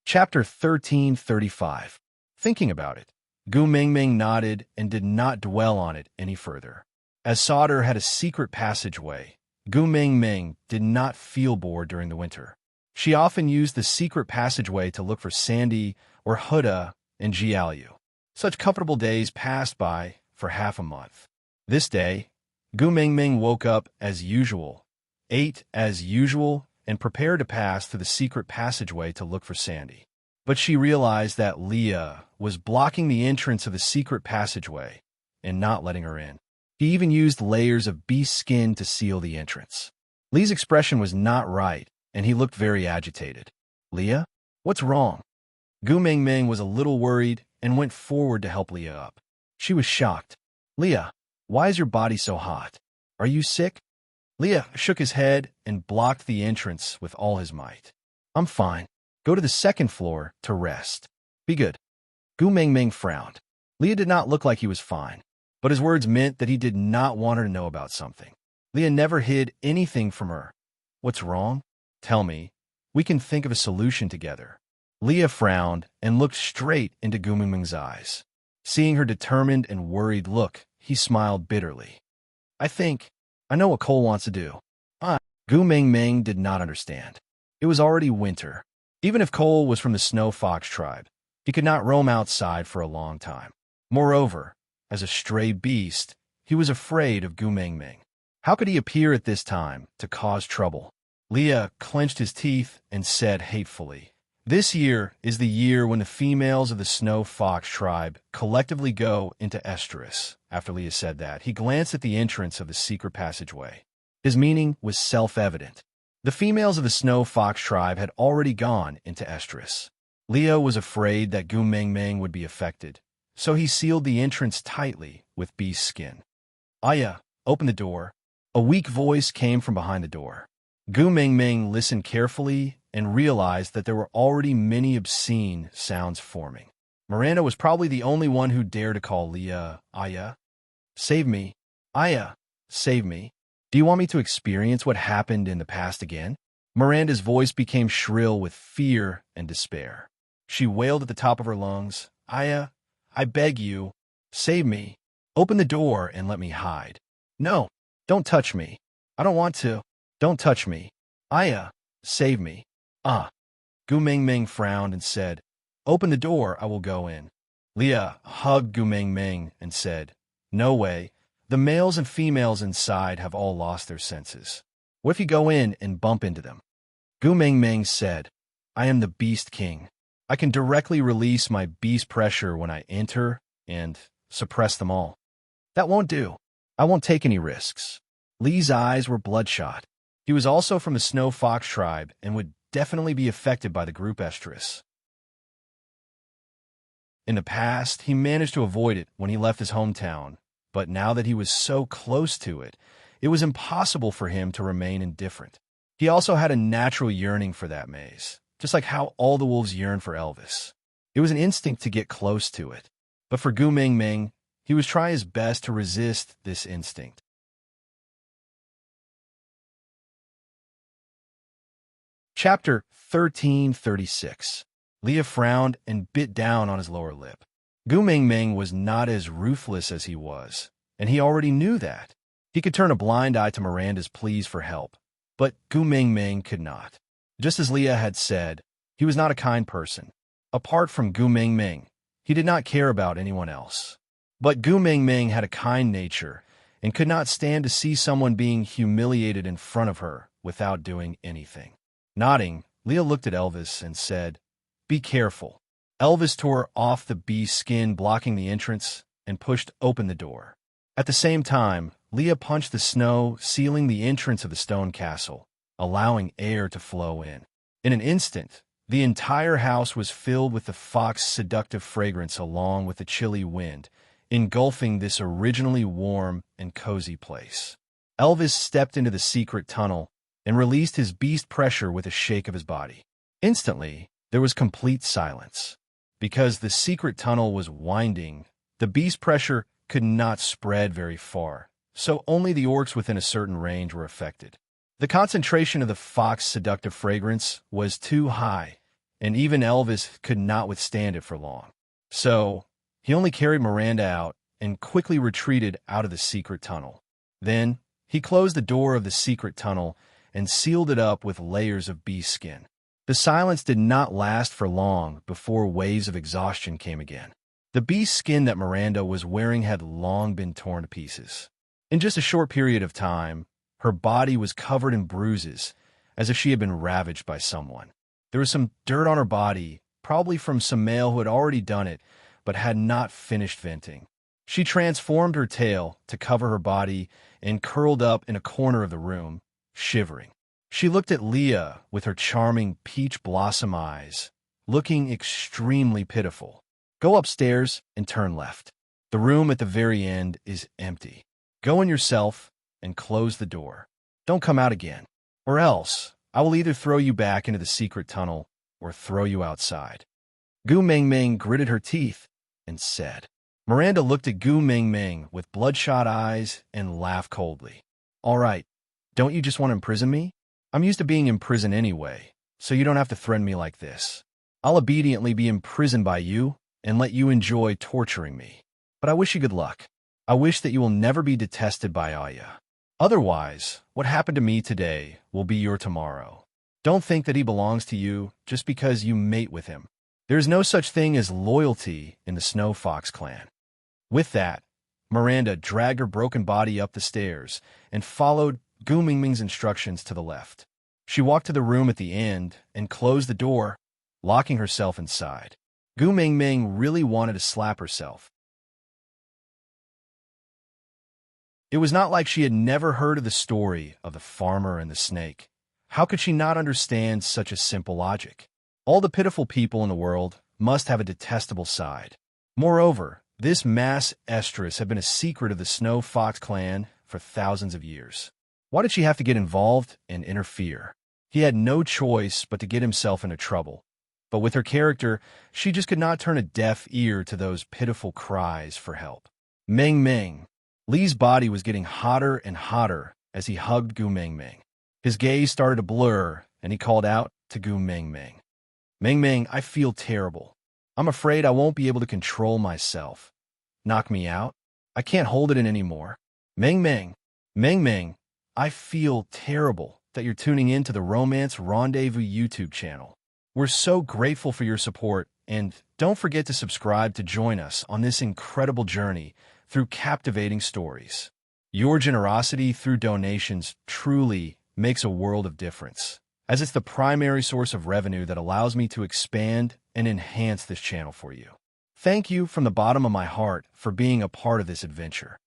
Chapter 1335. Thinking about it, Gu Ming Ming nodded and did not dwell on it any further. As Sauter had a secret passageway, Gu Ming Ming did not feel bored during the winter. She often used the secret passageway to look for Sandy or Huda and Jiaoyu. Such comfortable days passed by for half a month. This day, Gu Ming Ming woke up as usual, ate as usual, and prepared to pass through the secret passageway to look for Sandy. But she realized that Leah was blocking the entrance of the secret passageway and not letting her in. He even used layers of beast skin to seal the entrance. Lee's expression was not right, and he looked very agitated. "Leah, what's wrong?" Gu Ming Ming was a little worried and went forward to help Leah up. She was shocked. "Leah, why is your body so hot? Are you sick?" Leah shook his head and blocked the entrance with all his might. "I'm fine. Go to the second floor to rest. Be good." Gu Ming Ming frowned. Leah did not look like he was fine, but his words meant that he did not want her to know about something. Leah never hid anything from her. "What's wrong? Tell me. We can think of a solution together." Leah frowned and looked straight into Gu Ming Ming's eyes. Seeing her determined and worried look, he smiled bitterly. I know what Cole wants to do." Gu Ming Ming did not understand. It was already winter. Even if Cole was from the Snow Fox tribe, he could not roam outside for a long time. Moreover, as a stray beast, he was afraid of Gu Ming Ming. How could he appear at this time to cause trouble? Leah clenched his teeth and said hatefully, "This year is the year when the females of the Snow Fox tribe collectively go into estrus." After Leah said that, he glanced at the entrance of the secret passageway. His meaning was self-evident. The females of the Snow Fox tribe had already gone into estrus. Leah was afraid that Gu Ming Ming would be affected, so he sealed the entrance tightly with beast skin. Aya, open the door. A weak voice came from behind the door. Gu Mingming listened carefully and realized that there were already many obscene sounds forming. Miranda was probably the only one who dared to call Leah, Aya. Save me. Aya, save me. Do you want me to experience what happened in the past again? Miranda's voice became shrill with fear and despair. She wailed at the top of her lungs, Aya, I beg you, save me. Open the door and let me hide. No, don't touch me. I don't want to. Don't touch me. Aya, save me. Gu Mingming frowned and said, Open the door, I will go in. Leah hugged Gu Mingming and said, No way. The males and females inside have all lost their senses. What if you go in and bump into them? Gu Mingming said, I am the Beast King. I can directly release my beast pressure when I enter and suppress them all. That won't do. I won't take any risks. Lee's eyes were bloodshot. He was also from the Snow Fox tribe and would definitely be affected by the group estrus. In the past, he managed to avoid it when he left his hometown, but now that he was so close to it, it was impossible for him to remain indifferent. He also had a natural yearning for that maze, just like how all the wolves yearn for Elvis. It was an instinct to get close to it. But for Gu Mingming, he was trying his best to resist this instinct. Chapter 1336. Leah frowned and bit down on his lower lip. Gu Mingming was not as ruthless as he was, and he already knew that. He could turn a blind eye to Miranda's pleas for help, but Gu Mingming could not. Just as Leah had said, he was not a kind person. Apart from Gu Mingming, he did not care about anyone else. But Gu Mingming had a kind nature and could not stand to see someone being humiliated in front of her without doing anything. Nodding, Leah looked at Elvis and said, Be careful. Elvis tore off the beast skin blocking the entrance and pushed open the door. At the same time, Leah punched the snow, sealing the entrance of the stone castle, allowing air to flow in. In an instant, the entire house was filled with the fox's seductive fragrance along with the chilly wind, engulfing this originally warm and cozy place. Elvis stepped into the secret tunnel and released his beast pressure with a shake of his body. Instantly, there was complete silence. Because the secret tunnel was winding, the beast pressure could not spread very far, so only the orcs within a certain range were affected. The concentration of the fox's seductive fragrance was too high, and even Elvis could not withstand it for long. So, he only carried Miranda out and quickly retreated out of the secret tunnel. Then, he closed the door of the secret tunnel and sealed it up with layers of beast skin. The silence did not last for long before waves of exhaustion came again. The beast skin that Miranda was wearing had long been torn to pieces. In just a short period of time, her body was covered in bruises, as if she had been ravaged by someone. There was some dirt on her body, probably from some male who had already done it, but had not finished venting. She transformed her tail to cover her body and curled up in a corner of the room, shivering. She looked at Leah with her charming peach blossom eyes, looking extremely pitiful. Go upstairs and turn left. The room at the very end is empty. Go in yourself and close the door. Don't come out again, or else I will either throw you back into the secret tunnel or throw you outside. Gu Mingming gritted her teeth and said. Miranda looked at Gu Mingming with bloodshot eyes and laughed coldly. All right, don't you just want to imprison me? I'm used to being imprisoned anyway, so you don't have to threaten me like this. I'll obediently be imprisoned by you and let you enjoy torturing me. But I wish you good luck. I wish that you will never be detested by Aya. Otherwise, what happened to me today will be your tomorrow. Don't think that he belongs to you just because you mate with him. There is no such thing as loyalty in the Snow Fox clan. With that, Miranda dragged her broken body up the stairs and followed Gu Mingming's instructions to the left. She walked to the room at the end and closed the door, locking herself inside. Gu Mingming really wanted to slap herself. It was not like she had never heard of the story of the farmer and the snake. How could she not understand such a simple logic? All the pitiful people in the world must have a detestable side. Moreover, This mass estrus had been a secret of the Snow Fox clan for thousands of years. Why did she have to get involved and interfere? He had no choice but to get himself into trouble. But with her character, she just could not turn a deaf ear to those pitiful cries for help. Meng Meng. Li's body was getting hotter and hotter as he hugged Gu Meng Meng. His gaze started to blur, and he called out to Gu Meng Meng. Meng Meng, I feel terrible. I'm afraid I won't be able to control myself. Knock me out? I can't hold it in anymore. Meng Meng. Meng Meng, I feel terrible that you're tuning in to the Romance Rendezvous YouTube channel. We're so grateful for your support, and don't forget to subscribe to join us on this incredible journey through captivating stories. Your generosity through donations truly makes a world of difference, as it's the primary source of revenue that allows me to expand and enhance this channel for you. Thank you from the bottom of my heart for being a part of this adventure.